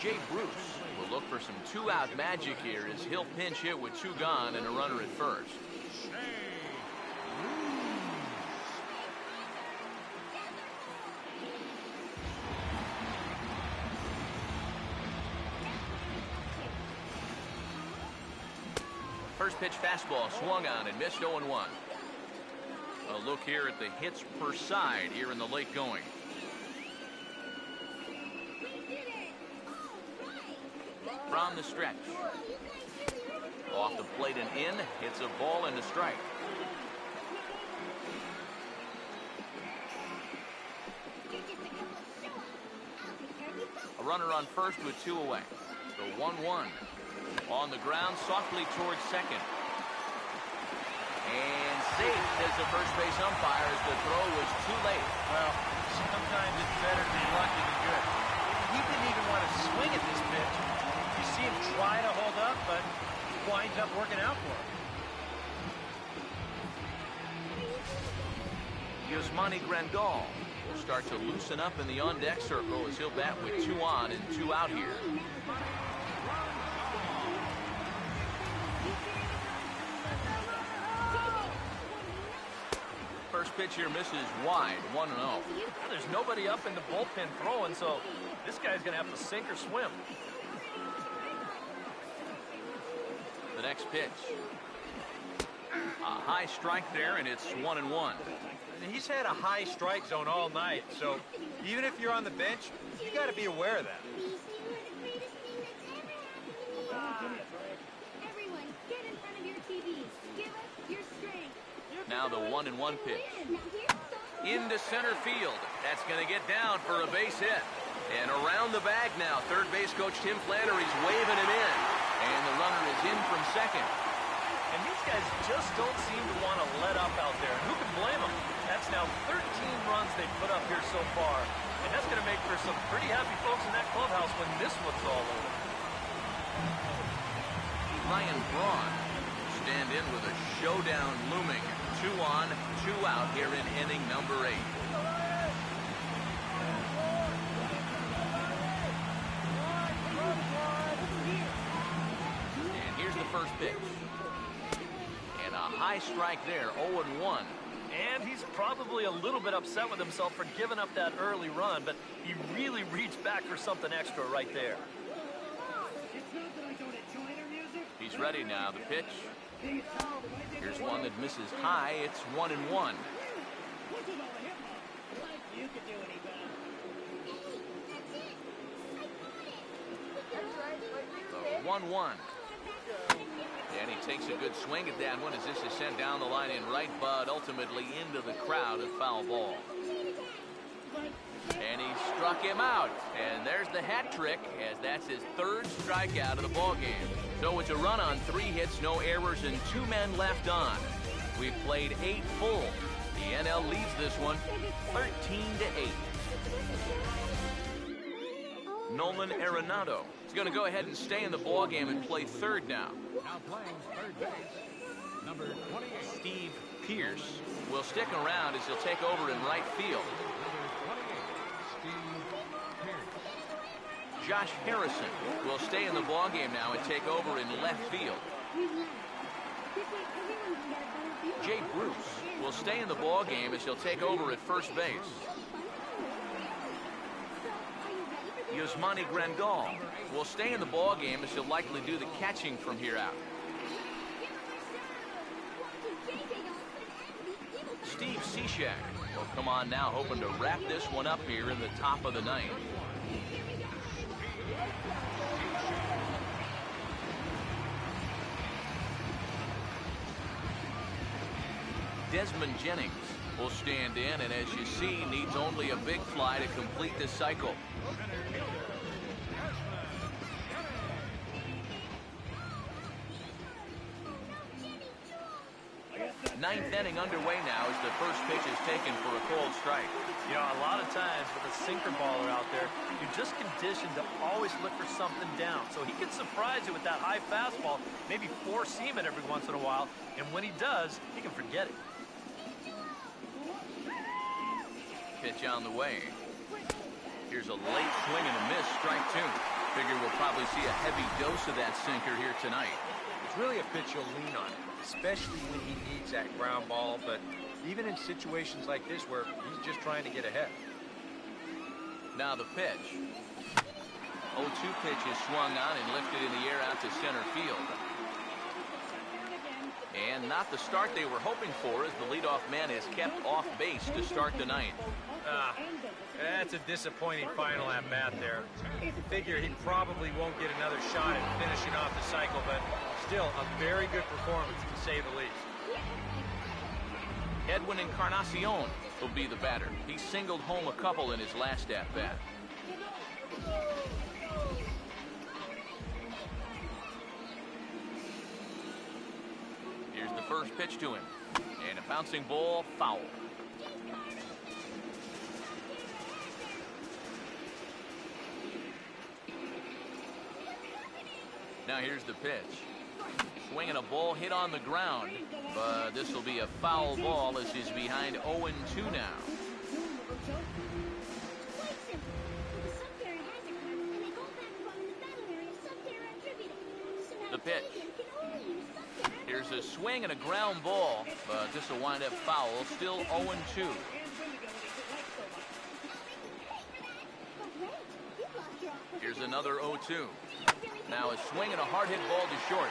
Jay Bruce will look for some 2-out magic here as he'll pinch hit with 2 gone and a runner at first. First pitch fastball swung on and missed 0-1. A look here at the hits per side here in the late going. From the stretch. Off the plate and in. Hits a ball and a strike. A runner on first with 2 away. The 1-1. On the ground softly towards second. And safe as the first base umpire as the throw was too late. Well, sometimes it's better to be lucky than good. He didn't even want to swing at this pitch. You see him try to hold up, but it winds up working out for him. Yasmani Grandal will start to loosen up in the on-deck circle as he'll bat with 2 on and 2 out here. First pitch here misses wide, 1-0. There's nobody up in the bullpen throwing, so this guy's going to have to sink or swim. The next pitch. A high strike there, and it's 1-1. And he's had a high strike zone all night, so even if you're on the bench, you got to be aware of that. Everyone, get in front of your TVs. Give us your strength. Now the 1-1 pitch. Into center field. That's going to get down for a base hit. And around the bag now, third base coach Tim Flannery's waving him in. And the runner is in from second. And these guys just don't seem to want to let up out there. Who can blame them? That's now 13 runs they've put up here so far. And that's going to make for some pretty happy folks in that clubhouse when this one's all over. Ryan Braun will stand in with a showdown looming. 2 on, 2 out here in inning number 8. And here's the first pitch. And a high strike there, 0-1. And he's probably a little bit upset with himself for giving up that early run, but he really reached back for something extra right there. He's ready now. The pitch. Here's one that misses high. It's 1-1. The 1-1. And he takes a good swing at that one as this is sent down the line in right, but ultimately into the crowd, a foul ball. And he struck him out. And there's the hat trick, as that's his 3rd strikeout of the ball game. So it's a run on 3 hits, no errors, and 2 men left on. We've played 8 full. The NL leads this one 13-8. Nolan Arenado is going to go ahead and stay in the ball game and play third now. Now playing third base, number 28. Steve Pearce will stick around as he'll take over in right field. Number 28, Steve Pearce. Josh Harrison will stay in the ball game now and take over in left field. Jay Bruce will stay in the ball game as he'll take over at first base. Yasmani Grandal will stay in the ball game as he'll likely do the catching from here out. Steve Cishek will come on now, hoping to wrap this one up here in the top of the 9th. Desmond Jennings will stand in, and as you see, needs only a big fly to complete the cycle. Ninth inning underway now as the first pitch is taken for a cold strike. You know, a lot of times with a sinker baller out there, you're just conditioned to always look for something down. So he can surprise you with that high fastball, maybe four-seam it every once in a while, and when he does, he can forget it. Pitch on the way. Here's a late swing and a miss, strike two. Figure we'll probably see a heavy dose of that sinker here tonight. It's really a pitch you'll lean on, especially when he needs that ground ball, but even in situations like this where he's just trying to get ahead. Now the pitch. 0-2 pitch is swung on and lifted in the air out to center field. And not the start they were hoping for, as the leadoff man is kept off base to start the ninth. That's a disappointing final at bat there. Figure he probably won't get another shot at finishing off the cycle, but still a very good performance to say the least. Edwin Encarnacion will be the batter. He singled home a couple in his last at-bat. Here's the first pitch to him. And a bouncing ball, foul. Now here's the pitch. Swinging a ball hit on the ground, but this will be a foul ball as he's behind 0-2 now. The pitch. Here's a swing and a ground ball, but this will wind up foul, still 0-2. Here's another 0-2. Now a swing and a hard hit ball to short.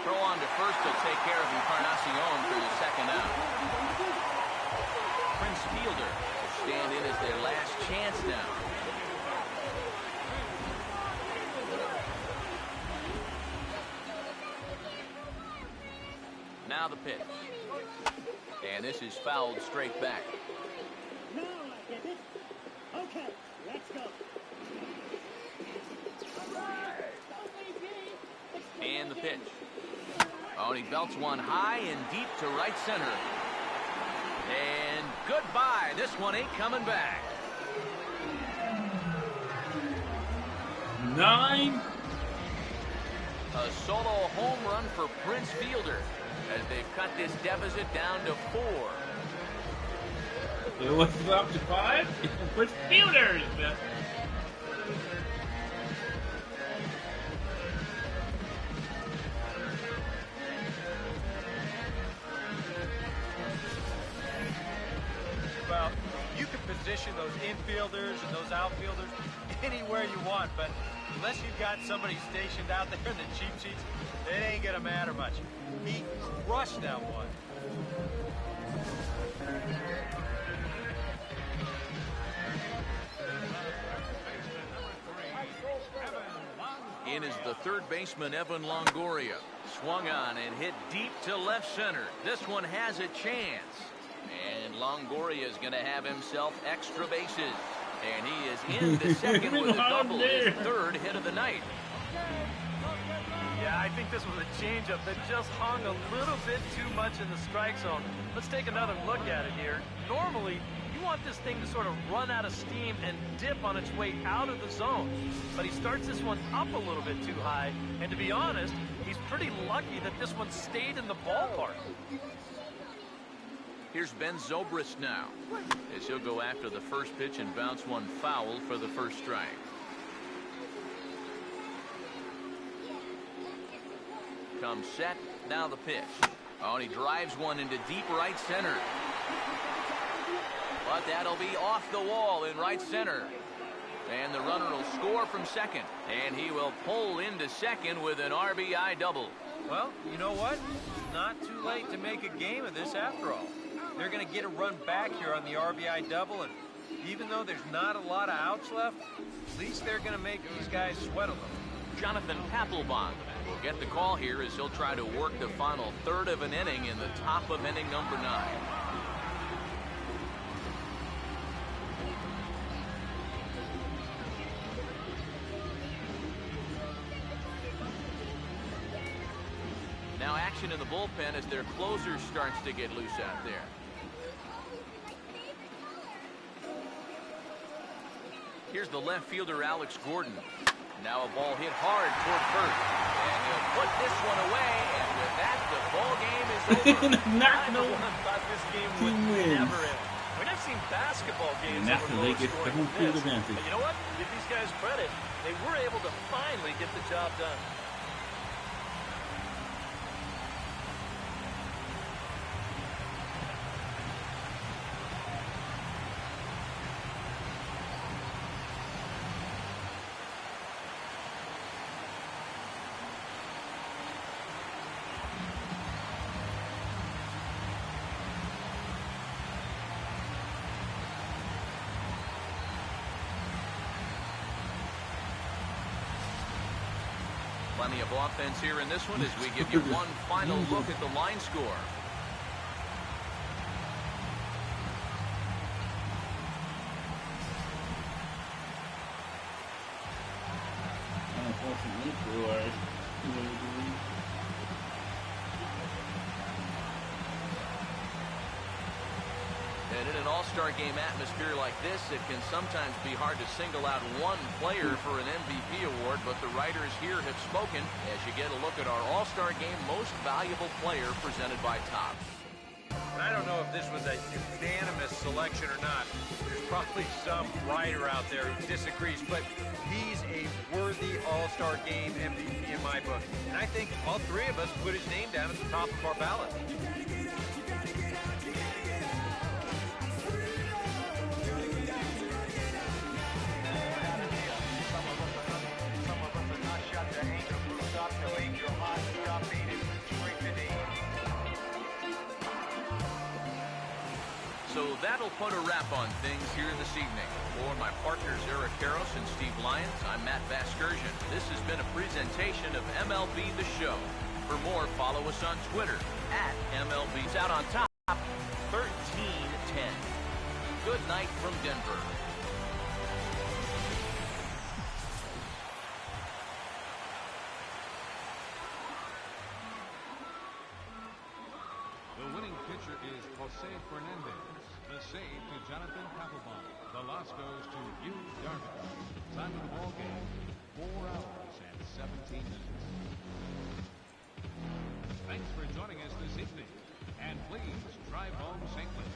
Throw on to first to take care of Encarnacion for the second out. Prince Fielder will stand in as their last chance now. Now the pitch. And this is fouled straight back. Now I get it. Okay, let's go. And the pitch. Oh, and he belts one high and deep to right center. And goodbye. This one ain't coming back. 9. A solo home run for Prince Fielder as they've cut this deficit down to 4. It was up to 5. Prince Fielder's best. Well, you can position those infielders and those outfielders anywhere you want, but unless you've got somebody stationed out there in the cheap seats, it ain't gonna matter much. He crushed that one. In is the third baseman, Evan Longoria. Swung on and hit deep to left center. This one has a chance. And Longoria is going to have himself extra bases. And he is in the second with a double, his third hit of the night. Yeah, I think this was a changeup that just hung a little bit too much in the strike zone. Let's take another look at it here. Normally, you want this thing to sort of run out of steam and dip on its way out of the zone. But he starts this one up a little bit too high. And to be honest, he's pretty lucky that this one stayed in the ballpark. Here's Ben Zobrist now, as he'll go after the first pitch and bounce one foul for the first strike. Comes set, now the pitch. Oh, and he drives one into deep right center. But that'll be off the wall in right center. And the runner will score from second. And he will pull into second with an RBI double. Well, you know what? It's not too late to make a game of this after all. They're going to get a run back here on the RBI double, and even though there's not a lot of outs left, at least they're going to make these guys sweat a little. Jonathan Papelbon will get the call here as he'll try to work the final third of an inning in the top of inning number 9. Now action in the bullpen as their closer starts to get loose out there. Here's the left fielder, Alex Gordon. Now a ball hit hard toward first. And he'll put this one away. And with that, the ball game is over. I thought this game would never end. I mean, I've seen basketball games that were lower scoring than this. And you know what? Give these guys credit. They were able to finally get the job done. Plenty of offense here in this one as we give you one final look at the line score. And in an all-star game atmosphere like this, it can sometimes be hard to single out one player for an MVP award, but the writers here have spoken as you get a look at our all-star game most valuable player presented by Topps. I don't know if this was a unanimous selection or not. There's probably some writer out there who disagrees, but he's a worthy all-star game MVP in my book. And I think all three of us put his name down at the top of our ballot. So that'll put a wrap on things here this evening. For my partners Eric Karros and Steve Lyons, I'm Matt Vasgersian. This has been a presentation of MLB The Show. For more, follow us on Twitter at MLB's Out on Top 1310. Good night from Denver. The winning pitcher is Jose Fernandez. The save to Jonathan Papelbon. The loss goes to Yu Darvish. Time of the ball game, 4 hours and 17 minutes. Thanks for joining us this evening. And please drive home safely.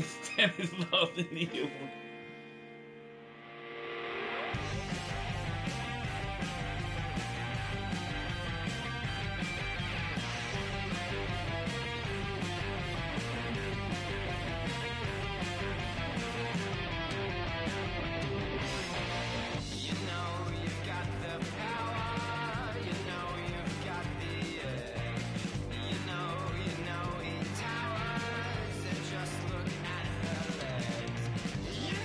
Stanislaus in you. You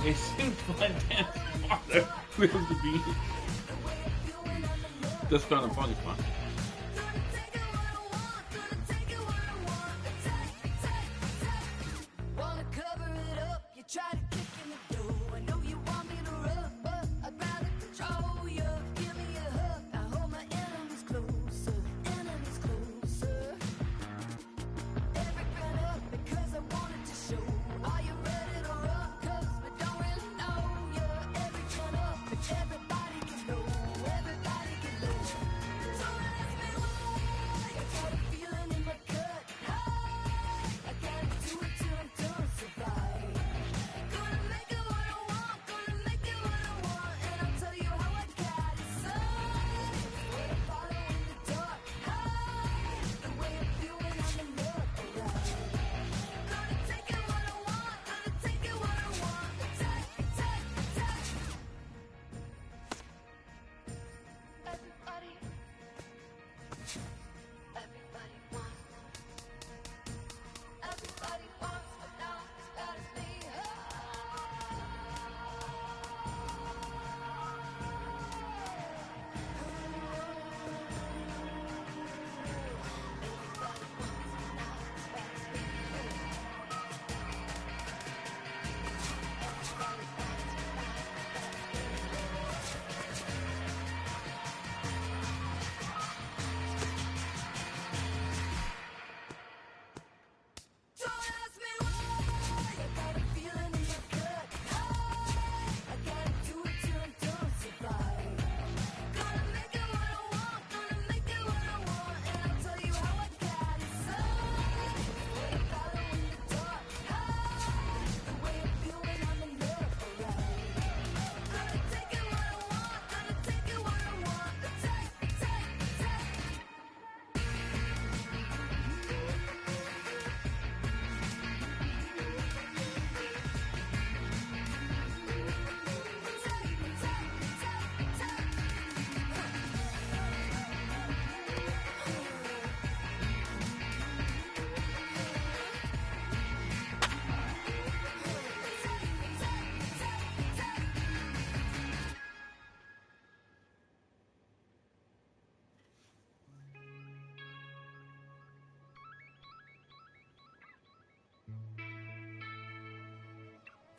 It seems like that's father feels to be just kind of funny fun.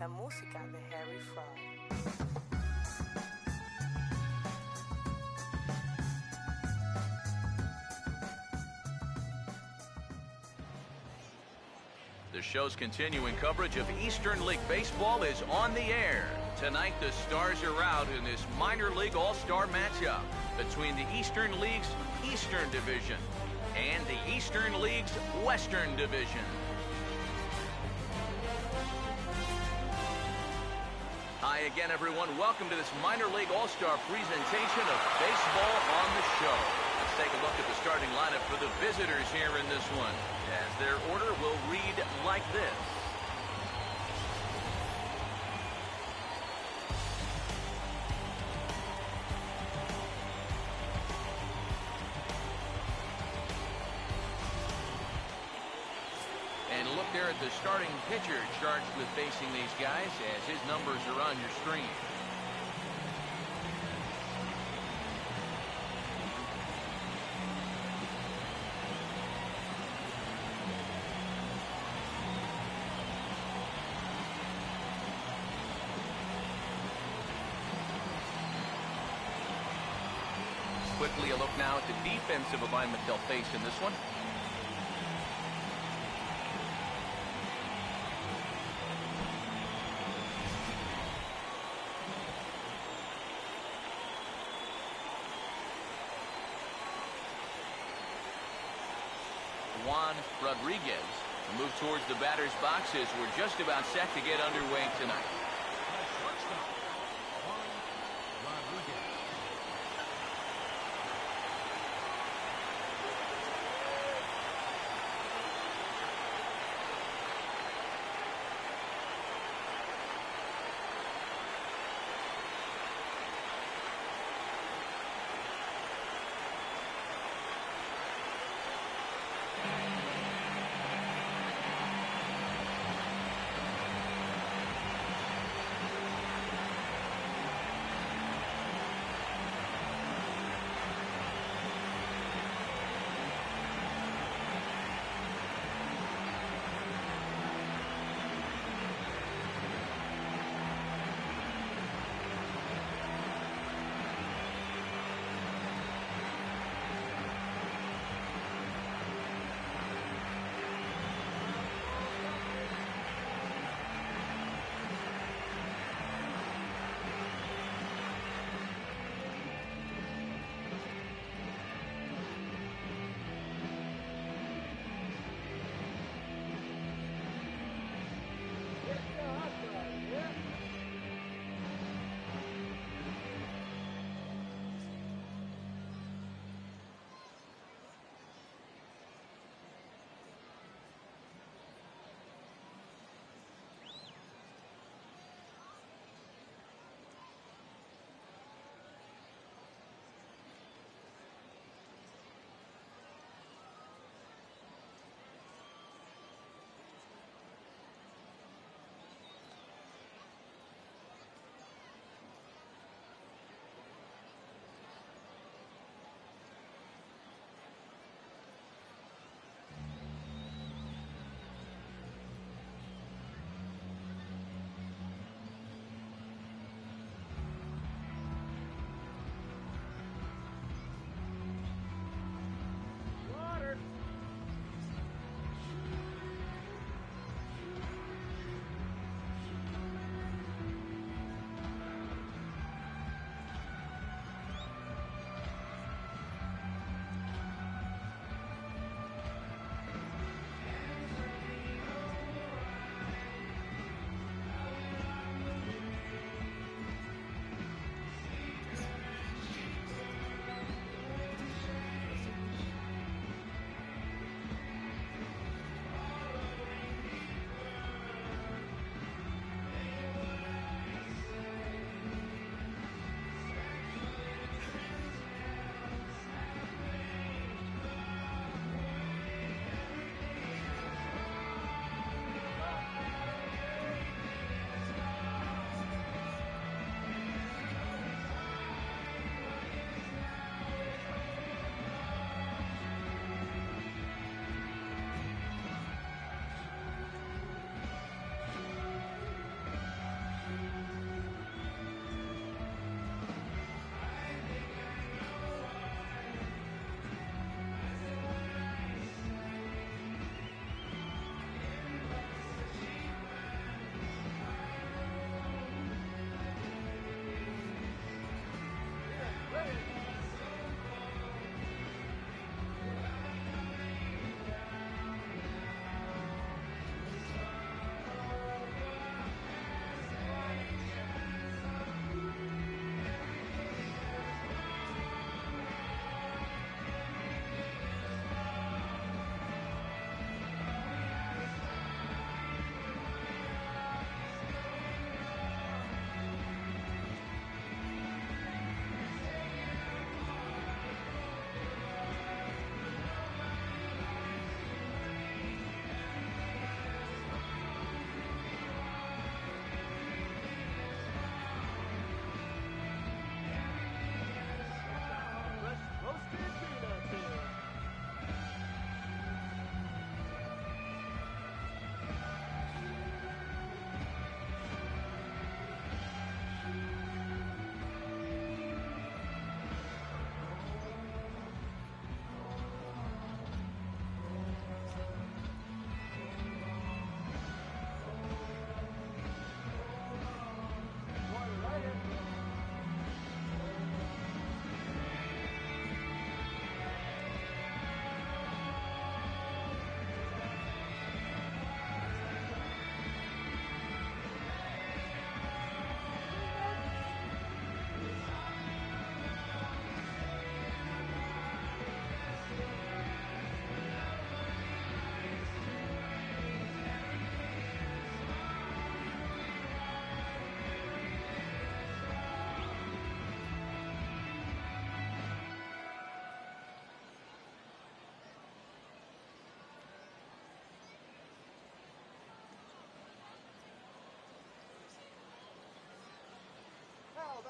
La música de Harry Fraud. The show's continuing coverage of Eastern League Baseball is on the air. Tonight, the Stars are out in this minor league all-star matchup between the Eastern League's Eastern Division and the Eastern League's Western Division. Hi again, everyone. Welcome to this minor league all-star presentation of baseball on the show. Let's take a look at the starting lineup for the visitors here in this one, as their order will read like this. And look there at the starting pitcher charged with facing these guys, as his numbers are on your screen. Quickly a look now at the defensive alignment they'll face in this one. Juan Rodriguez will move towards the batter's box as we're just about set to get underway tonight.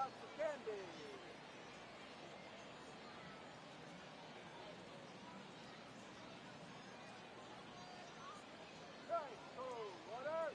box of candy. Nice cold water.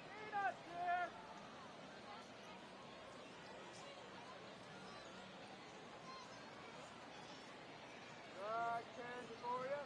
Peanuts here. Dry candy for you.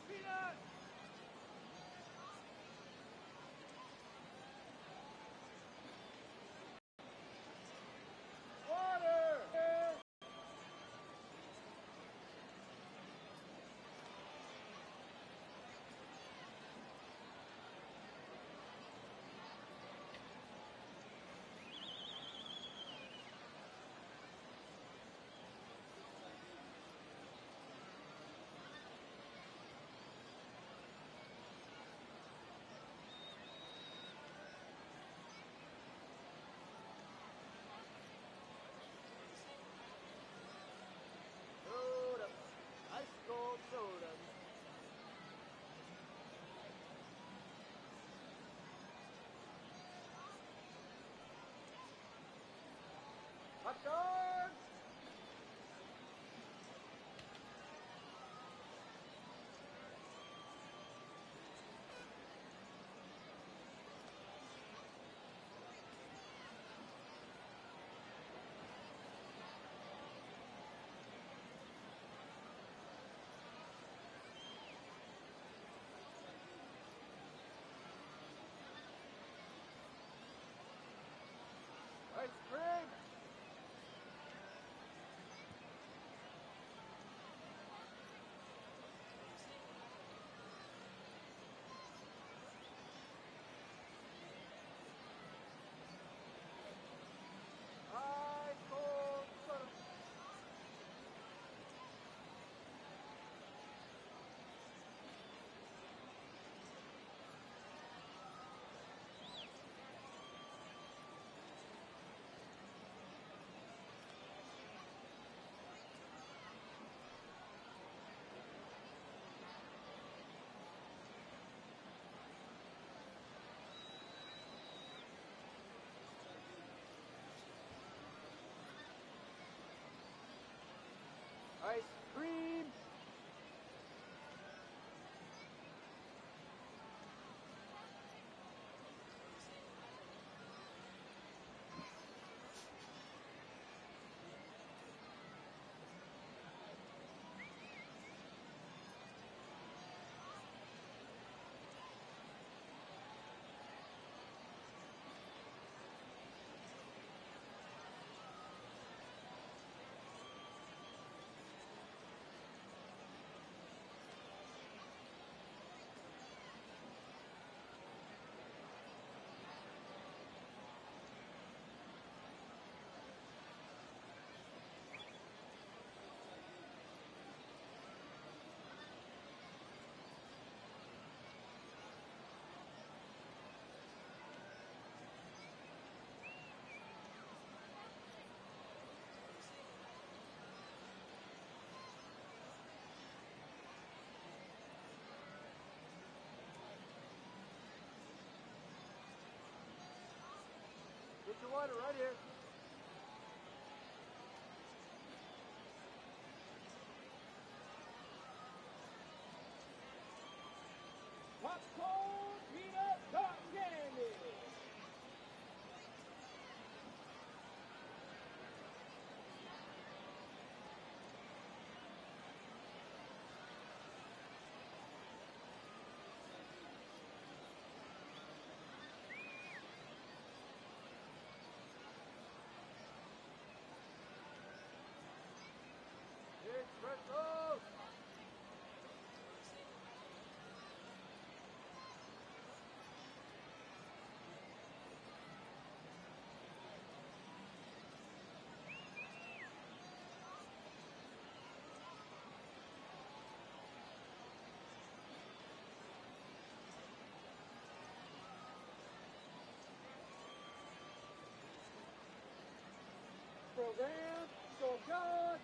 Peanuts. Water. Soda. Ice cold soda. Hot dogs. Ice cream. Ice cold soda. Ice cream. water right here. Popcorn peanut cotton candy. Big pretzels. Program, so good.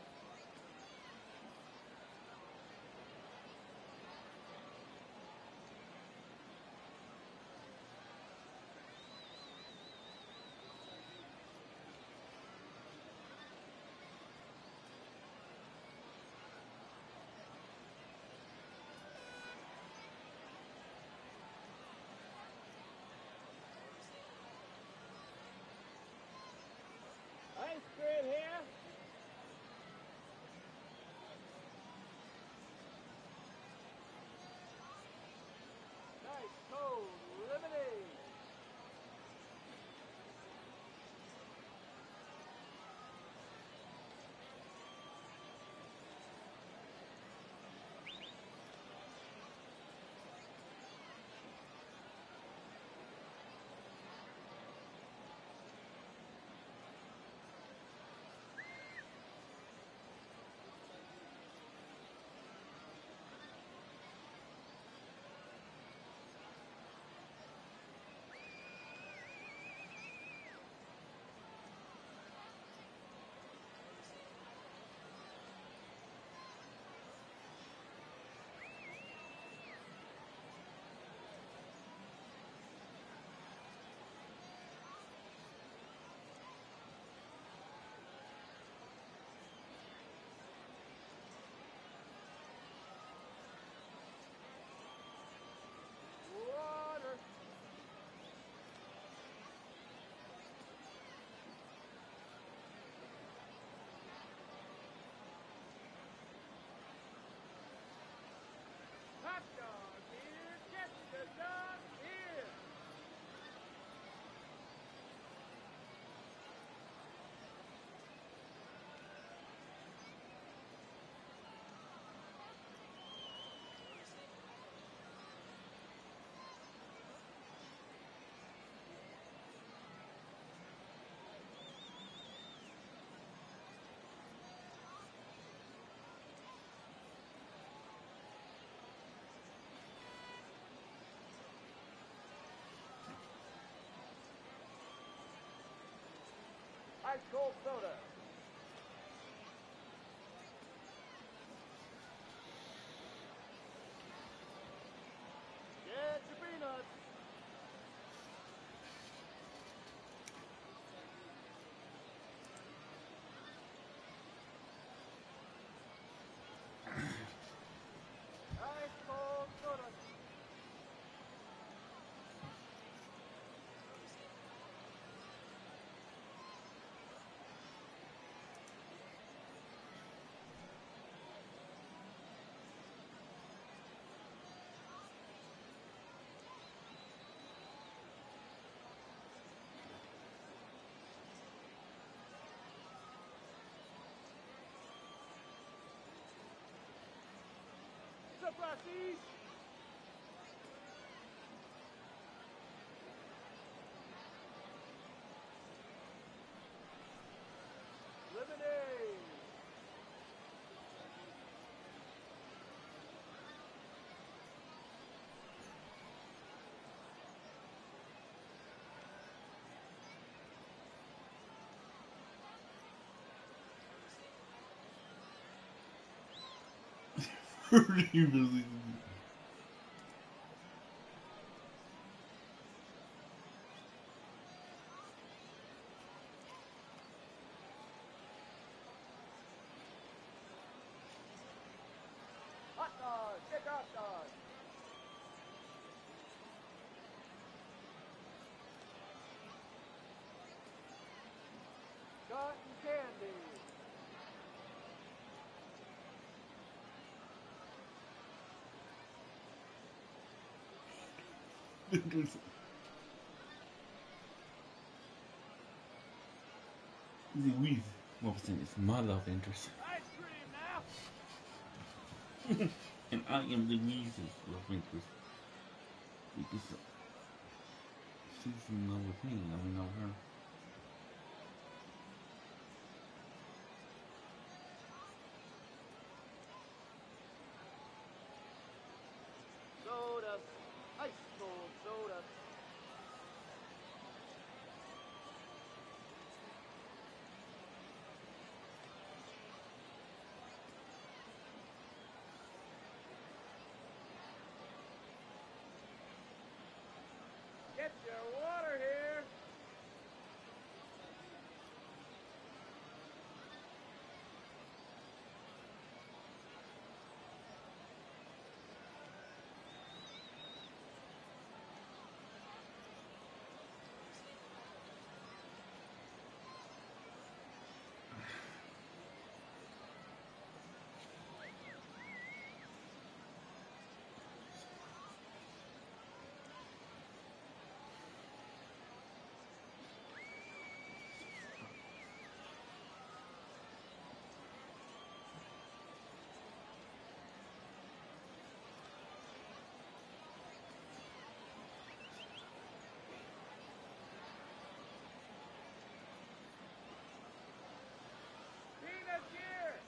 Ice cream here. Nice cold lemonade. Water. Hot dog here. Get the dog here. Ice cold soda. Get your peanuts. Ice cold soda. Surprise! Lemonade. You really. hot dog. Cotton candy. Louise, what percent is my love interest? Ice cream now. And I am Louise's love interest. Because she's in love with me, I don't know her. Soda. Ice cold soda. Get your water here. Peanuts here.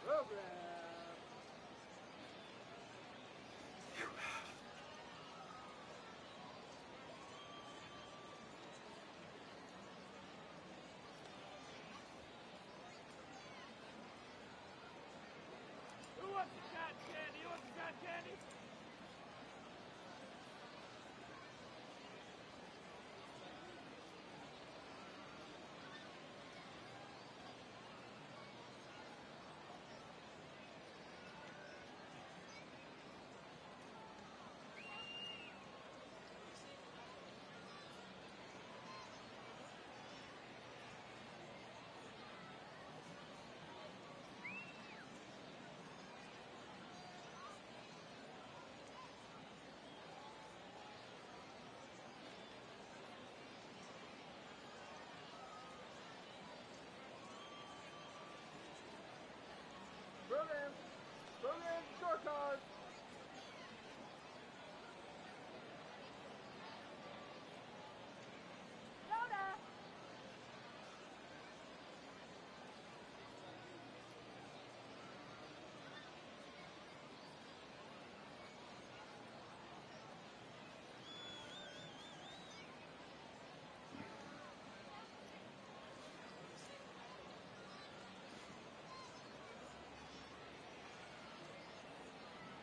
Program. Who wants the cotton candy? Who wants the cotton candy? Program. Program scorecard. Soda.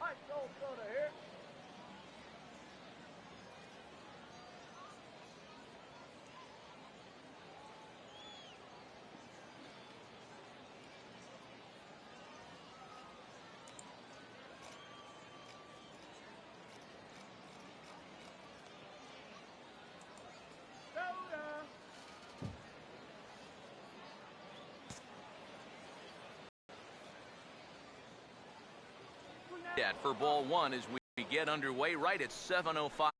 Ice cold soda here. Soda. For ball one as we get underway right at 7:05.